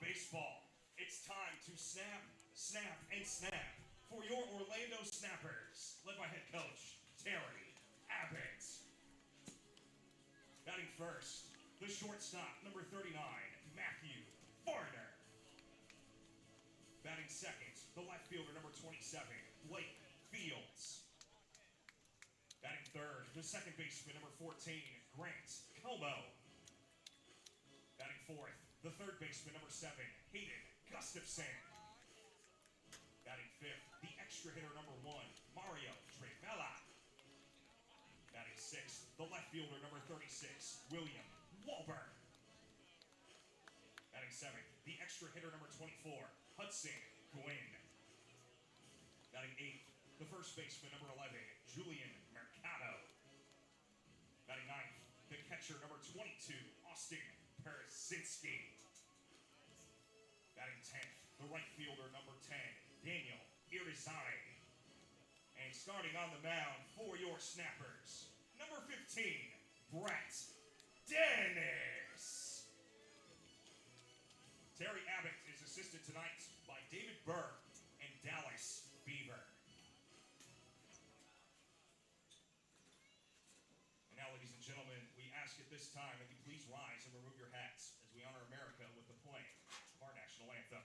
baseball. It's time to snap, snap, and snap for your Orlando Snappers, led by head coach Terry Abbott. Batting first, the shortstop, number 39, Matthew Varner. Batting second, the left fielder, number 27, Blake Fields. Batting third, the second baseman, number 14, Grant Como. Batting fourth, the third baseman, number 7, Hayden Gustafson. Batting fifth, the extra hitter, number 1, Mario Trevella. Batting sixth, the left fielder, number 36, William Wahlberg. Batting seventh, the extra hitter, number 24, Hudson Gwynn. Batting eighth, the first baseman, number 11, Julian Mercado. Batting ninth, the catcher, number 22, Austin Persinski. Batting 10th, the right fielder, number 10, Daniel Irizarry. And starting on the mound for your Snappers, number 15, Brett Dennis. Terry Abbott is assisted tonight by David Burr and Dallas Beaver. And now, ladies and gentlemen, we ask at this time that you please rise and remove your hats as we honor America with the playing of our national anthem.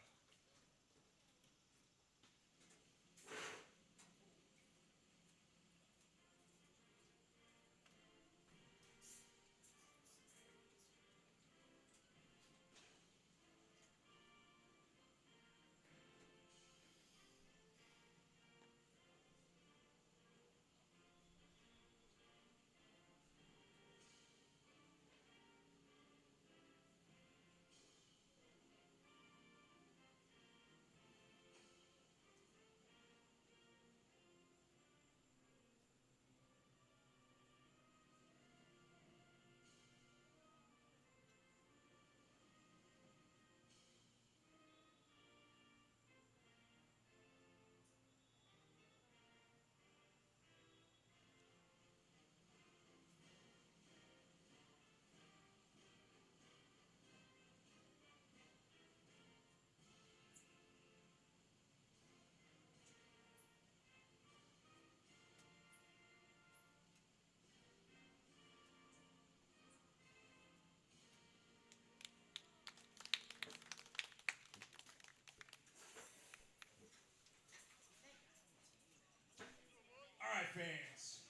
All right, fans,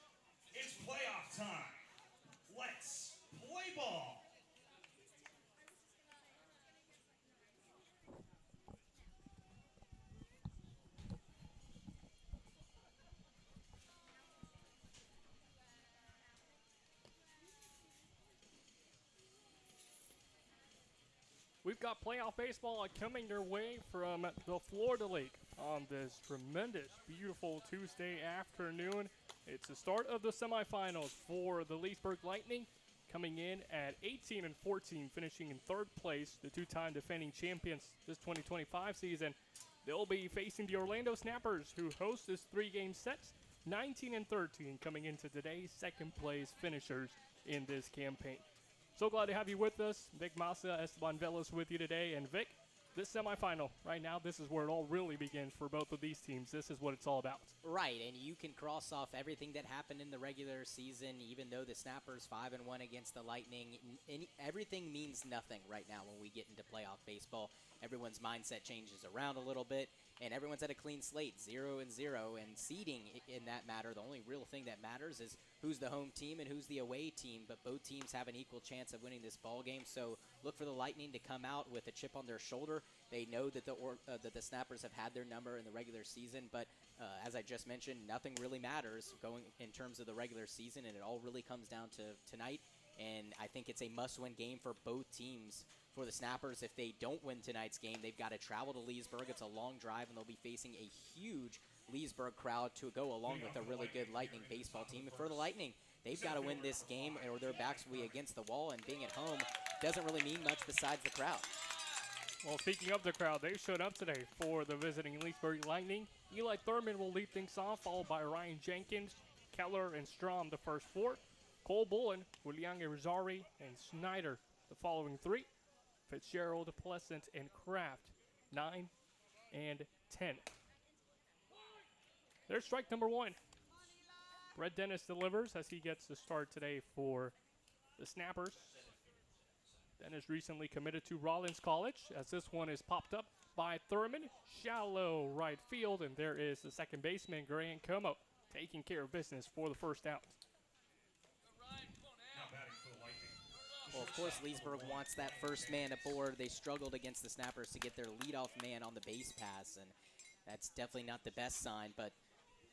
it's playoff time. Let's play ball. We've got playoff baseball coming your way from the Florida League on this tremendous, beautiful Tuesday afternoon. It's the start of the semifinals for the Leesburg Lightning, coming in at 18-14, finishing in third place, the two-time defending champions this 2025 season. They'll be facing the Orlando Snappers, who host this three-game set, 19-13, coming into today's second-place finishers in this campaign. So glad to have you with us. Vic Massa, Esteban Velas with you today. And Vic, this semifinal, right now, this is where it all really begins for both of these teams. This is what it's all about. Right, and you can cross off everything that happened in the regular season, even though the Snappers 5-1 against the Lightning. Everything means nothing right now when we get into playoff baseball. Everyone's mindset changes around a little bit, and everyone's at a clean slate, 0-0, and seeding in that matter. The only real thing that matters is who's the home team and who's the away team, but both teams have an equal chance of winning this ball game. So look for the Lightning to come out with a chip on their shoulder. They know that the Snappers have had their number in the regular season, but as I just mentioned, nothing really matters going in terms of the regular season, and it all really comes down to tonight. And I think it's a must-win game for both teams. For the Snappers, if they don't win tonight's game, they've got to travel to Leesburg. It's a long drive, and they'll be facing a huge Leesburg crowd to go along with a really good Lightning baseball team. And for the Lightning, they've got to win this game, or their backs will be against the wall, and being at home doesn't really mean much besides the crowd. Well, speaking of the crowd, they showed up today for the visiting Leesburg Lightning. Eli Thurman will lead things off, followed by Ryan Jenkins, Keller, and Strom the first four. Cole Bullen, William Irizarry, and Snyder the following three. Fitzgerald, Pleasant, and Kraft, 9 and 10. There's strike number 1. Brett Dennis delivers as he gets the start today for the Snappers. Dennis recently committed to Rollins College as this one is popped up by Thurman. Shallow right field, and there is the second baseman, Grant Como, taking care of business for the first out. Now batting for the Lightning. Well, of course, Leesburg wants that first man aboard. They struggled against the Snappers to get their leadoff man on the base pass, and that's definitely not the best sign, but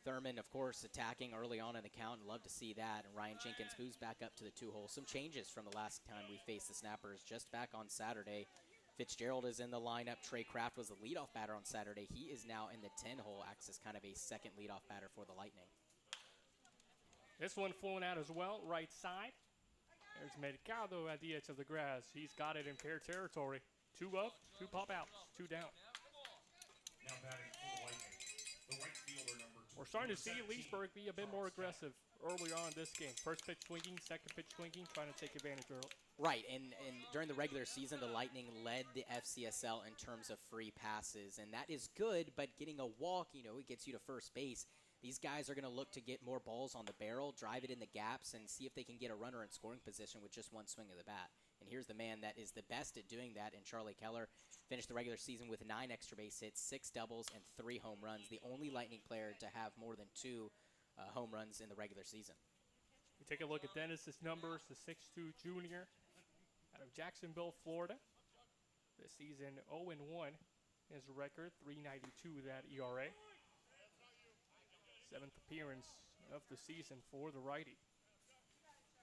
Thurman, of course, attacking early on in the count, and love to see that. And Ryan Jenkins moves back up to the 2-hole. Some changes from the last time we faced the Snappers just back on Saturday. Fitzgerald is in the lineup. Trey Kraft was the leadoff batter on Saturday. He is now in the 10-hole, acts as kind of a second leadoff batter for the Lightning. This one flowing out as well, right side. There's Mercado at the edge of the grass. He's got it in fair territory. 2 up, 2 pop outs, 2 down. Now batting for the Lightning. The right fielder number 2. We're starting to see Leesburg be a bit more aggressive earlier on in this game. First pitch swinging, second pitch swinging, trying to take advantage of it. Right, and during the regular season, the Lightning led the Fcsl in terms of free passes, and that is good, but getting a walk, it gets you to first base. These guys are going to look to get more balls on the barrel, drive it in the gaps, and see if they can get a runner in scoring position with just one swing of the bat. And here's the man that is the best at doing that in Charlie Keller. Finished the regular season with 9 extra base hits, 6 doubles, and 3 home runs. The only Lightning player to have more than 2 home runs in the regular season. We take a look at Dennis's numbers, the 6'2 junior out of Jacksonville, Florida. This season, 0-1 his record, 3.92 that ERA. 7th appearance of the season for the righty.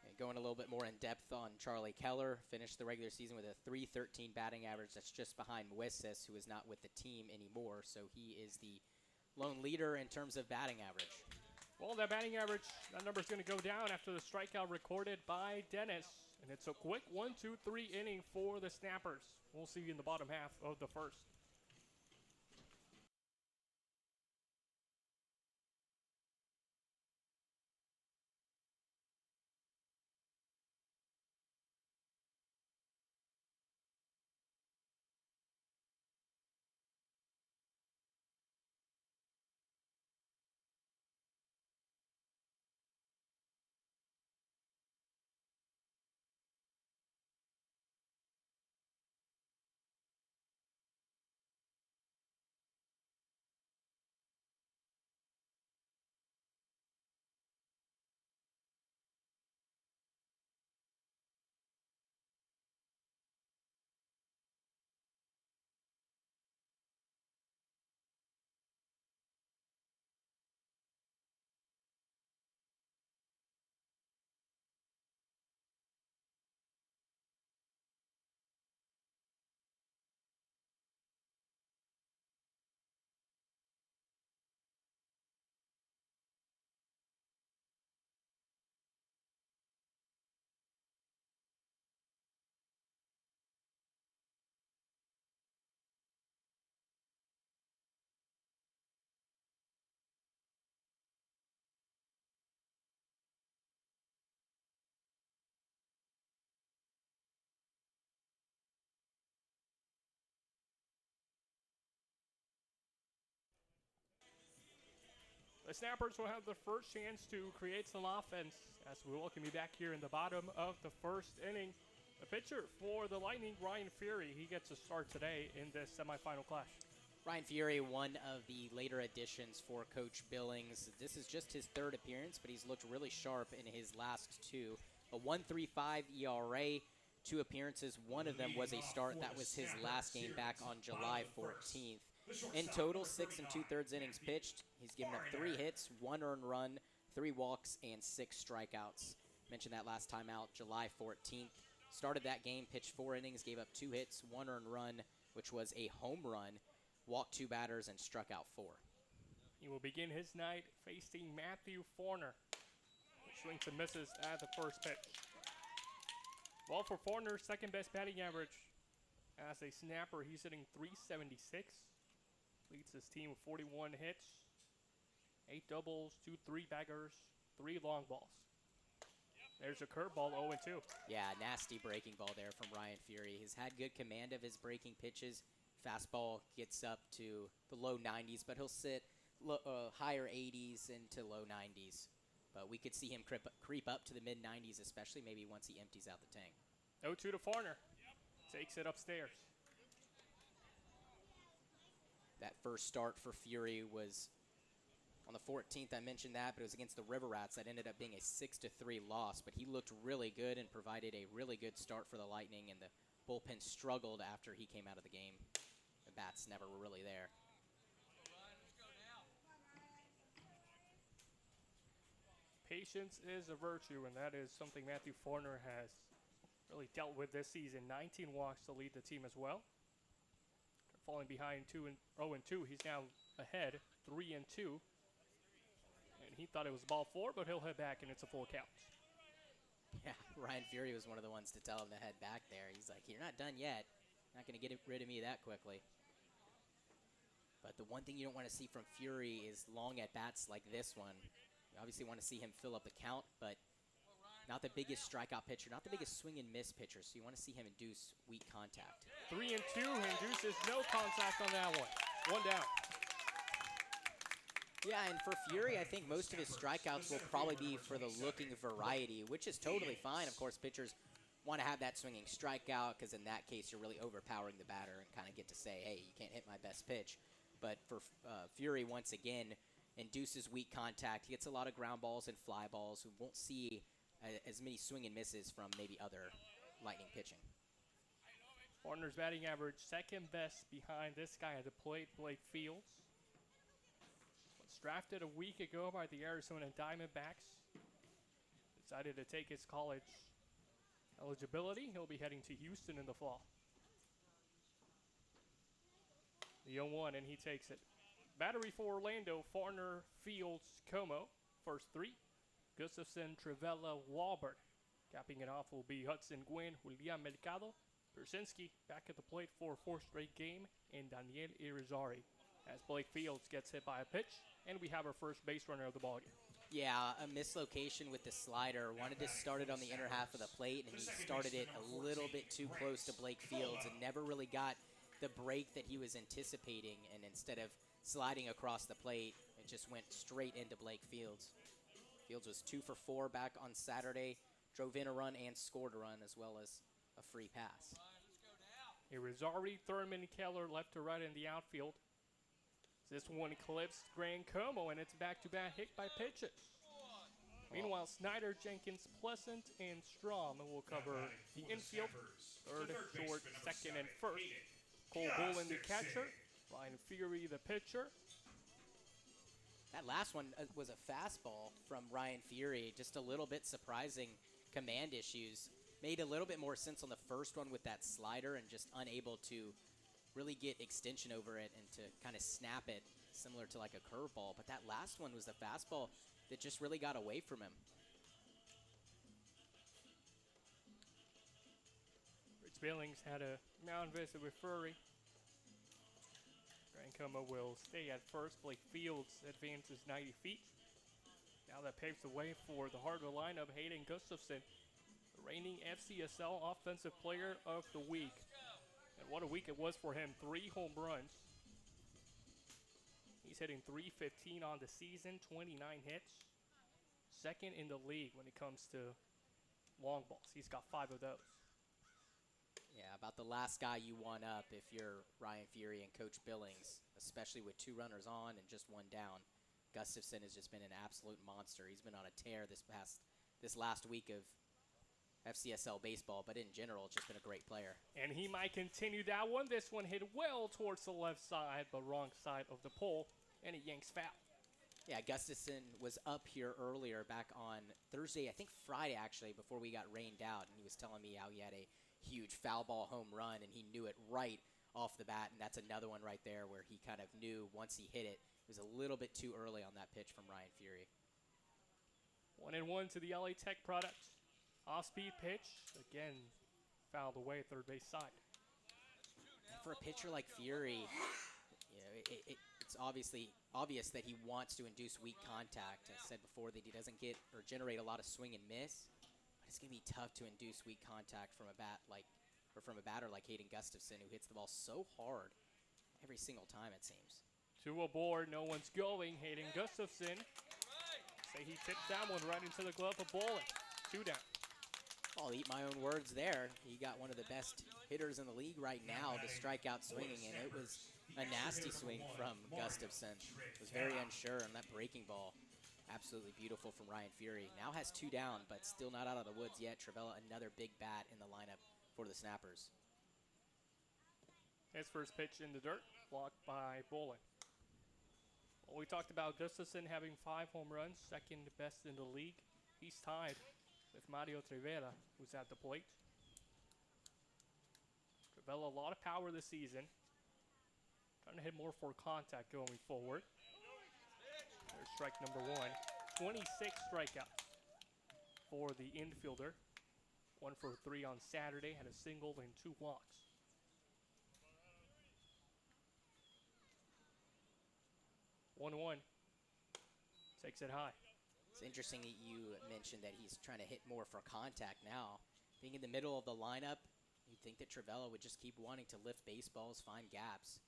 And going a little bit more in depth on Charlie Keller, finished the regular season with a .313 batting average. That's just behind Moises, who is not with the team anymore. So he is the lone leader in terms of batting average. Well, that batting average, that number's going to go down after the strikeout recorded by Dennis. And it's a quick 1-2-3 inning for the Snappers. We'll see you in the bottom half of the first. The Snappers will have the first chance to create some offense as we welcome you back here in the bottom of the first inning. The pitcher for the Lightning, Ryan Fury, he gets a start today in this semifinal clash. Ryan Fury, one of the later additions for Coach Billings. This is just his 3rd appearance, but he's looked really sharp in his last 2. A 1.35 ERA, 2 appearances. One of them was a start. That was his last game back on July 14th. In total, 6 2/3 innings pitched. He's given up 3 hits, 1 earned run, 3 walks, and 6 strikeouts. Mentioned that last time out, July 14th. Started that game, pitched 4 innings, gave up 2 hits, 1 earned run, which was a home run, walked 2 batters, and struck out 4. He will begin his night facing Matthew Forner. Swings and misses at the first pitch. Well, for Forner, second best batting average as a snapper, he's hitting .376. Leads his team with 41 hits, 8 doubles, 2 3-baggers, 3 long balls. There's a curveball, 0-2. Yeah, nasty breaking ball there from Ryan Fury. He's had good command of his breaking pitches. Fastball gets up to the low 90s, but he'll sit higher 80s into low 90s. But we could see him creep up to the mid 90s, especially maybe once he empties out the tank. 0-2 to Farner. Takes it upstairs. That first start for Fury was on the 14th. I mentioned that, but it was against the River Rats. That ended up being a 6-3 loss. But he looked really good and provided a really good start for the Lightning, and the bullpen struggled after he came out of the game. The bats never were really there. Patience is a virtue, and that is something Matthew Farner has really dealt with this season. 19 walks to lead the team as well. Falling behind 0-2, he's now ahead 3-2. And he thought it was ball 4, but he'll head back, and it's a full count. Yeah, Ryan Fury was one of the ones to tell him to head back there. He's like, you're not done yet. Not going to get rid of me that quickly. But the one thing you don't want to see from Fury is long at-bats like this one. You obviously want to see him fill up the count, but not the biggest strikeout pitcher, not the biggest swing and miss pitcher, so you want to see him induce weak contact. 3-2, induces no contact on that one. One down. Yeah, and for Fury, I think most of his strikeouts will probably be for the looking variety, which is totally fine. Of course, pitchers want to have that swinging strikeout because in that case, you're really overpowering the batter and kind of get to say, hey, you can't hit my best pitch. But for Fury, once again, induces weak contact. He gets a lot of ground balls and fly balls. We won't see as many swing and misses from maybe other Lightning pitching. Farner's batting average second best behind this guy at the plate, Blake Fields. Was drafted a week ago by the Arizona Diamondbacks. Decided to take his college eligibility. He'll be heading to Houston in the fall. The 0-1, and he takes it. Battery for Orlando, Farner, Fields, Como. First 3. Gustafson, Trivella, Walbert. Capping it off will be Hudson Gwynn, Julian Mercado. Persinski back at the plate for a 4th straight game, and Daniel Irizarry as Blake Fields gets hit by a pitch, and we have our first base runner of the ballgame. Yeah, a mislocation with the slider. Wanted to start it on the inner half of the plate, and he started it a little bit too close to Blake Fields and never really got the break that he was anticipating, and instead of sliding across the plate, it just went straight into Blake Fields. Fields was 2 for 4 back on Saturday, drove in a run and scored a run as well as a free pass. Irizarry, Thurman, Keller left to right in the outfield. This one clips Grand Como, and it's back-to-back hit by pitches. Meanwhile, Snyder, Jenkins, Pleasant, and Strom will cover the infield. Third, short, second, and first. Cole Bullen, the catcher. Ryan Fury, the pitcher. That last one was a fastball from Ryan Fury. Just a little bit surprising command issues. Made a little bit more sense on the first one with that slider and just unable to really get extension over it and to kind of snap it similar to like a curveball. But that last one was the fastball that just really got away from him. Rich Billings had a mound visit with Fury. Grand Como will stay at first. Blake Fields advances 90 feet. Now that paves the way for the heart of the lineup, Hayden Gustafson, the reigning Fcsl Offensive Player of the Week. And what a week it was for him. 3 home runs. He's hitting .315 on the season, 29 hits. Second in the league when it comes to long balls. He's got 5 of those. Yeah, about the last guy you want up if you're Ryan Fury and Coach Billings, especially with 2 runners on and just 1 down. Gustafson has just been an absolute monster. He's been on a tear this last week of FCSL baseball, but in general, it's just been a great player. And he might continue that one. This one hit well towards the left side, but wrong side of the pole, and it yanks foul. Yeah, Gustafson was up here earlier back on Thursday, I think Friday actually, before we got rained out, and he was telling me how he had a huge foul ball home run, and he knew it right off the bat, and that's another one right there where he kind of knew once he hit it, it was a little bit too early on that pitch from Ryan Fury. 1-1 to the LA Tech product. Off-speed pitch, again, fouled away at third base side. For a pitcher like Fury, you know, it's obvious that he wants to induce weak contact. I said before that he doesn't get or generate a lot of swing and miss. It's going to be tough to induce weak contact from a batter like Hayden Gustafson, who hits the ball so hard every single time, it seems. 2 aboard, no one's going. Hayden Gustafson, say he tipped that one right into the glove of Bolin. 2 down. I'll eat my own words there. He got one of the best hitters in the league right now to strike out swinging, and it was a nasty swing from Gustafson. Was very unsure on that breaking ball. Absolutely beautiful from Ryan Fury. Now has 2 down, but still not out of the woods yet. Travella, another big bat in the lineup for the Snappers. His first pitch in the dirt, blocked by Bolin. Well, we talked about Gustafson having 5 home runs, second best in the league. He's tied with Mario Trivela, who's at the plate. Trivela, a lot of power this season. Trying to hit more for contact going forward. There's strike number 1. 26 strikeouts for the infielder. 1 for 3 on Saturday, had a single and 2 walks. 1-1. Takes it high. It's interesting that you mentioned that he's trying to hit more for contact now. Being in the middle of the lineup, you'd think that Trivella would just keep wanting to lift baseballs, find gaps.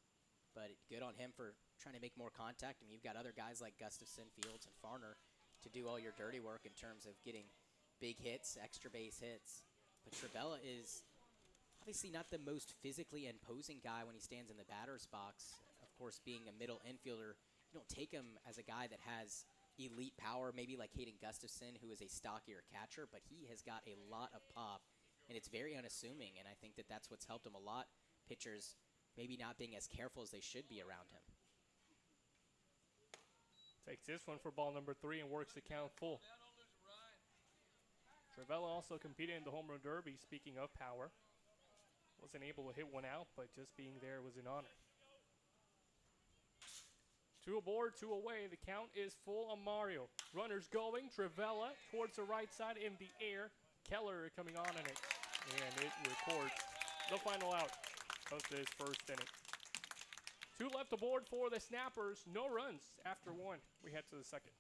But good on him for trying to make more contact. I mean, you've got other guys like Gustafson, Fields, and Farner to do all your dirty work in terms of getting big hits, extra base hits. But Trivella is obviously not the most physically imposing guy when he stands in the batter's box. Of course, being a middle infielder, you don't take him as a guy that has elite power, maybe like Hayden Gustafson, who is a stockier catcher, but he has got a lot of pop, and it's very unassuming, and I think that that's what's helped him a lot. Pitchers maybe not being as careful as they should be around him. Takes this one for ball number 3 and works the count full. Trivella also competed in the home run derby, speaking of power. Wasn't able to hit one out, but just being there was an honor. 2 aboard, 2 away. The count is full on Mario. Runners going. Trivella towards the right side in the air. Keller coming on in it. And it records the final out of this first inning. 2 left aboard for the Snappers. No runs after 1. We head to the second.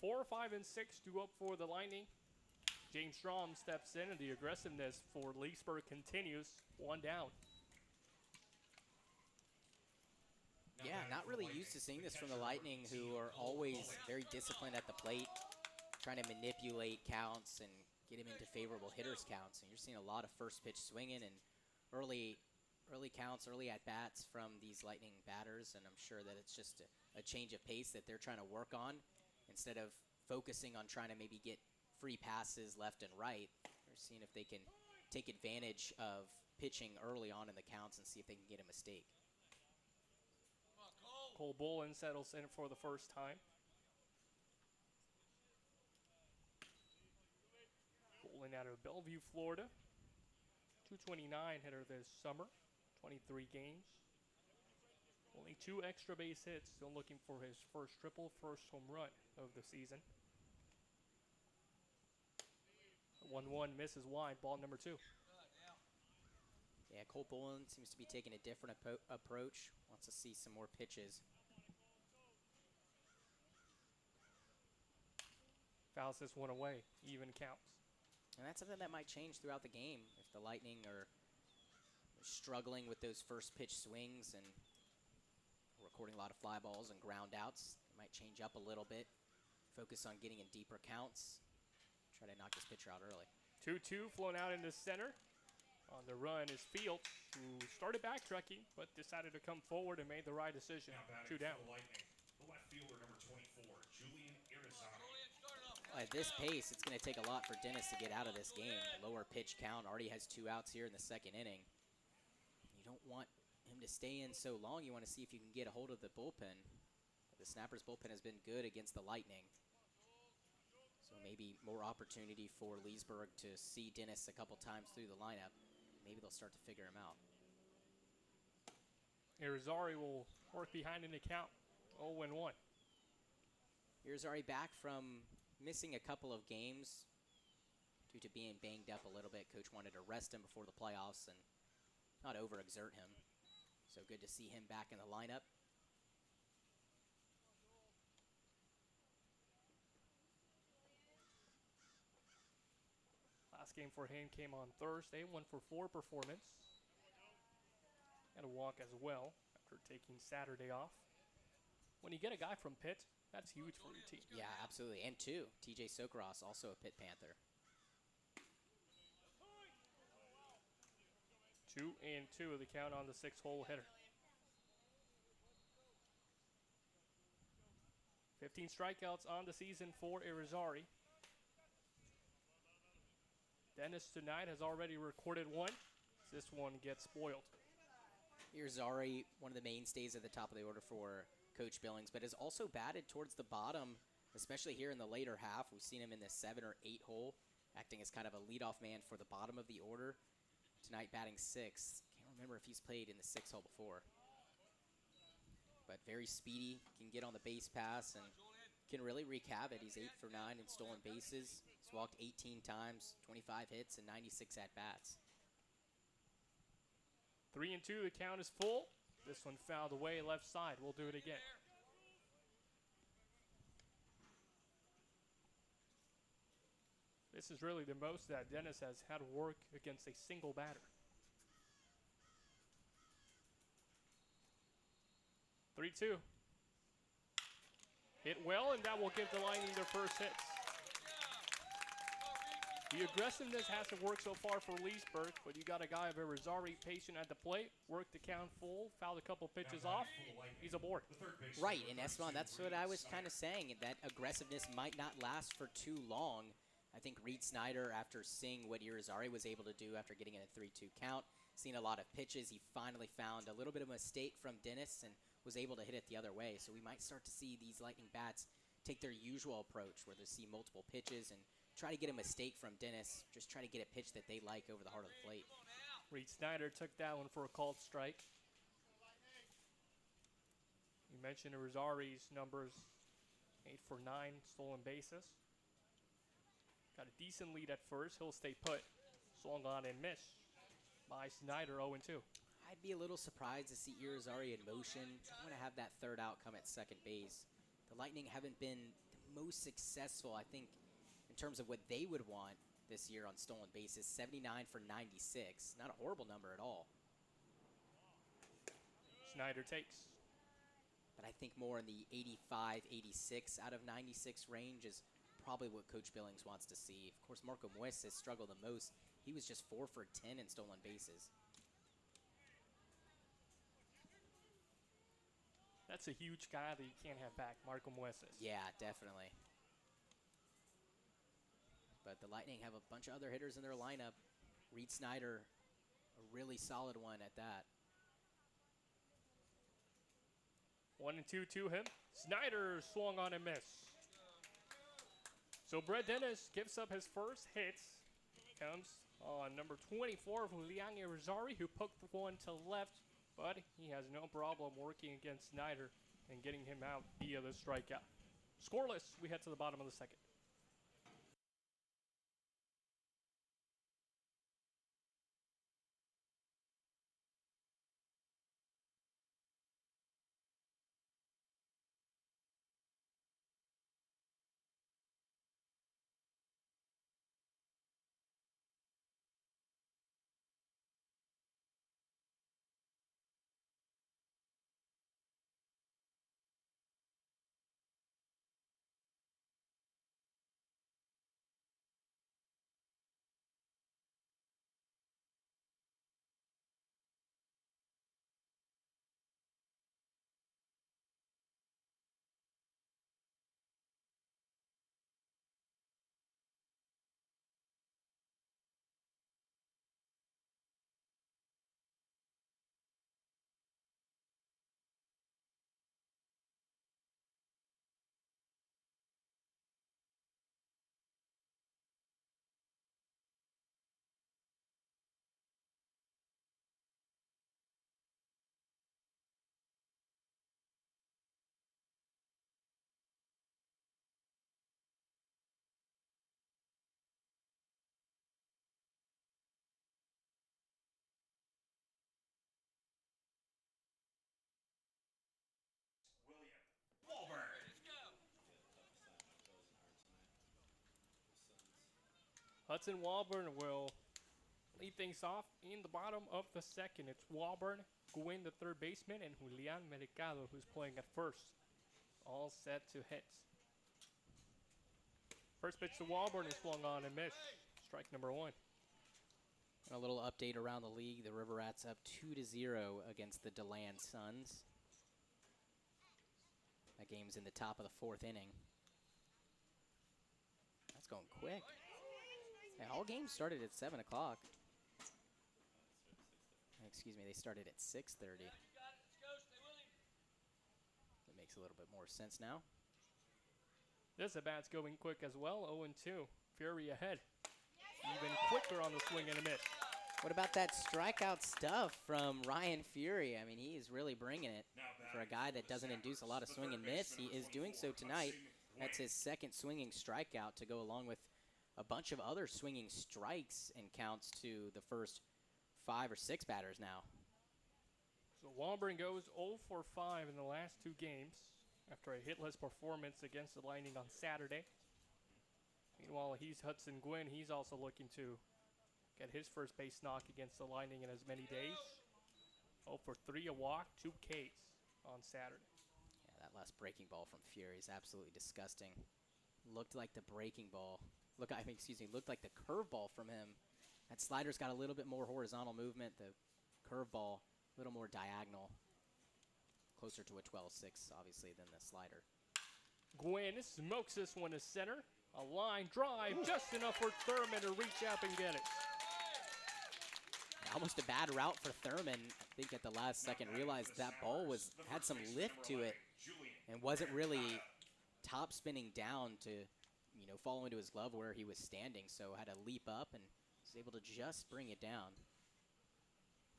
Four, 5, and 6 due up for the Lightning. James Strom steps in, and the aggressiveness for Leesburg continues. 1 down. Yeah, not really used to seeing this from the Lightning, who are always very disciplined at the plate, trying to manipulate counts and get him into favorable hitters' counts. And you're seeing a lot of first pitch swinging and early counts, early at-bats from these Lightning batters, and I'm sure that it's just a change of pace that they're trying to work on. Instead of focusing on trying to maybe get free passes left and right, they're seeing if they can take advantage of pitching early on in the counts and see if they can get a mistake. Cole Bolin settles in for the first time. Bolin out of Bellevue, Florida. 229 hitter this summer, 23 games. Only 2 extra base hits, still looking for his first triple, first home run of the season. 1-1 misses wide, ball number 2. Yeah, Cole Bolin seems to be taking a different approach. Wants to see some more pitches. Fouls this one away, even counts. And that's something that might change throughout the game if the Lightning are struggling with those first pitch swings and recording a lot of fly balls and ground outs. It might change up a little bit, focus on getting in deeper counts, try to knock this pitcher out early. 2-2 flown out into center. On the run is Fields, who started backtracking, but decided to come forward and made the right decision. Now batting 2 down. for the Lightning, the left fielder, number 24, Julian Irizarry. At this pace, it's going to take a lot for Dennis to get out of this game. Lower pitch count, already has 2 outs here in the second inning. You don't want him to stay in so long. You want to see if you can get a hold of the bullpen. The Snappers bullpen has been good against the Lightning. So maybe more opportunity for Leesburg to see Dennis a couple times through the lineup. Maybe they'll start to figure him out. Irizarry will work behind an account, 0-1. Irizarry back from missing a couple of games due to being banged up a little bit. Coach wanted to rest him before the playoffs and not overexert him. So good to see him back in the lineup. Last game for him came on Thursday, 1-for-4 performance. Had a walk as well after taking Saturday off. When you get a guy from Pitt, that's huge for your team. Yeah, absolutely. And 2, TJ Sokros, also a Pitt Panther. 2-2 the count on the 6-hole hitter. 15 strikeouts on the season for Irizarry. Dennis tonight has already recorded 1. This one gets spoiled. Irizarry, one of the mainstays at the top of the order for Coach Billings, but has also batted towards the bottom, especially here in the later half. We've seen him in the 7 or 8 hole, acting as kind of a leadoff man for the bottom of the order. Tonight batting 6th. Can't remember if he's played in the 6 hole before. But very speedy, can get on the base pass and can really wreak havoc. He's 8 for 9 in stolen bases. He's walked 18 times, 25 hits, and 96 at-bats. 3-2, the count is full. This one fouled away left side. We'll do it again. This is really the most that Dennis has had to work against a single batter. 3-2. Hit well, and that will give the Lightning their first hits. The aggressiveness hasn't worked so far for Leesburg, but you got a guy of Irizarry patient at the plate, worked the count full, fouled a couple pitches off. He's aboard. Right, and Esteban, that's what I was kind of saying, that aggressiveness might not last for too long. I think Reed Snyder, after seeing what Irizarry was able to do after getting in a 3-2 count, seen a lot of pitches, he finally found a little bit of a mistake from Dennis and was able to hit it the other way. So we might start to see these Lightning bats take their usual approach where they see multiple pitches and try to get a mistake from Dennis, just try to get a pitch that they like over the heart of the plate. Reed Snyder took that one for a called strike. You mentioned Irizarry's numbers, 8 for 9 stolen bases. Got a decent lead at first. He'll stay put. Swung on and missed by Snyder, 0-2. I'd be a little surprised to see Irizarry in motion. I want to have that third out come at second base. The Lightning haven't been the most successful, I think, in terms of what they would want this year on stolen bases. 79 for 96. Not a horrible number at all. Snyder takes. But I think more in the 85, 86 out of 96 range is probably what Coach Billings wants to see. Of course, Marco Mues has struggled the most. He was just 4 for 10 in stolen bases. That's a huge guy that you can't have back, Marco Mueces. Yeah, definitely. But the Lightning have a bunch of other hitters in their lineup. Reed Snyder, a really solid one at that. 1-2 to him. Snyder swung on and missed. So Brett Dennis gives up his first hits. Comes on number 24, Julian Irizarry, who poked one to left but he has no problem working against Snyder and getting him out via the strikeout. Scoreless, we head to the bottom of the second. William Wahlberg. Hudson Walburn will lead things off in the bottom of the second. It's Walburn, Gwynn, the third baseman, and Julian Mercado, who's playing at first. All set to hit. First pitch to Walburn is swung on and missed. Strike number one. A little update around the league. The River Rats up 2-0 against the DeLand Suns. That game's in the top of the fourth inning. That's going quick. Yeah, all games started at 7 o'clock. Excuse me, they started at 6:30. That makes a little bit more sense now. This at-bat's going quick as well, 0-2. Fury ahead. Even quicker on the swing and a miss. What about that strikeout stuff from Ryan Fury? I mean, he is really bringing it. For a guy that doesn't induce a lot of swing and miss, he is doing so tonight. That's his second swinging strikeout to go along with a bunch of other swinging strikes and counts to the first 5 or 6 batters now. So Walburn goes 0 for 5 in the last 2 games after a hitless performance against the Lightning on Saturday. Meanwhile, he's Hudson Gwynn. He's also looking to get his first base knock against the Lightning in as many days. 0 for 3, a walk, 2 Ks on Saturday. Yeah, that last breaking ball from Fury is absolutely disgusting. Looked like the breaking ball. Looked like the curveball from him. That slider's got a little bit more horizontal movement. The curveball, a little more diagonal. Closer to a 12-6, obviously, than the slider. Gwynn smokes this one to center. A line drive, just enough for Thurman to reach up and get it. Almost a bad route for Thurman. I think at the last second realized that ball had some lift to it and wasn't really top spinning down to, fall into his glove where he was standing. So had to leap up and was able to just bring it down.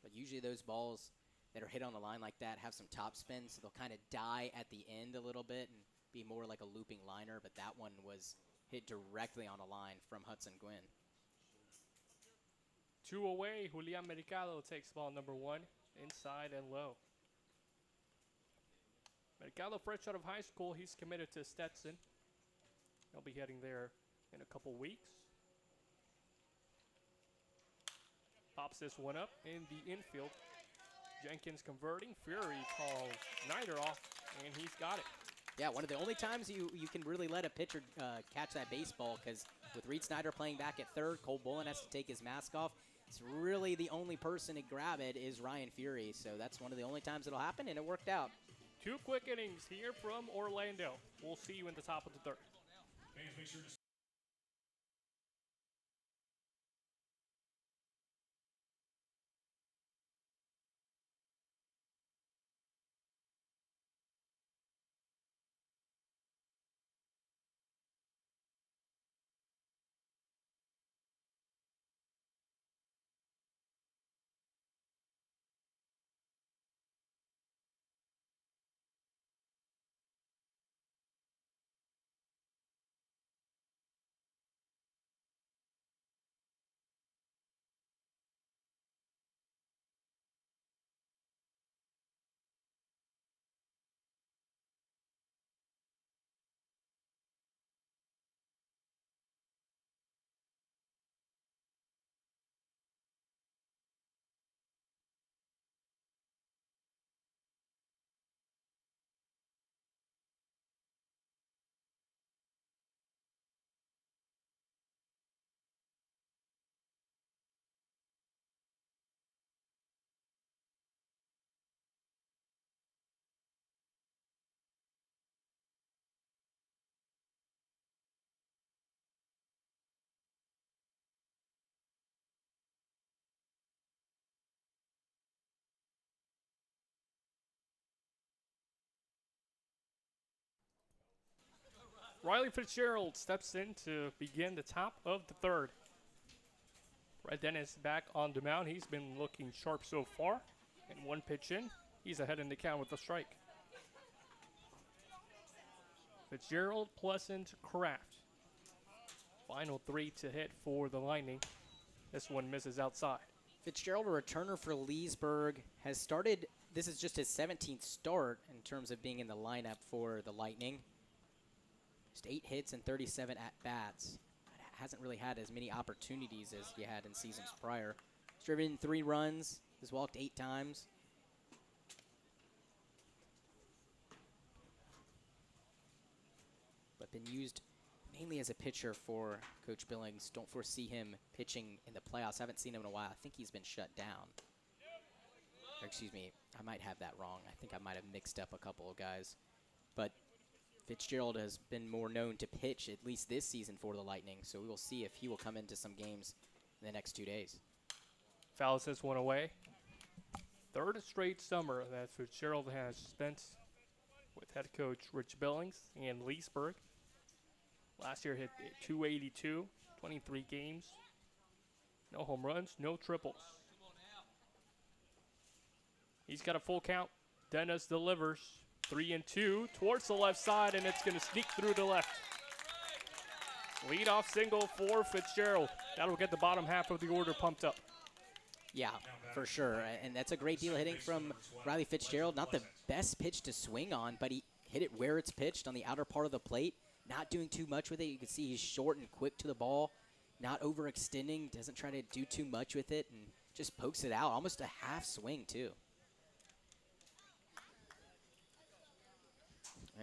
But usually those balls that are hit on the line like that have some top spin, so they'll kind of die at the end a little bit and be more like a looping liner. But that one was hit directly on a line from Hudson Gwynn. 2 away, Julian Mercado takes ball number 1, inside and low. Mercado, fresh out of high school, he's committed to Stetson. He'll be heading there in a couple weeks. Pops this one up in the infield. Jenkins converting, Fury calls Snyder off, and he's got it. Yeah, one of the only times you can really let a pitcher catch that baseball, because with Reed Snyder playing back at third, Cole Bullen has to take his mask off. It's really the only person to grab it is Ryan Fury, so that's one of the only times it'll happen, and it worked out. 2 quick innings here from Orlando. We'll see you in the top of the third. Make sure to Riley Fitzgerald steps in to begin the top of the third. Brett Dennis back on the mound. He's been looking sharp so far. And one pitch in, he's ahead in the count with a strike. Fitzgerald, Pleasant, Kraft. Final 3 to hit for the Lightning. This one misses outside. Fitzgerald, a returner for Leesburg, has started, this is just his 17th start in terms of being in the lineup for the Lightning. Just 8 hits and 37 at-bats. Hasn't really had as many opportunities as he had in seasons prior. He's driven in 3 runs, has walked 8 times. But been used mainly as a pitcher for Coach Billings. Don't foresee him pitching in the playoffs. Haven't seen him in a while. I think he's been shut down. Or excuse me, I might have that wrong. I think I might have mixed up a couple of guys. But Fitzgerald has been more known to pitch, at least this season, for the Lightning. So we will see if he will come into some games in the next 2 days. Fouls this one away. Third straight summer that Fitzgerald has spent with head coach Rich Billings and Leesburg. Last year hit 282, 23 games. No home runs, no triples. He's got a full count. Dennis delivers 3-2 towards the left side, and it's going to sneak through the left. Leadoff single for Fitzgerald. That'll get the bottom half of the order pumped up. Yeah, for sure. And that's a great deal of hitting from Riley Fitzgerald. Not the best pitch to swing on, but he hit it where it's pitched on the outer part of the plate. Not doing too much with it. You can see he's short and quick to the ball. Not overextending. Doesn't try to do too much with it. And just pokes it out. Almost a half swing, too.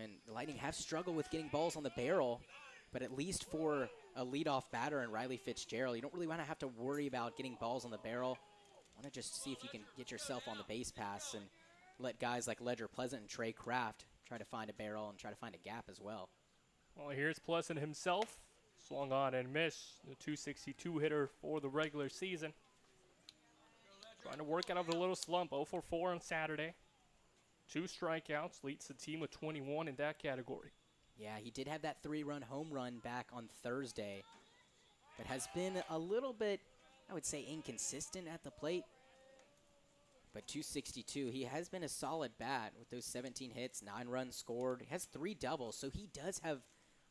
And the Lightning have struggled with getting balls on the barrel. But at least for a leadoff batter in Riley Fitzgerald, you don't really want to have to worry about getting balls on the barrel. Want to just see if you can get yourself on the base pass and let guys like Ledger Pleasant and Trey Kraft try to find a barrel and try to find a gap as well. Well, here's Pleasant himself. Swung on and missed. The 262 hitter for the regular season. Trying to work out of the little slump. 0 for 4 on Saturday. 2 strikeouts. Leads the team with 21 in that category. Yeah, he did have that 3-run home run back on Thursday. But has been a little bit, I would say, inconsistent at the plate. But 262, he has been a solid bat with those 17 hits, 9 runs scored. He has 3 doubles, so he does have,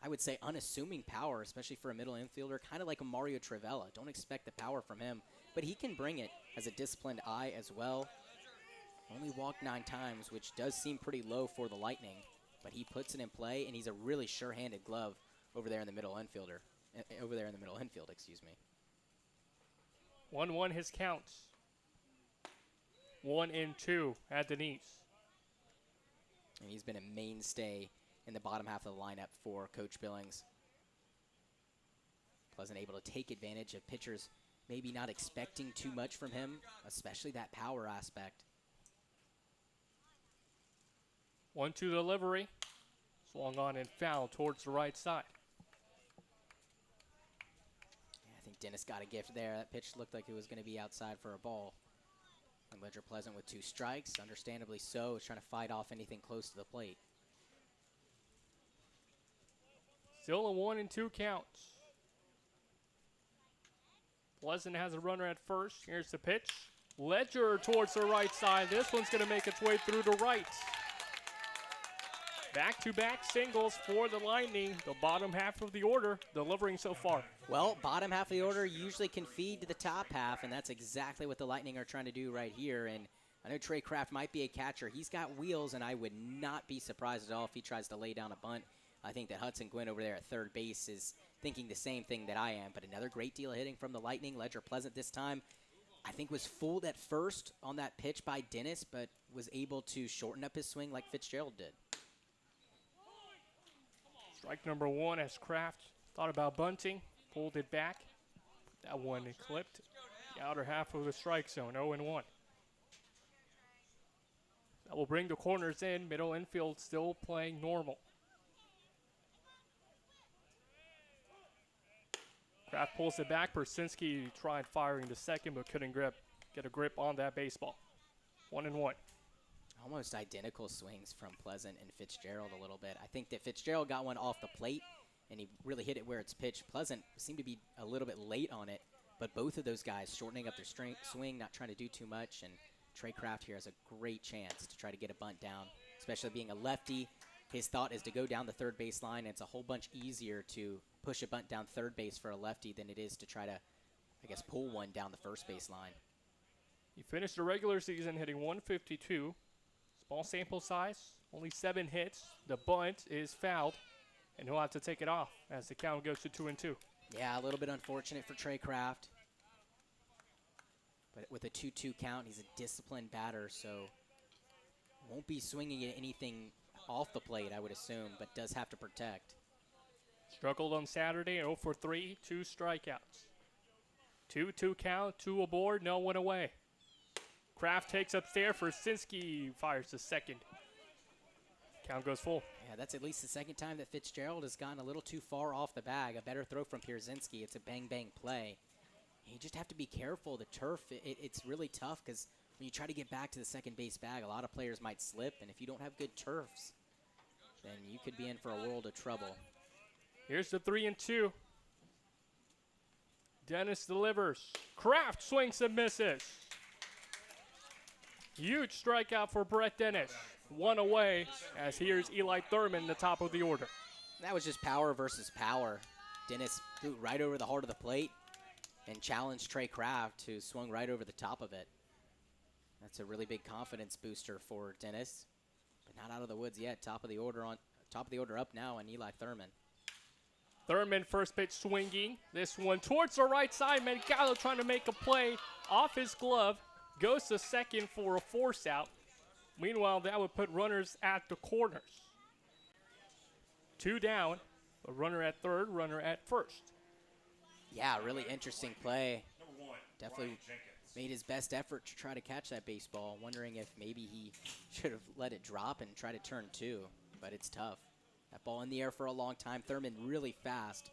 I would say, unassuming power, especially for a middle infielder, kind of like a Mario Trivella. Don't expect the power from him, but he can bring it as a disciplined eye as well. Only walked 9 times, which does seem pretty low for the Lightning, but he puts it in play, and he's a really sure-handed glove over there in the middle infielder. Excuse me. 1-1 his counts. 1-2 at Denise. And he's been a mainstay in the bottom half of the lineup for Coach Billings. Pleasant able to take advantage of pitchers maybe not expecting too much from him, especially that power aspect. 1-2 delivery. Swung on and foul towards the right side. Yeah, I think Dennis got a gift there. That pitch looked like it was going to be outside for a ball. And Ledger Pleasant with 2 strikes, understandably so, is trying to fight off anything close to the plate. Still a 1-2 count. Pleasant has a runner at first. Here's the pitch. Ledger towards the right side. This one's going to make its way through to right. Back-to-back singles for the Lightning. The bottom half of the order delivering so far. Well, bottom half of the order usually can feed to the top half, and that's exactly what the Lightning are trying to do right here. And I know Trey Kraft might be a catcher. He's got wheels, and I would not be surprised at all if he tries to lay down a bunt. I think that Hudson Gwynn over there at third base is thinking the same thing that I am. But another great deal of hitting from the Lightning. Ledger Pleasant this time, I think, was fooled at first on that pitch by Dennis, but was able to shorten up his swing like Fitzgerald did. Strike number 1 as Kraft thought about bunting, pulled it back. That one clipped the outer half of the strike zone, 0-1. That will bring the corners in. Middle infield still playing normal. Kraft pulls it back. Persinski tried firing the second but couldn't get a grip on that baseball. 1-1. Almost identical swings from Pleasant and Fitzgerald a little bit. I think that Fitzgerald got one off the plate and he really hit it where it's pitched. Pleasant seemed to be a little bit late on it, but both of those guys shortening up their swing, not trying to do too much, and Trey Kraft here has a great chance to try to get a bunt down, especially being a lefty. His thought is to go down the third base line. It's a whole bunch easier to push a bunt down third base for a lefty than it is to try to, I guess, pull one down the first base line. He finished the regular season hitting 152. Small sample size, only 7 hits. The bunt is fouled, and he'll have to take it off as the count goes to 2-2. Yeah, a little bit unfortunate for Trey Kraft. But with a 2-2 count, he's a disciplined batter, so won't be swinging at anything off the plate, I would assume, but does have to protect. Struggled on Saturday, 0 for 3, 2 strikeouts. 2-2 count, 2 aboard, no one away. Kraft takes upstairs for Sinski, fires the second. Count goes full. Yeah, that's at least the second time that Fitzgerald has gone a little too far off the bag. A better throw from Pierzynski. It's a bang-bang play. You just have to be careful. The turf, it's really tough because when you try to get back to the second base bag, a lot of players might slip, and if you don't have good turfs, then you could be in for a world of trouble. Here's the 3-2. Dennis delivers. Kraft swings and misses. Huge strikeout for Brett Dennis. 1 away, as here's Eli Thurman, the top of the order. That was just power versus power. Dennis threw right over the heart of the plate and challenged Trey Kraft, who swung right over the top of it. That's a really big confidence booster for Dennis, but not out of the woods yet. Top of the order up now on Eli Thurman. Thurman first pitch swinging. This one towards the right side. Mercado trying to make a play off his glove. Goes to second for a force out. Meanwhile, that would put runners at the corners. 2 down. A runner at third, runner at first. Yeah, really interesting play. Definitely made his best effort to try to catch that baseball. Wondering if maybe he should have let it drop and try to turn 2, but it's tough. That ball in the air for a long time. Thurman really fast.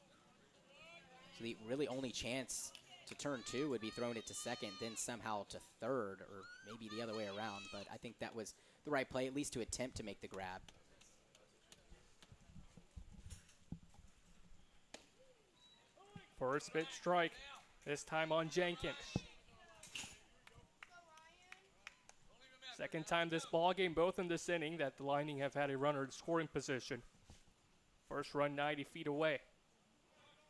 So the really only chance to turn 2 would be throwing it to second, then somehow to third, or maybe the other way around. But I think that was the right play, at least to attempt to make the grab. First pitch strike, this time on Jenkins. Second time this ball game, both in this inning, that the Lightning have had a runner in scoring position. First run 90 feet away.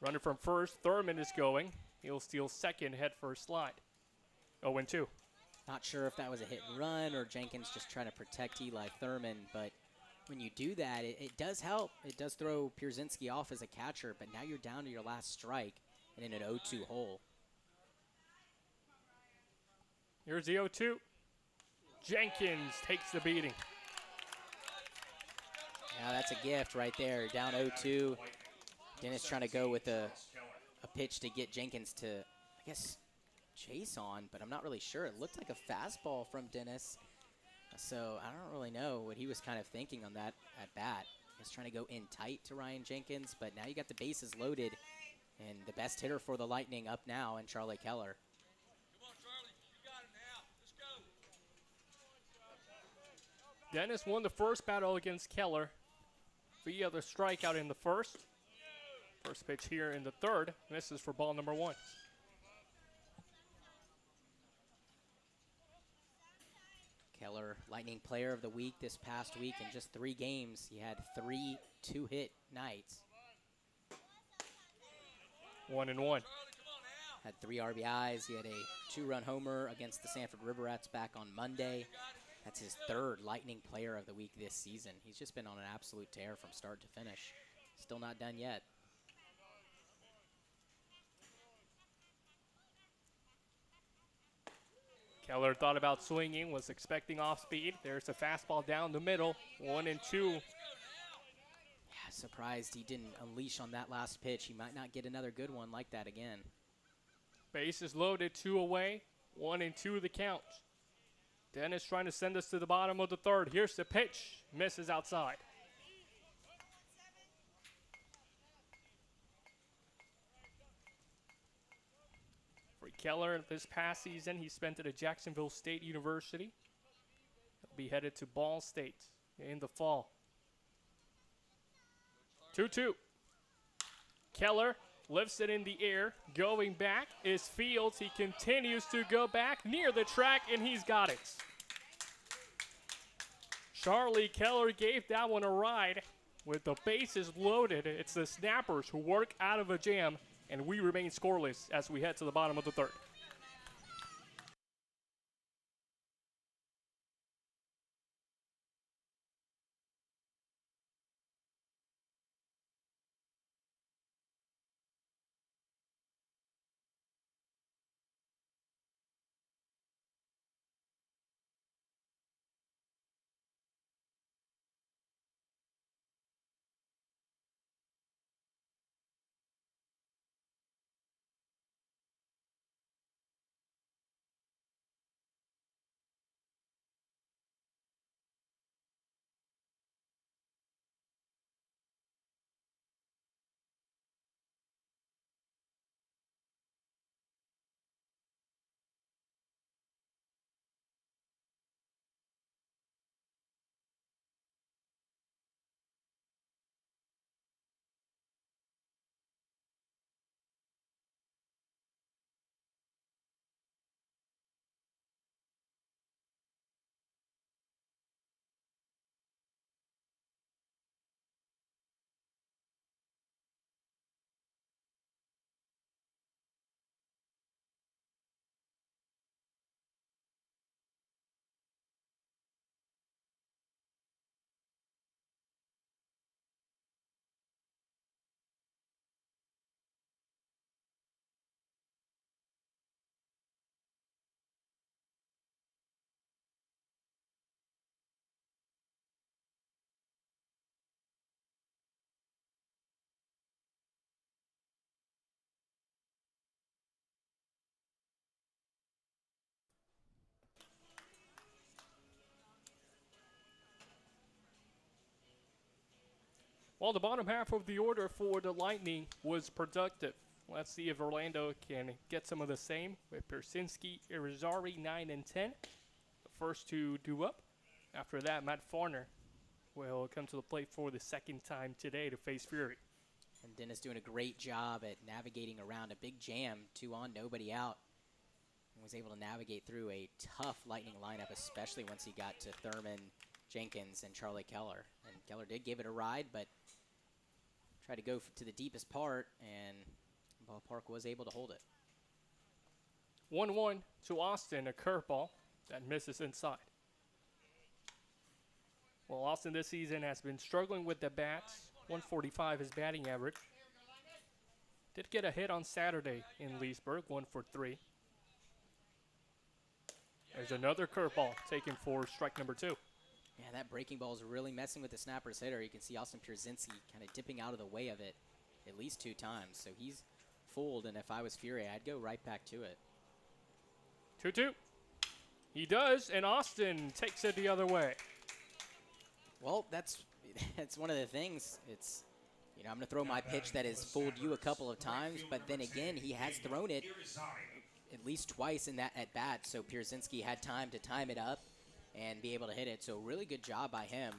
Runner from first, Thurman is going. He'll steal second, head first slide. 0-2. Not sure if that was a hit and run or Jenkins just trying to protect Eli Thurman, but when you do that, it does help. It does throw Pierzynski off as a catcher, but now you're down to your last strike and in an 0-2 hole. Here's the 0-2. Jenkins takes the beating. Yeah, that's a gift right there. Down 0-2. Dennis trying to go with a pitch to get Jenkins to, I guess, chase on, but I'm not really sure. It looked like a fastball from Dennis. So I don't really know what he was kind of thinking on that at bat. He's trying to go in tight to Ryan Jenkins, but now you got the bases loaded, and the best hitter for the Lightning up now, and Charlie Keller. Come on, Charlie. You got him now. Let's go. Dennis won the first battle against Keller via the strikeout in the first. First pitch here in the third. Misses for ball number 1. Keller, Lightning Player of the Week this past week. In just 3 games, he had 3 2-hit nights. 1-1. Had 3 RBIs. He had a 2-run homer against the Sanford River Rats back on Monday. That's his 3rd Lightning Player of the Week this season. He's just been on an absolute tear from start to finish. Still not done yet. Keller thought about swinging, was expecting off speed. There's a fastball down the middle. 1-2. Yeah, surprised he didn't unleash on that last pitch. He might not get another good one like that again. Bases loaded, 2 away. 1-2 the count. Dennis trying to send us to the bottom of the third. Here's the pitch. Misses outside. For Keller, this past season, he spent it at Jacksonville State University. He'll be headed to Ball State in the fall. 2-2. Keller lifts it in the air. Going back is Fields. He continues to go back near the track, and he's got it. Charlie Keller gave that one a ride. With the bases loaded, it's the Snappers who work out of a jam, and we remain scoreless as we head to the bottom of the third. Well, the bottom half of the order for the Lightning was productive. Let's see if Orlando can get some of the same with Persinski, Irizarry, 9 and 10. The first to do up. After that, Matt Farner will come to the plate for the second time today to face Fury. And Dennis doing a great job at navigating around a big jam, 2 on, nobody out. And was able to navigate through a tough Lightning lineup, especially once he got to Thurman, Jenkins, and Charlie Keller. And Keller did give it a ride, but tried to go to the deepest part, and Ballpark was able to hold it. 1-1 to Austin, a curveball that misses inside. Well, Austin this season has been struggling with the bats. 145 is batting average. Did get a hit on Saturday in Leesburg, 1 for 3. There's another curveball taken for strike number 2. Yeah, that breaking ball is really messing with the Snappers hitter. You can see Austin Pierzynski kind of dipping out of the way of it at least 2 times. So he's fooled, and if I was Fury, I'd go right back to it. 2-2. He does, and Austin takes it the other way. Well, that's one of the things. It's, you know, I'm going to throw my pitch that has fooled you a couple of times, but then again, he has thrown it at least twice in that at bat, so Pierzynski had time to time it up and be able to hit it. So really good job by him.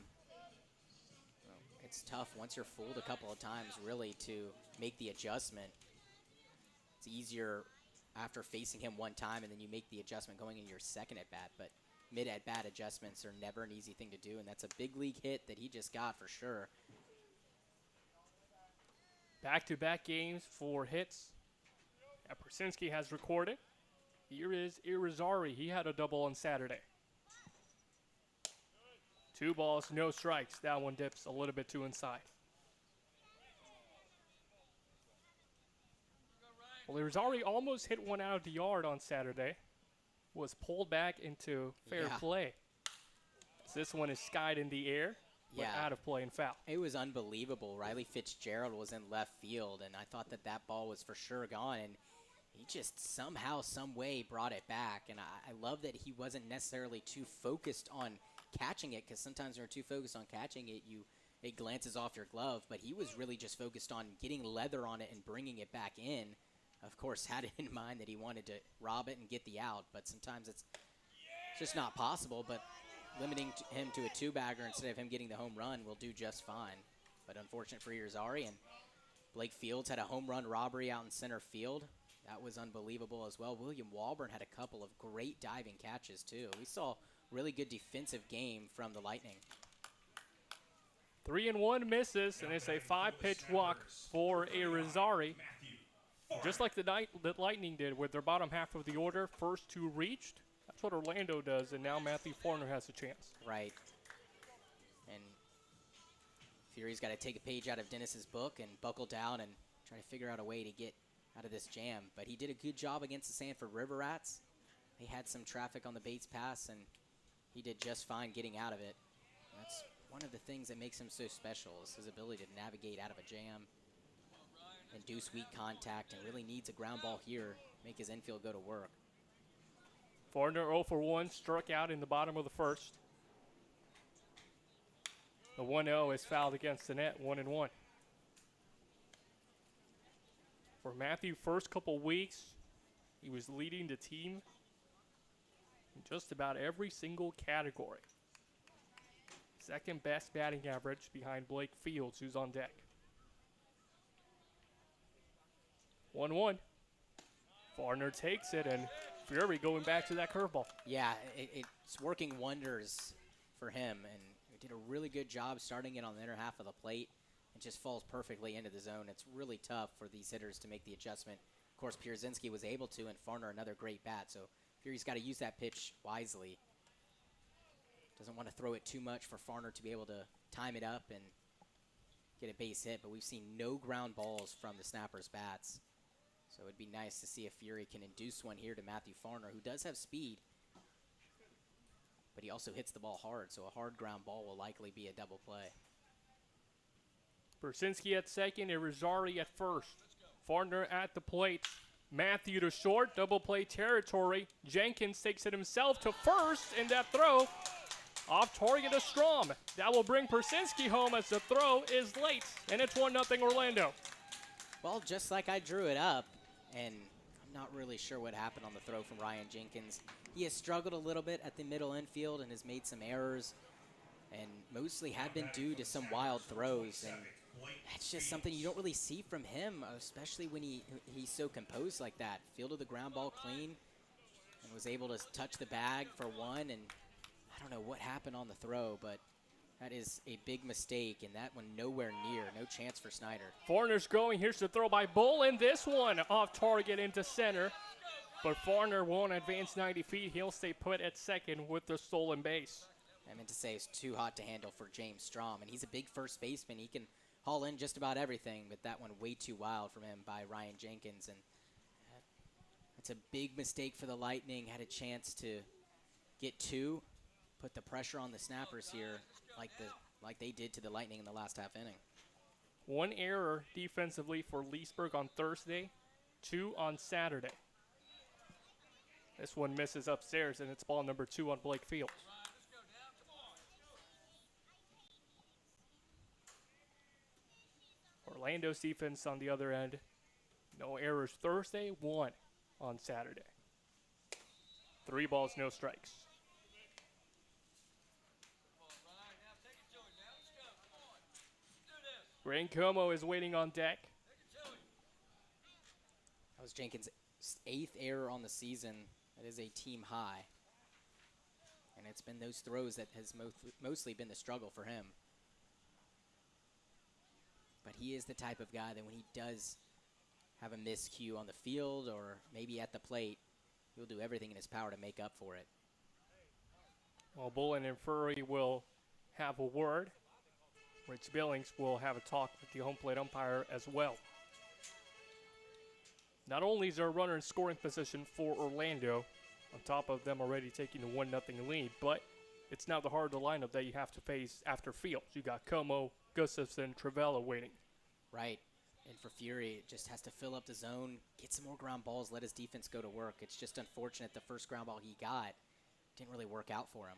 Well, it's tough once you're fooled a couple of times, really, to make the adjustment. It's easier after facing him one time, and then you make the adjustment going into your second at bat. But mid at bat adjustments are never an easy thing to do, and that's a big league hit that he just got for sure. Back-to-back games for hits that Persinski has recorded. Here is Irizarry. He had a double on Saturday. 2 balls, no strikes. That one dips a little bit too inside. Well, Irizarry almost hit one out of the yard on Saturday. Was pulled back into fair play. This one is skied in the air, but out of play and foul. It was unbelievable. Riley Fitzgerald was in left field, and I thought that ball was for sure gone, and he just somehow, some way brought it back. And I love that he wasn't necessarily too focused on catching it, because sometimes when you're too focused on catching it, it glances off your glove. But he was really just focused on getting leather on it and bringing it back in. Of course, had it in mind that he wanted to rob it and get the out, but sometimes it's just not possible. But limiting him to a 2-bagger instead of him getting the home run will do just fine. But unfortunate for Irizarry, and Blake Fields had a home run robbery out in center field. That was unbelievable as well. William Walburn had a couple of great diving catches, too. We saw really good defensive game from the Lightning. 3-1 misses, and it's a 5-pitch walk for a Rosari. Just like the Lightning did with their bottom half of the order, first two reached. That's what Orlando does, and now Matthew Forner has a chance. Right. And Fury's got to take a page out of Dennis's book and buckle down and try to figure out a way to get out of this jam. But he did a good job against the Sanford River Rats. They had some traffic on the Bates Pass, and he did just fine getting out of it. That's one of the things that makes him so special, is his ability to navigate out of a jam, induce weak contact, and really needs a ground ball here, make his infield go to work. Forner 0 for 1, struck out in the bottom of the first. The 1-0 is fouled against the net, 1-1. For Matthew, first couple weeks, he was leading the team in just about every single category. Second best batting average behind Blake Fields, who's on deck. 1-1. Forner takes it, and Fury going back to that curveball. Yeah, it's working wonders for him, and he did a really good job starting it on the inner half of the plate. It just falls perfectly into the zone. It's really tough for these hitters to make the adjustment. Of course, Pierzynski was able to, and Forner another great bat, so Fury's got to use that pitch wisely. Doesn't want to throw it too much for Forner to be able to time it up and get a base hit, but we've seen no ground balls from the Snappers' bats. So it'd be nice to see if Fury can induce one here to Matthew Forner, who does have speed, but he also hits the ball hard, so a hard ground ball will likely be a double play. Pierzynski at second and Rosari at first. Forner at the plate. Matthew to short, double play territory. Jenkins takes it himself to first, and that throw off target to Strom. That will bring Pierzynski home as the throw is late, and it's 1-0 Orlando. Well, just like I drew it up, and I'm not really sure what happened on the throw from Ryan Jenkins. He has struggled a little bit at the middle infield and has made some errors, and mostly have been due to some wild throws, and that's just something you don't really see from him, especially when he's so composed like that. Fielded the ground ball clean and was able to touch the bag for one, and I don't know what happened on the throw, but that is a big mistake, and that one nowhere near. No chance for Snyder. Forner's going. Here's the throw by Bull, and this one off target into center. But Forner won't advance 90 feet. He'll stay put at second with the stolen base. I meant to say it's too hot to handle for James Strom, and he's a big first baseman. He can haul in just about everything, but that one way too wild from him by Ryan Jenkins. And that's a big mistake for the Lightning. Had a chance to get two, put the pressure on the Snappers here, like they did to the Lightning in the last half inning. One error defensively for Leesburg on Thursday, 2 on Saturday. This one misses upstairs, and it's ball number 2 on Blake Fields. Orlando's defense on the other end, no errors Thursday, 1 on Saturday. 3 balls, no strikes. Grant Como is waiting on deck. That was Jenkins' 8th error on the season. That is a team high. And it's been those throws that has mostly been the struggle for him. But he is the type of guy that when he does have a miscue on the field or maybe at the plate, he'll do everything in his power to make up for it. Well, Bullen and Furry will have a word. Rich Billings will have a talk with the home plate umpire as well. Not only is there a runner in scoring position for Orlando, on top of them already taking a 1-0 lead, but it's now the heart of the lineup that you have to face after Fields. You got Como, Gustafson, Travella waiting. Right. And for Fury, it just has to fill up the zone, get some more ground balls, let his defense go to work. It's just unfortunate the first ground ball he got didn't really work out for him.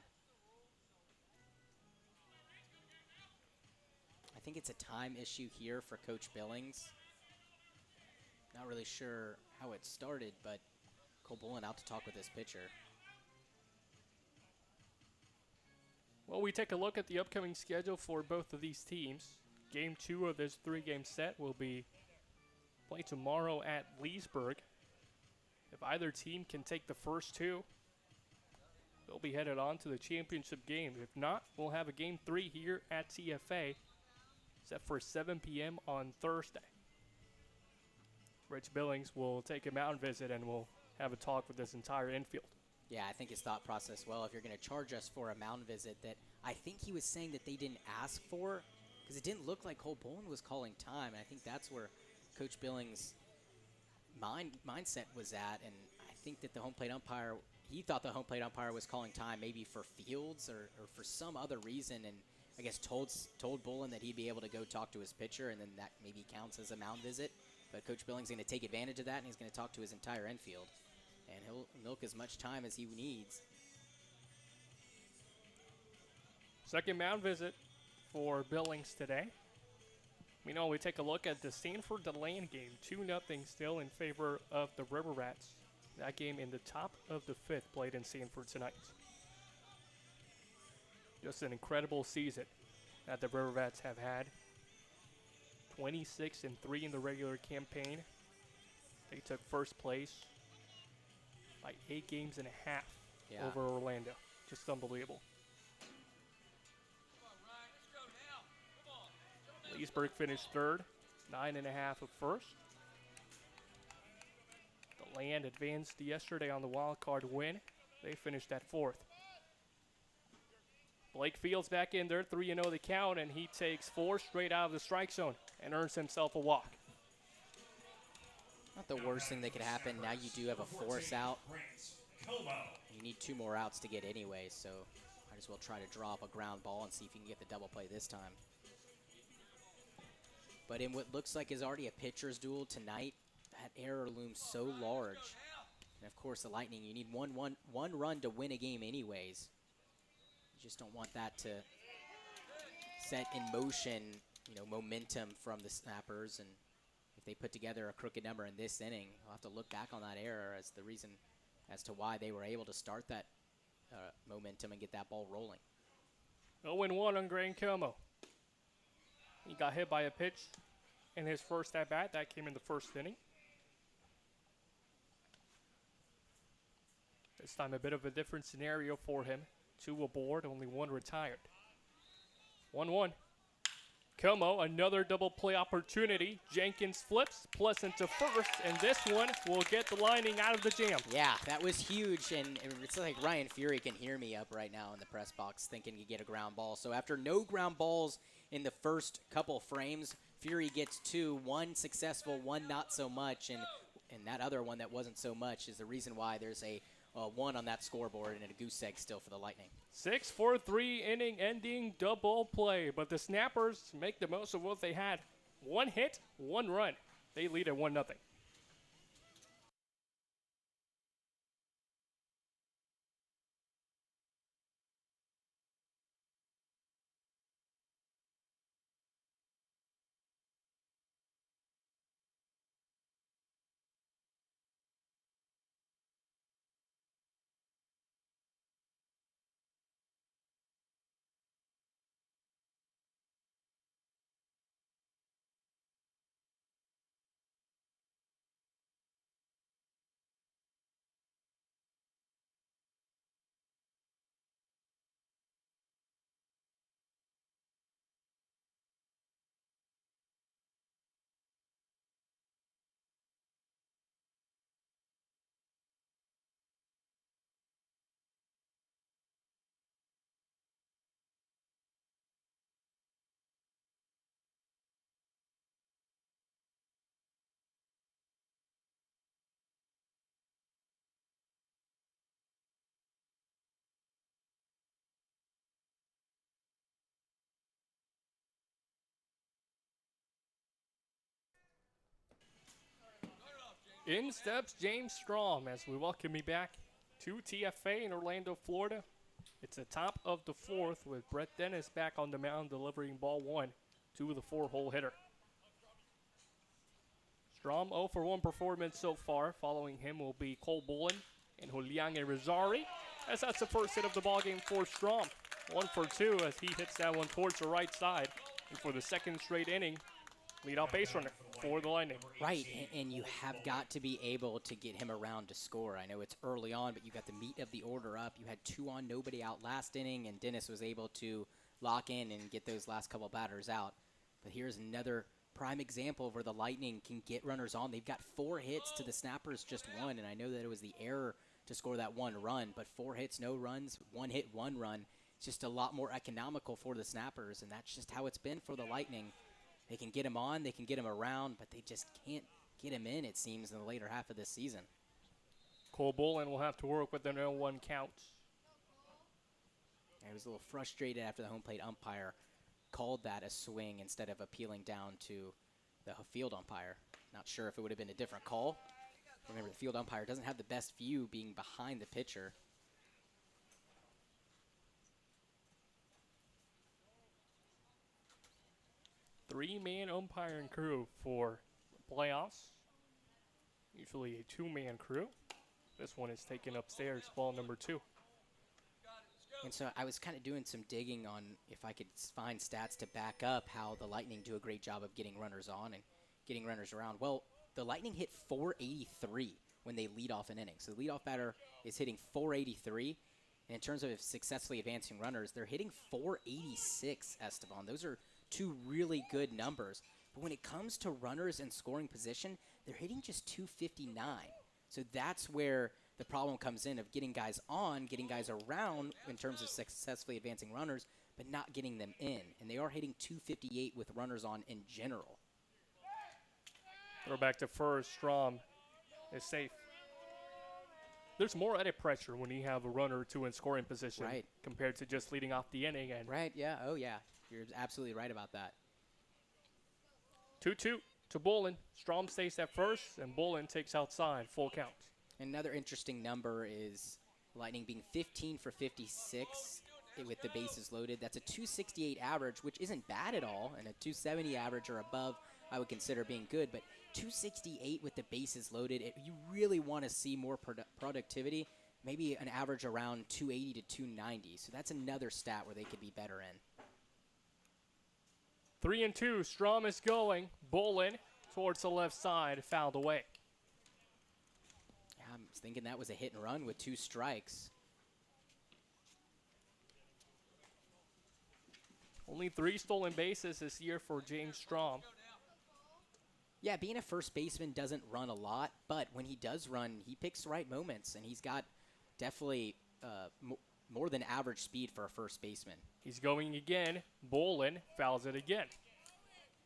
I think it's a time issue here for Coach Billings. Not really sure how it started, but Cole Bullen out to talk with this pitcher. Well, we take a look at the upcoming schedule for both of these teams. Game 2 of this 3-game set will be Play tomorrow at Leesburg. If either team can take the first two, they'll be headed on to the championship game. If not, we'll have a game 3 here at TFA, set for 7 p.m. on Thursday. Rich Billings will take a mound visit and we'll have a talk with this entire infield. Yeah, I think his thought process, well, if you're going to charge us for a mound visit that I think he was saying that they didn't ask for, because it didn't look like Cole Bolin was calling time, and I think that's where Coach Billings' mindset was at, and I think that the home plate umpire, he thought the home plate umpire was calling time maybe for Fields or for some other reason, and I guess told Bolin that he'd be able to go talk to his pitcher, and then that maybe counts as a mound visit. But Coach Billings is going to take advantage of that, and he's going to talk to his entire infield. And he'll milk as much time as he needs. Second mound visit for Billings today. We take a look at the Stanford-DeLand game. 2-0 still in favor of the River Rats. That game in the top of the 5th played in Stanford tonight. Just an incredible season that the River Rats have had. 26-3 in the regular campaign. They took first place by 8.5 games over Orlando. Just unbelievable. Come on, Ryan, let's go now. Come on. Leesburg finished 3rd, 9.5 of 1st. The Land advanced yesterday on the wild card win. They finished at 4th. Blake Fields back in there, 3-0 the count, and he takes 4 straight out of the strike zone and earns himself a walk. Not the worst thing that could happen. Now you do have a force out. You need 2 more outs to get anyway, so might as well try to draw up a ground ball and see if you can get the double play this time. But in what looks like is already a pitcher's duel tonight, that error looms so large. And of course, the Lightning, you need one run to win a game anyways. You just don't want that to set in motion, momentum from the Snappers. And if they put together a crooked number in this inning, we'll have to look back on that error as the reason as to why they were able to start that momentum and get that ball rolling. 0-1 on Graham Como. He got hit by a pitch in his first at-bat. That came in the first inning. This time a bit of a different scenario for him. 2 aboard, only 1 retired. 1-1. Como, another double play opportunity. Jenkins flips, Pleasant to first, and this one will get the Lightning out of the jam. Yeah, that was huge, and it's like Ryan Fury can hear me up right now in the press box thinking he get a ground ball. So after no ground balls in the first couple frames, Fury gets 2, 1 successful, 1 not so much, and that other one that wasn't so much is the reason why there's a 1 on that scoreboard and a goose egg still for the Lightning. 6-4-3 inning ending double play, but the Snappers make the most of what they had. 1 hit, 1 run. They lead at 1-0. In steps James Strom as we welcome you back to TFA in Orlando, Florida. It's the top of the 4th with Brett Dennis back on the mound delivering ball 1 to the 4-hole hitter. Strom 0 for 1 performance so far. Following him will be Cole Bolin and Julian Rizari, as that's the first hit of the ballgame for Strom. 1 for 2 as he hits that one towards the right side. And for the second straight inning, leadoff base runner for the Lightning. Right, and you have got to be able to get him around to score. I know it's early on, but you got the meat of the order up. You had 2 on, nobody out last inning, and Dennis was able to lock in and get those last couple batters out. But here's another prime example where the Lightning can get runners on. They've got 4 hits to the Snappers just 1, and I know that it was the error to score that 1 run, but 4 hits, no runs, 1 hit, 1 run. It's just a lot more economical for the Snappers, and that's just how it's been for the Lightning. They can get him on, they can get him around, but they just can't get him in, it seems, in the later half of this season. Cole Bolin will have to work with the 0-1 count. I was a little frustrated after the home plate umpire called that a swing instead of appealing down to the field umpire. Not sure if it would have been a different call. Remember, the field umpire doesn't have the best view being behind the pitcher. Three-man umpiring crew for playoffs. Usually a 2-man crew. This one is taken upstairs, ball number 2. And so I was kind of doing some digging on if I could find stats to back up how the Lightning do a great job of getting runners on and getting runners around. Well, the Lightning hit .483 when they lead off an inning. So the leadoff batter is hitting .483. And in terms of successfully advancing runners, they're hitting .486, Esteban. Those are 2 really good numbers. But when it comes to runners in scoring position, they're hitting just .259. So that's where the problem comes in of getting guys on, getting guys around in terms of successfully advancing runners, but not getting them in. And they are hitting .258 with runners on in general. Throw back to first. Strom is safe. There's more added pressure when you have a runner or 2 in scoring position compared to just leading off the inning. And right, yeah. Oh, yeah. You're absolutely right about that. 2-2 to Bolin. Strom stays at first, and Bolin takes outside. Full count. Another interesting number is Lightning being 15 for 56 with the bases loaded. That's a .268 average, which isn't bad at all, and a .270 average or above I would consider being good. But .268 with the bases loaded, if you really want to see more productivity, maybe an average around .280 to .290. So that's another stat where they could be better in. 3-2. Strom is going. Bolin towards the left side, fouled away. Yeah, I was thinking that was a hit and run with 2 strikes. Only 3 stolen bases this year for James Strom. Yeah, being a first baseman doesn't run a lot, but when he does run, he picks the right moments, and he's got definitely more than average speed for a first baseman. He's going again. Bolin fouls it again.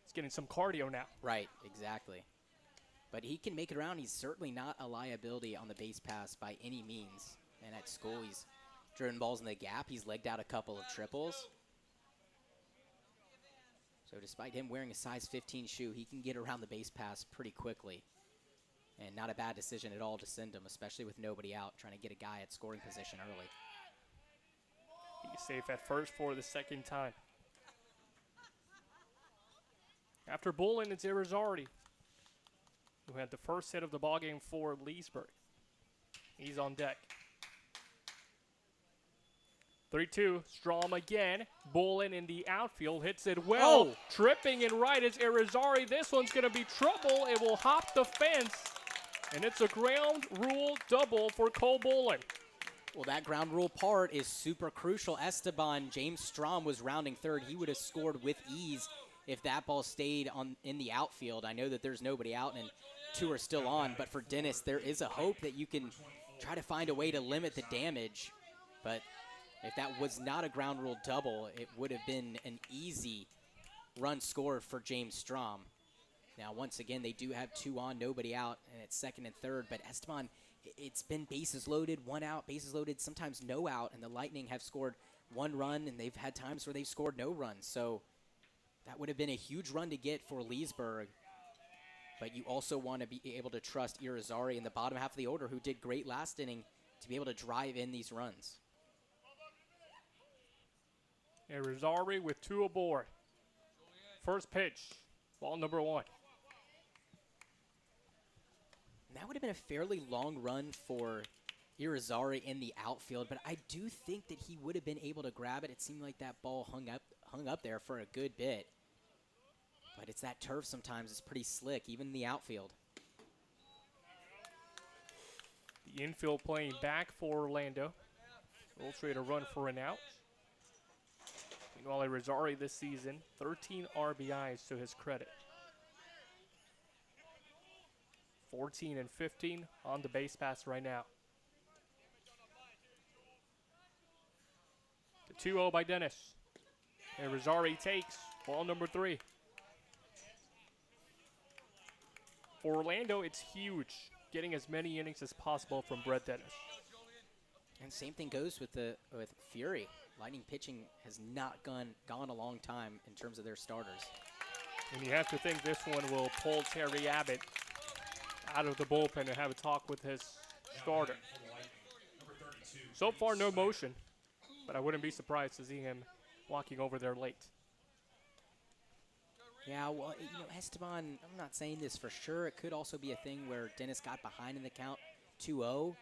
He's getting some cardio now. Right, exactly. But he can make it around. He's certainly not a liability on the base pass by any means. And at school, he's driven balls in the gap. He's legged out a couple of triples. So despite him wearing a size 15 shoe, he can get around the base pass pretty quickly. And not a bad decision at all to send him, especially with nobody out, trying to get a guy at scoring position early. He's safe at first for the second time. After Bolin, it's Irizarry, who had the first hit of the ballgame for Leesburg. He's on deck. 3-2, Strom again. Bolin in the outfield, hits it well. Oh. Tripping in right is Irizarry. This one's going to be trouble. It will hop the fence, and it's a ground rule double for Cole Bolin. Well, that ground rule part is super crucial. Esteban, James Strom was rounding third. He would have scored with ease if that ball stayed in the outfield. I know that there's nobody out and 2 are still on, but for Dennis, there is a hope that you can try to find a way to limit the damage. But if that was not a ground rule double, it would have been an easy run scored for James Strom. Now, once again, they do have 2 on, nobody out, and it's second and third. But Esteban, it's been bases loaded, 1 out, bases loaded, sometimes no out, and the Lightning have scored 1 run, and they've had times where they've scored no runs. So that would have been a huge run to get for Leesburg. But you also want to be able to trust Irizarry in the bottom half of the order, who did great last inning, to be able to drive in these runs. Irizarry with 2 aboard. First pitch, ball number 1. And that would have been a fairly long run for Irizarry in the outfield, but I do think that he would have been able to grab it. It seemed like that ball hung up there for a good bit. But it's that turf sometimes. It's pretty slick, even in the outfield. The infield playing back for Orlando. We'll trade a run for an out. Meanwhile, Rosari this season, 13 RBIs to his credit. 14 and 15 on the base pass right now. The 2-0 by Dennis. And Rosari takes ball number 3. For Orlando, it's huge, getting as many innings as possible from Brett Dennis. And same thing goes with Fury. Lightning pitching has not gone a long time in terms of their starters. And you have to think this one will pull Terry Abbott out of the bullpen and have a talk with his starter. So far, no motion, but I wouldn't be surprised to see him walking over there late. Yeah, well, you know, Esteban, I'm not saying this for sure. It could also be a thing where Dennis got behind in the count 2-0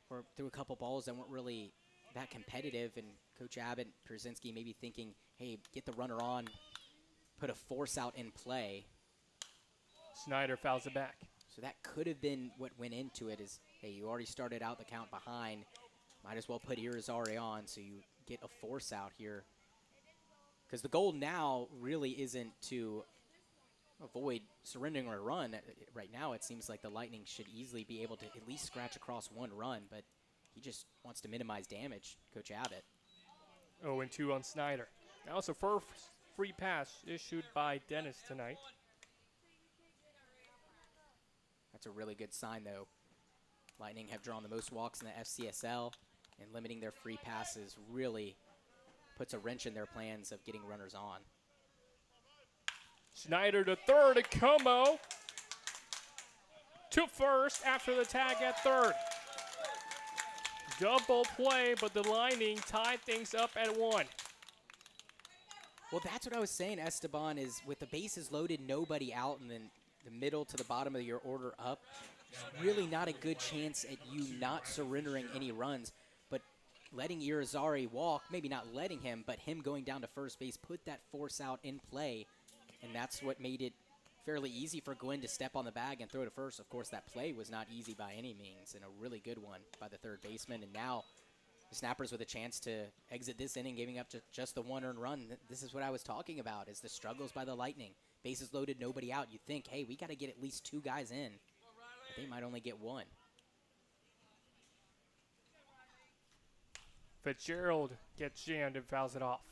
or threw a couple balls that weren't really that competitive, and Coach Abbott, Przinski maybe thinking, hey, get the runner on, put a force out in play. Snyder fouls it back. So that could have been what went into it is, hey, you already started out the count behind. Might as well put Irizarry on so you get a force out here. Because the goal now really isn't to avoid surrendering a run. Right now it seems like the Lightning should easily be able to at least scratch across one run, but he just wants to minimize damage, Coach Abbott. 0-2 on Snyder. Now it's a first free pass issued by Dennis tonight. That's a really good sign, though. Lightning have drawn the most walks in the FCSL, and limiting their free passes really puts a wrench in their plans of getting runners on. Snyder to third, a combo to first after the tag at third. Double play, but the Lightning tied things up at 1. Well, that's what I was saying, Esteban, is with the bases loaded, nobody out, and then the middle to the bottom of your order up, it's really not a good chance at you not surrendering any runs, but letting Irizarry walk, maybe not letting him, but him going down to first base, put that force out in play, and that's what made it fairly easy for Gwynn to step on the bag and throw to first. Of course, that play was not easy by any means, and a really good one by the third baseman, and now the Snappers with a chance to exit this inning, giving up just the one earned run. This is what I was talking about, is the struggles by the Lightning. Bases loaded, nobody out. You think, hey, we got to get at least 2 guys in. But they might only get 1. Fitzgerald gets jammed and fouls it off.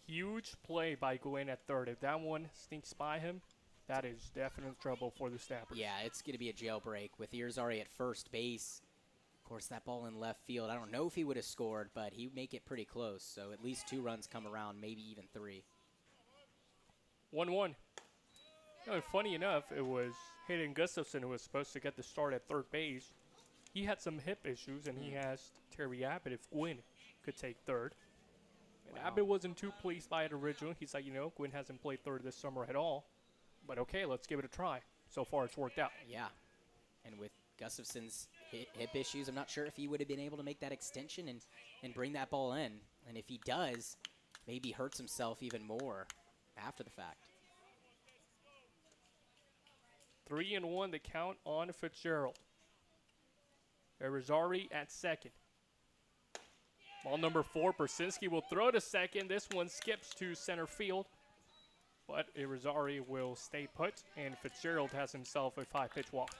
Huge play by Gwynn at third. If that one sneaks by him, that is definite trouble for the Snappers. Yeah, it's going to be a jailbreak with Irizarry at first base. Of course, that ball in left field, I don't know if he would have scored, but he would make it pretty close. So at least 2 runs come around, maybe even 3. 1-1. You know, funny enough, it was Hayden Gustafson who was supposed to get the start at third base. He had some hip issues, and he asked Terry Abbott if Gwynn could take third. And Wow. Abbott wasn't too pleased by it originally. He's like, you know, Gwynn hasn't played third this summer at all. But okay, let's give it a try. So far, it's worked out. Yeah, and with Gustafson's hip issues, I'm not sure if he would have been able to make that extension and bring that ball in. And if he does, maybe hurts himself even more after the fact. 3-1 the count on Fitzgerald. Irizarry at second. Ball number 4, Przinski will throw to second. This one skips to center field. But Irizarry will stay put, and Fitzgerald has himself a 5-pitch walk.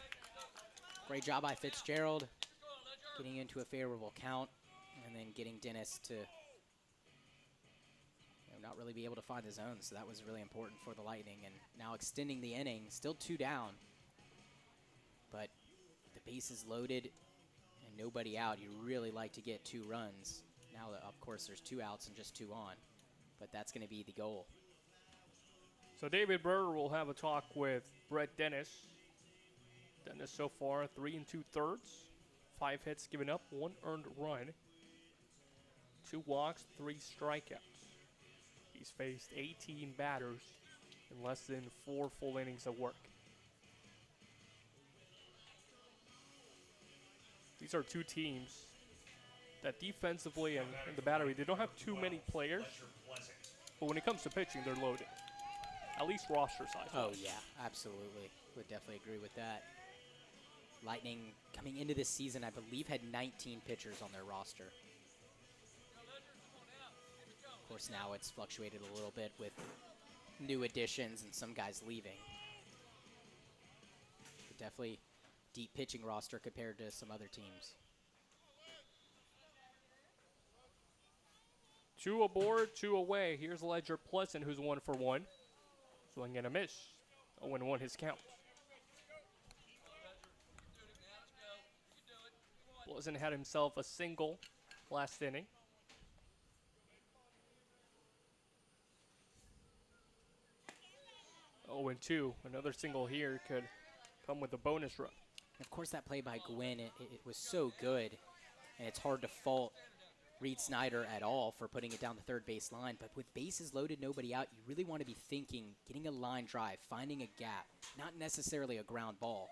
Great job by Fitzgerald, getting into a favorable count, and then getting Dennis to not really be able to find the zone. So that was really important for the Lightning. And now extending the inning, still 2 down. But the bases loaded and nobody out, you really like to get 2 runs. Now, of course, there's 2 outs and just 2 on. But that's going to be the goal. So David Brewer will have a talk with Brett Dennis. Dennis so far 3 2/3, 5 hits given up, 1 earned run, 2 walks, 3 strikeouts. He's faced 18 batters in less than 4 full innings of work. These are 2 teams that defensively and in the battery, they don't have too many players, but when it comes to pitching, they're loaded. at least roster size. Oh, yeah, absolutely. Would definitely agree with that. Lightning, coming into this season, I believe had 19 pitchers on their roster. Of course, now it's fluctuated a little bit with new additions and some guys leaving. But definitely deep pitching roster compared to some other teams. 2 aboard, 2 away. Here's Ledger Pleasant, who's 1 for 1. Swing and a miss. 0-1 his count. Pleasant had himself a single last inning. Oh, and 2. Another single here could come with a bonus run. Of course, that play by Gwynn, it was so good, and it's hard to fault Reed Snyder at all for putting it down the third base line. But with bases loaded, nobody out, you really want to be thinking, getting a line drive, finding a gap, not necessarily a ground ball.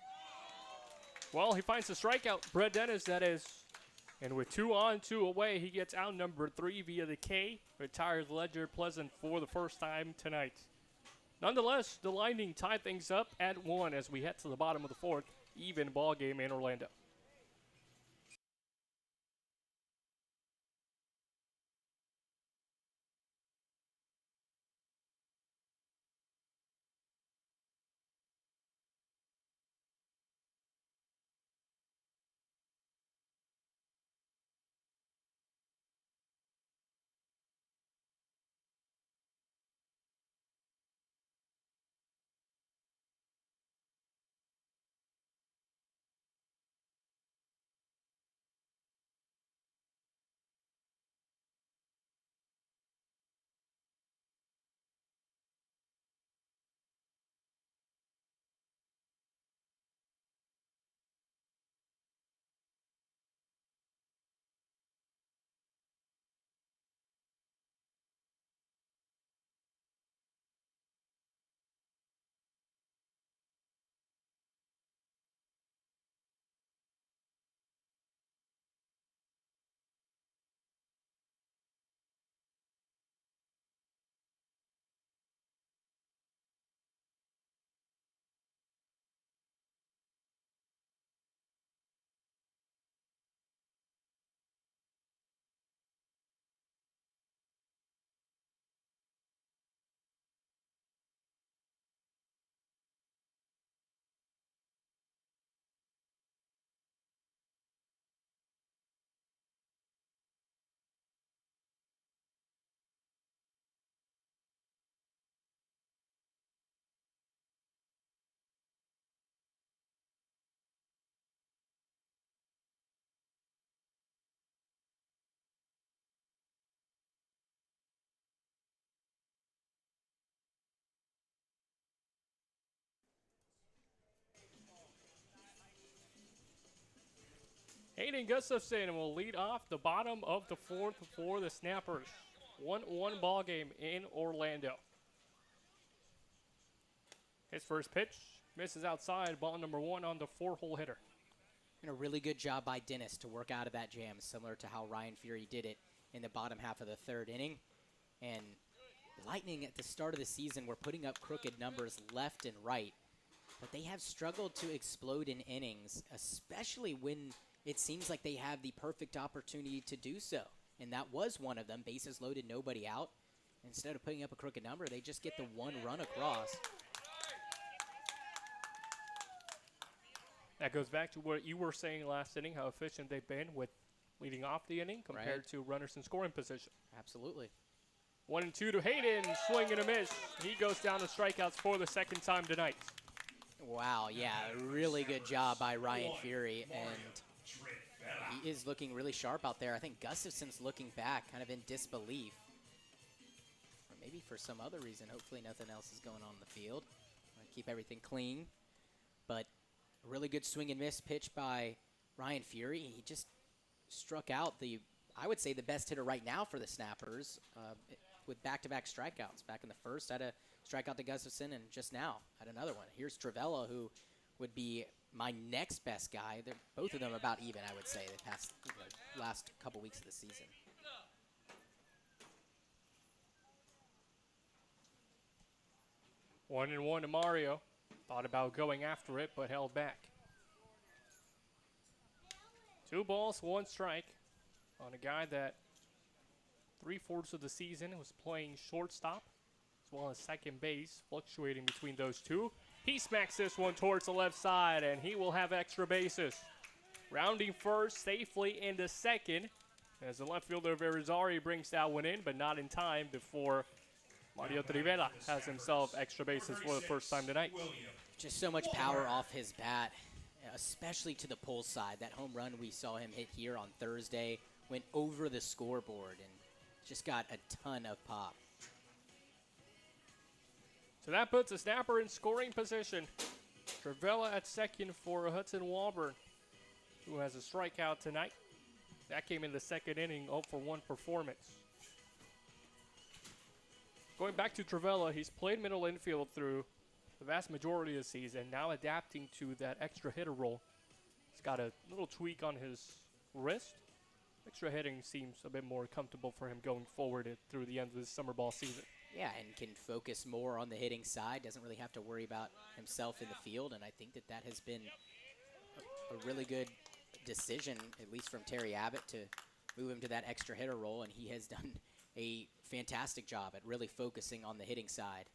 Well, he finds the strikeout. Brett Dennis, that is. And with 2 on, 2 away, he gets out number 3 via the K. Retires Ledger Pleasant for the first time tonight. Nonetheless, the Lightning tie things up at 1 as we head to the bottom of the 4th. Even ball game in Orlando. Hayden Gustafson will lead off the bottom of the 4th for the Snappers. 1-1 ball game in Orlando. His first pitch misses outside, ball number 1 on the 4-hole hitter. And a really good job by Dennis to work out of that jam, similar to how Ryan Fury did it in the bottom half of the 3rd inning. And the Lightning at the start of the season were putting up crooked numbers left and right, but they have struggled to explode in innings, especially when it seems like they have the perfect opportunity to do so. And that was one of them, bases loaded, nobody out. Instead of putting up a crooked number, they just get the 1 run across. That goes back to what you were saying last inning, how efficient they've been with leading off the inning compared to runners in scoring position. Absolutely. 1-2 to Hayden, swing and a miss. He goes down to strikeouts for the 2nd time tonight. Wow, yeah, really good job by Ryan Fury, and he is looking really sharp out there. I think Gustafson's looking back, kind of in disbelief. Or maybe for some other reason. Hopefully nothing else is going on in the field. Keep everything clean. But a really good swing and miss pitch by Ryan Fury. He just struck out I would say, the best hitter right now for the Snappers with back-to-back strikeouts. Back in the 1st, had a strikeout to Gustafson, and just now had another one. Here's Travella, who would be my next best guy. They're both of them about even, I would say, the past last couple weeks of the season. 1-1 to Mario. Thought about going after it, but held back. 2 balls, 1 strike on a guy that 3/4 of the season was playing shortstop as well as second base, fluctuating between those two. He smacks this one towards the left side, and he will have extra bases. Rounding first safely into second as the left fielder Verizari brings that one in, but not in time before Mario Trivela has himself extra bases for the first time tonight. Just so much power off his bat, especially to the pull side. That home run we saw him hit here on Thursday went over the scoreboard and just got a ton of pop. So that puts a snapper in scoring position. Trivela at second for Hudson Walburn, who has a strikeout tonight. That came in the second inning, 0-for-1 performance. Going back to Trivela, he's played middle infield through the vast majority of the season, now adapting to that extra hitter role. He's got a little tweak on his wrist. Extra hitting seems a bit more comfortable for him going forward through the end of the summer ball season. Yeah, and can focus more on the hitting side, doesn't really have to worry about himself in the field, and I think that that has been a really good decision, at least from Terry Abbott, to move him to that extra hitter role, and he has done a fantastic job at really focusing on the hitting side.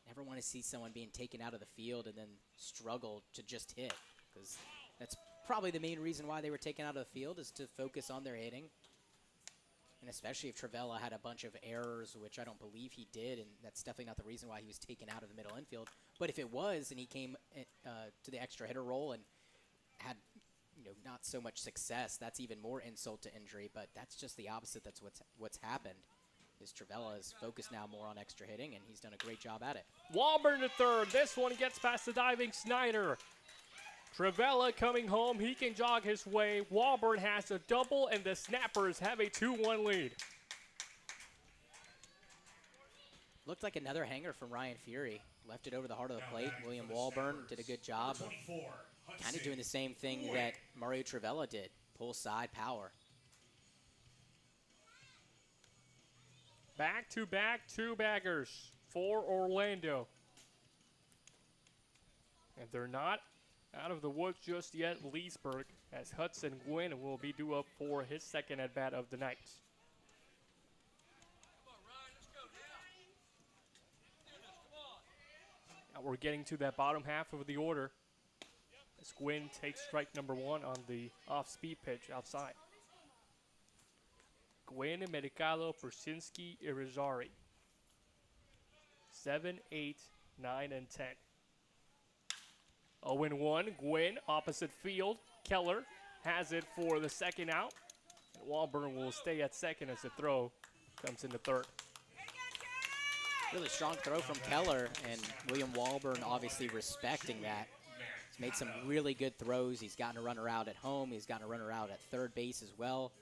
Never want to see someone being taken out of the field and then struggle to just hit, because that's probably the main reason why they were taken out of the field, is to focus on their hitting. And especially if Trivela had a bunch of errors, which I don't believe he did, and that's definitely not the reason why he was taken out of the middle infield. But if it was, and he came to the extra hitter role and had, not so much success, that's even more insult to injury. But that's just the opposite. That's what's happened. Is Trivela is focused now more on extra hitting, and he's done a great job at it. Walburn to third. This one gets past the diving Snyder. Trivela coming home. He can jog his way. Walburn has a double, and the Snappers have a 2-1 lead. Looked like another hanger from Ryan Fury. Left it over the heart of the plate. William Walburn did a good job of kind of doing the same thing that Mario Trivela did. Pull side power. Back-to-back two-baggers for Orlando. And they're not out of the woods just yet, Leesburg, as Hudson Gwynn will be due up for his second at-bat of the night. Come on, Ryan, let's go now. Let's do this, come on. Now we're getting to that bottom half of the order as Gwynn takes strike number 1 on the off-speed pitch outside. Gwynn, Mercado, Persinski, Irizarry. 7, 8, 9, and 10. 0-1, Gwynn, opposite field. Keller has it for the second out. And Walburn will stay at second as the throw comes into third. Really strong throw from Keller, and William Walburn obviously respecting that. He's made some really good throws. He's gotten a runner out at home. He's gotten a runner out at third base as well.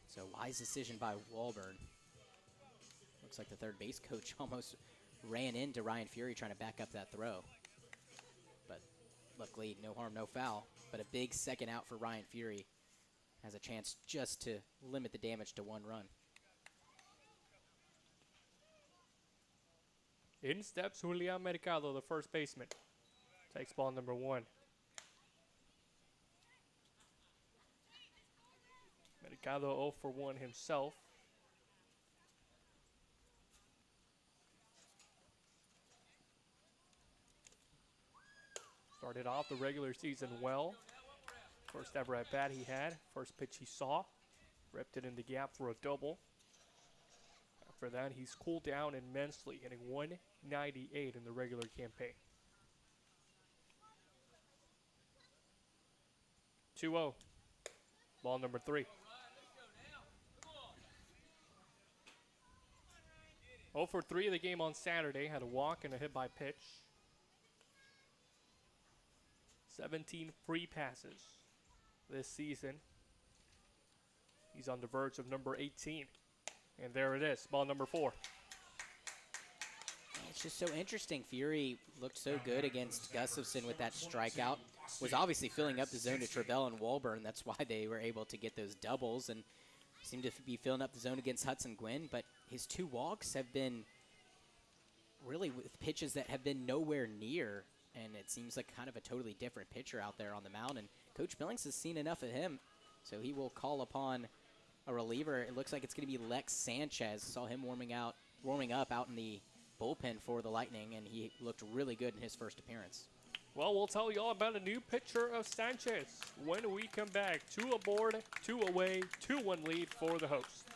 So wise decision by Walburn. Looks like the third base coach almost ran into Ryan Fury trying to back up that throw. But luckily, no harm, no foul. But a big second out for Ryan Fury. Has a chance just to limit the damage to 1 run. In steps Julian Mercado, the first baseman. Takes ball number 1. Mercado 0-for-1 himself. Started off the regular season well. First ever at bat he had. First pitch he saw. Ripped it in the gap for a double. After that, he's cooled down immensely, hitting 198 in the regular campaign. 2-0. Ball number 3. 0-for-3 of the game on Saturday. Had a walk and a hit by pitch. 17 free passes this season. He's on the verge of number 18. And there it is, ball number 4. It's just so interesting. Fury looked so good against Gustafson with that strikeout. Was obviously filling up the zone to Trivela and Walburn. That's why they were able to get those doubles and seemed to be filling up the zone against Hudson Gwynn. But his 2 walks have been really with pitches that have been nowhere near, and it seems like kind of a totally different pitcher out there on the mound. And Coach Billings has seen enough of him, so he will call upon a reliever. It looks like it's going to be Lex Sanchez. Saw him warming up out in the bullpen for the Lightning, and he looked really good in his first appearance. Well, we'll tell you all about a new pitcher of Sanchez when we come back. 2 aboard, 2 away, 2-1 lead for the host.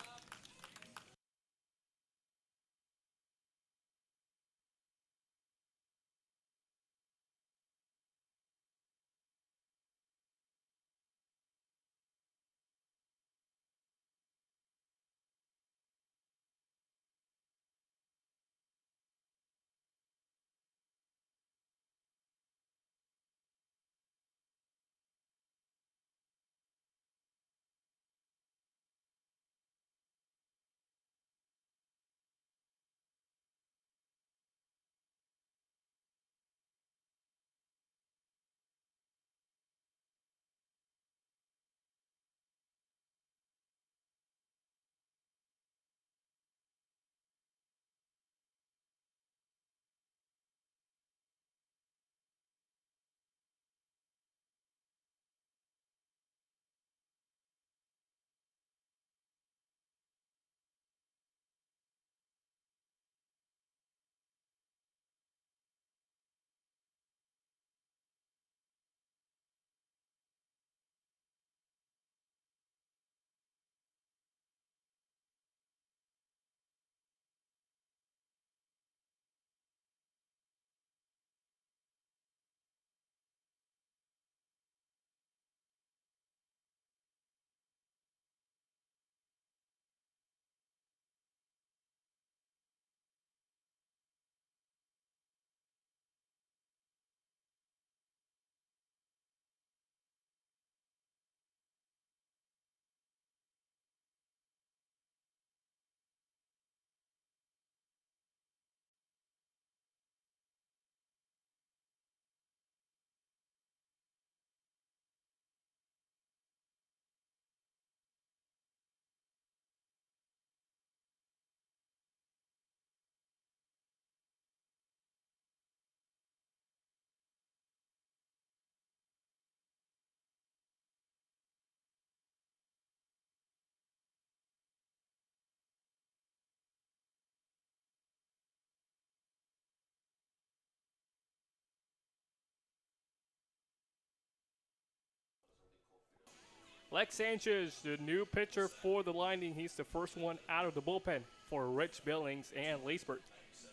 Lex Sanchez, the new pitcher for the Lightning. He's the first one out of the bullpen for Rich Billings and Leesburg.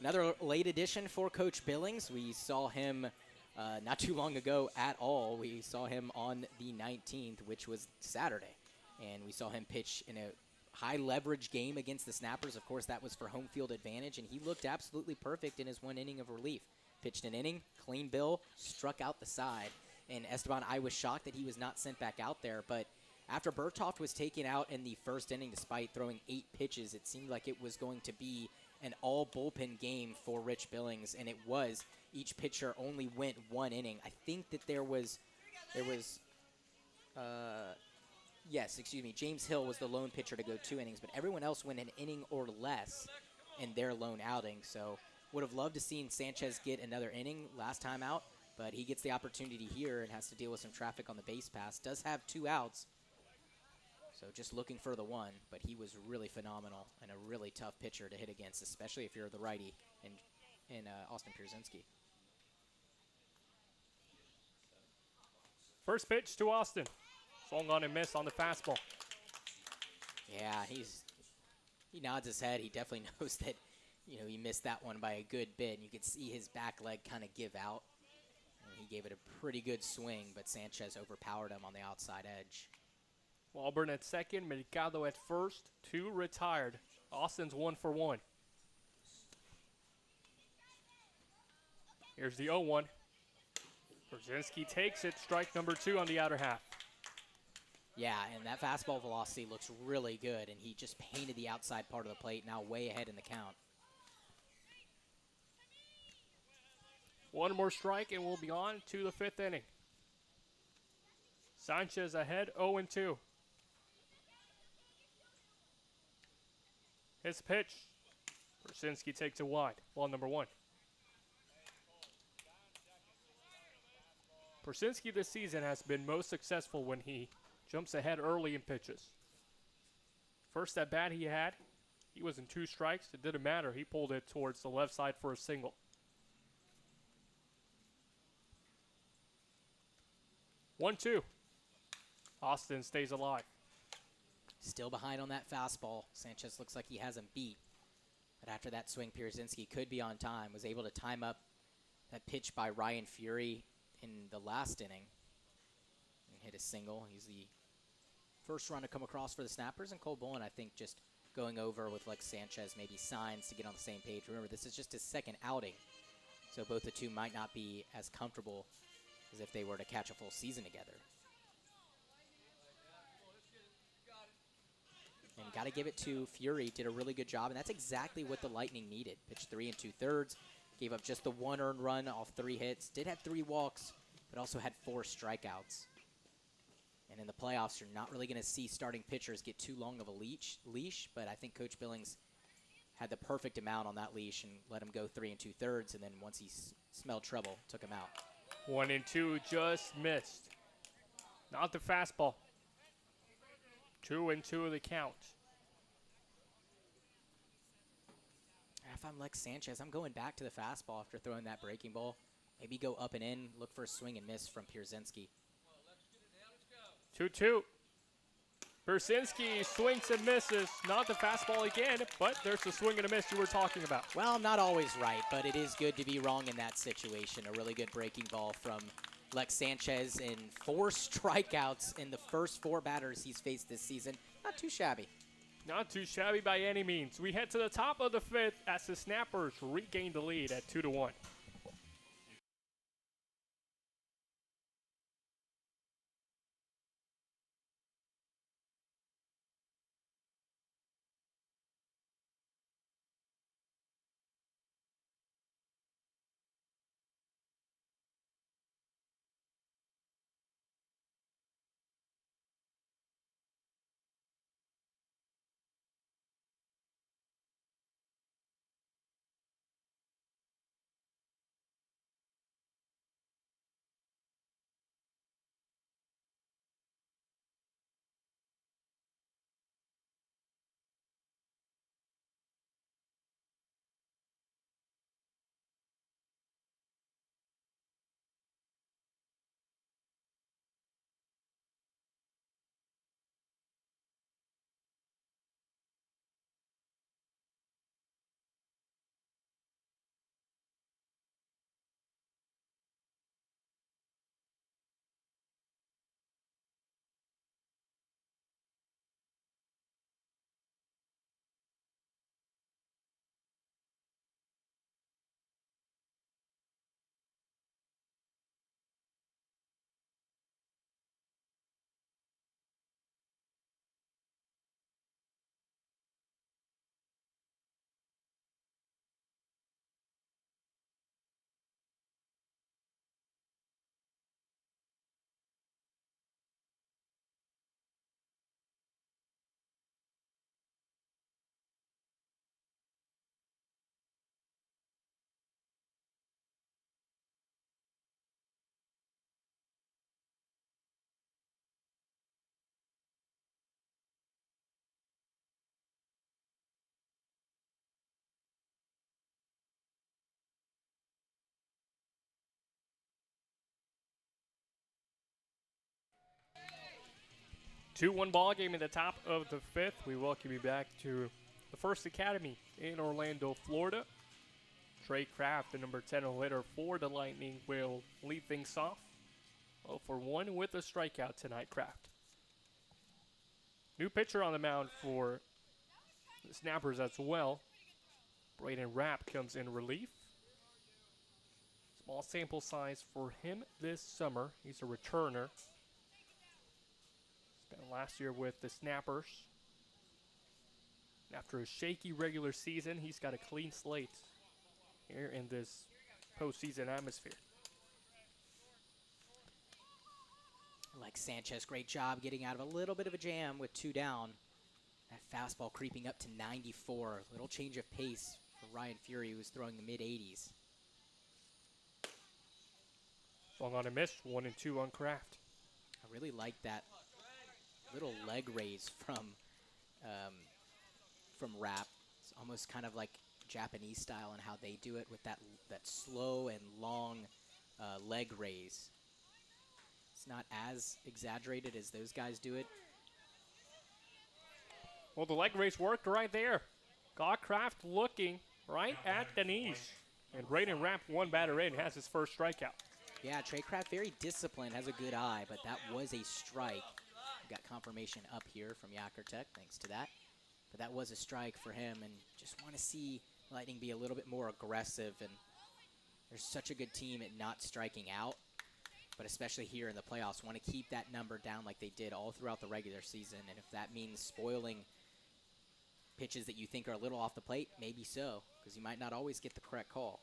Another late addition for Coach Billings. We saw him not too long ago at all. We saw him on the 19th, which was Saturday. And we saw him pitch in a high leverage game against the Snappers. Of course, that was for home field advantage, and he looked absolutely perfect in his 1 inning of relief. Pitched an inning, clean bill, struck out the side. And Esteban, I was shocked that he was not sent back out there, but after Bertoft was taken out in the first inning, despite throwing 8 pitches, it seemed like it was going to be an all-bullpen game for Rich Billings, and it was. Each pitcher only went 1 inning. I think that James Hill was the lone pitcher to go 2 innings, but everyone else went an inning or less in their lone outing. So would have loved to seen Sanchez get another inning last time out, but he gets the opportunity here and has to deal with some traffic on the base pass. Does have 2 outs. So just looking for the one, but he was really phenomenal and a really tough pitcher to hit against, especially if you're the righty in Austin Pierzynski. First pitch to Austin. Swung on and missed on the fastball. Yeah, he nods his head. He definitely knows that, he missed that one by a good bit. And you could see his back leg kind of give out. And he gave it a pretty good swing, but Sanchez overpowered him on the outside edge. Walburn at second, Mercado at first, 2 retired. Austin's 1 for 1. Here's the 0-1. Pierzynski takes it, strike number 2 on the outer half. Yeah, and that fastball velocity looks really good, and he just painted the outside part of the plate, now way ahead in the count. 1 more strike, and we'll be on to the 5th inning. Sanchez ahead, 0-2. His pitch. Pierzynski takes it wide. Ball number 1. Persinski this season has been most successful when he jumps ahead early in pitches. First at bat he had, he was in 2 strikes. It didn't matter. He pulled it towards the left side for a single. 1-2. Austin stays alive. Still behind on that fastball. Sanchez looks like he has him beat. But after that swing, Pierzynski could be on time. Was able to time up that pitch by Ryan Fury in the last inning and hit a single. He's the first run to come across for the Snappers, and Cole Bullen, I think, just going over with like Sanchez, maybe signs to get on the same page. Remember, this is just his second outing, so both the two might not be as comfortable as if they were to catch a full season together. And got to give it to Fury, did a really good job, and that's exactly what the Lightning needed. Pitched 3 2/3, gave up just the 1 earned run off 3 hits, did have 3 walks, but also had 4 strikeouts. And in the playoffs, you're not really going to see starting pitchers get too long of a leash, but I think Coach Billings had the perfect amount on that leash and let him go 3 2/3, and then once he smelled trouble, took him out. 1-2, just missed. Not the fastball. 2-2 the count. If I'm Lex Sanchez, I'm going back to the fastball after throwing that breaking ball. Maybe go up and in, look for a swing and miss from Pierzynski. 2-2. Persinski swings and misses. Not the fastball again, but there's the swing and a miss you were talking about. Well, I'm not always right, but it is good to be wrong in that situation. A really good breaking ball from Lex Sanchez in 4 strikeouts in the first 4 batters he's faced this season. Not too shabby. Not too shabby by any means. We head to the top of the 5th as the Snappers regain the lead at 2-1. Two-one ball game in the top of the 5th. We welcome you back to the First Academy in Orlando, Florida. Trey Kraft, the number 10 hitter for the Lightning, will lead things off. 0-for-1 with a strikeout tonight, Kraft. New pitcher on the mound for the Snappers as well. Braden Rapp comes in relief. Small sample size for him this summer. He's a returner. Spent last year with the Snappers. After a shaky regular season, he's got a clean slate here in this postseason atmosphere. Like Sanchez, great job getting out of a little bit of a jam with 2 down. That fastball creeping up to 94. Little change of pace for Ryan Fury, who was throwing the mid-80s. Swung on a miss, 1 and 2 on Kraft. I really like that little leg raise from Rapp. It's almost kind of like Japanese style and how they do it with that slow and long leg raise. It's not as exaggerated as those guys do it. Well, the leg raise worked right there. Got Kraft looking right at the knees. And Braden Rapp, one batter in, has his first strikeout. Yeah, Trey Kraft, very disciplined, has a good eye, but that was a strike. We got confirmation up here from Yakertech, thanks to that. But that was a strike for him, and just want to see Lightning be a little bit more aggressive. And they're such a good team at not striking out, but especially here in the playoffs, want to keep that number down like they did all throughout the regular season. And if that means spoiling pitches that you think are a little off the plate, maybe so, because you might not always get the correct call.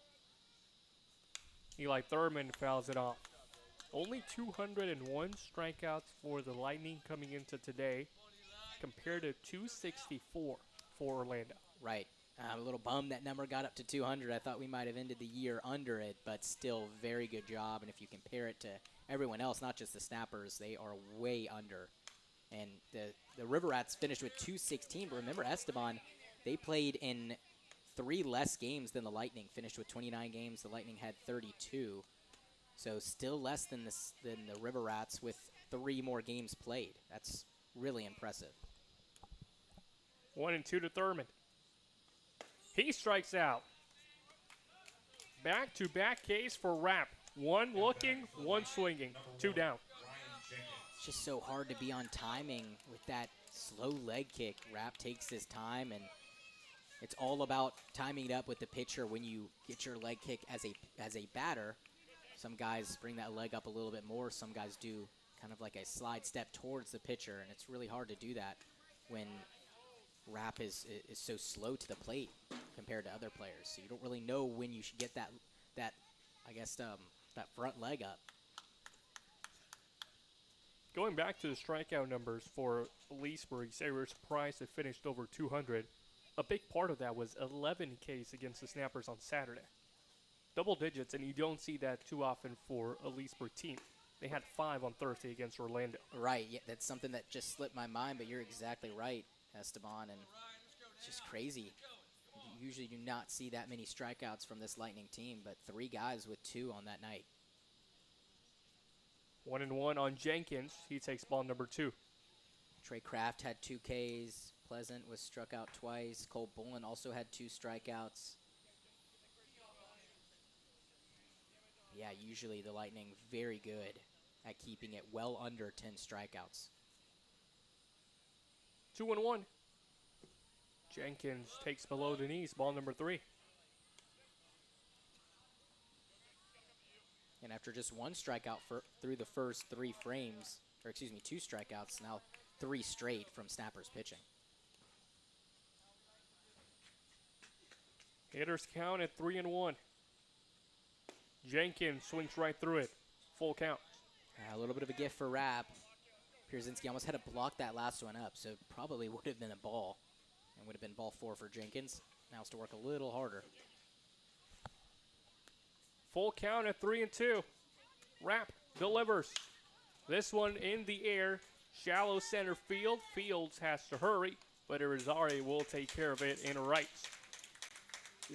Eli Thurman fouls it off. Only 201 strikeouts for the Lightning coming into today, compared to 264 for Orlando. Right. I'm a little bummed that number got up to 200. I thought we might have ended the year under it, but still very good job. And if you compare it to everyone else, not just the Snappers, they are way under. And the River Rats finished with 216. But remember, Esteban, they played in 3 less games than the Lightning. Finished with 29 games. The Lightning had 32. So still less than the River Rats with 3 more games played. That's really impressive. 1 and 2 to Thurman. He strikes out. Back-to-back case for Rapp. 1 looking, 1 swinging. 2 down. It's just so hard to be on timing with that slow leg kick. Rapp takes his time, and it's all about timing it up with the pitcher when you get your leg kick as a batter. Some guys bring that leg up a little bit more. Some guys do kind of like a slide step towards the pitcher, and it's really hard to do that when Rapp is so slow to the plate compared to other players. So you don't really know when you should get that front leg up. Going back to the strikeout numbers for Leesburg, you say we were surprised they finished over 200. A big part of that was 11 Ks against the Snappers on Saturday. Double digits, and you don't see that too often for a Leesburg team. They had 5 on Thursday against Orlando. Right, yeah, that's something that just slipped my mind, but you're exactly right, Esteban, and it's just crazy. You usually do not see that many strikeouts from this Lightning team, but 3 guys with 2 on that night. 1 and 1 on Jenkins. He takes ball number 2. Trey Kraft had 2 Ks. Pleasant was struck out twice. Cole Bullen also had 2 strikeouts. Yeah, usually the Lightning very good at keeping it well under 10 strikeouts. 2 and 1. Jenkins takes below the knees, ball number 3. And after just 1 strikeout through the first 3 frames, or excuse me, 2 strikeouts, now 3 straight from Snappers pitching. Hitters count at 3 and 1. Jenkins swings right through it. Full count. A little bit of a gift for Rapp. Pierzynski almost had to block that last one up, so probably would have been a ball. And would have been ball 4 for Jenkins. Now it's to work a little harder. Full count at 3 and 2. Rapp delivers. This one in the air. Shallow center field. Fields has to hurry, but Irizarry will take care of it in rights.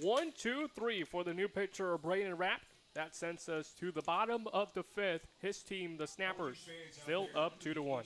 1, 2, 3 for the new pitcher, Braden Rapp. That sends us to the bottom of the 5th. His team, the Snappers, still up 2 to 1.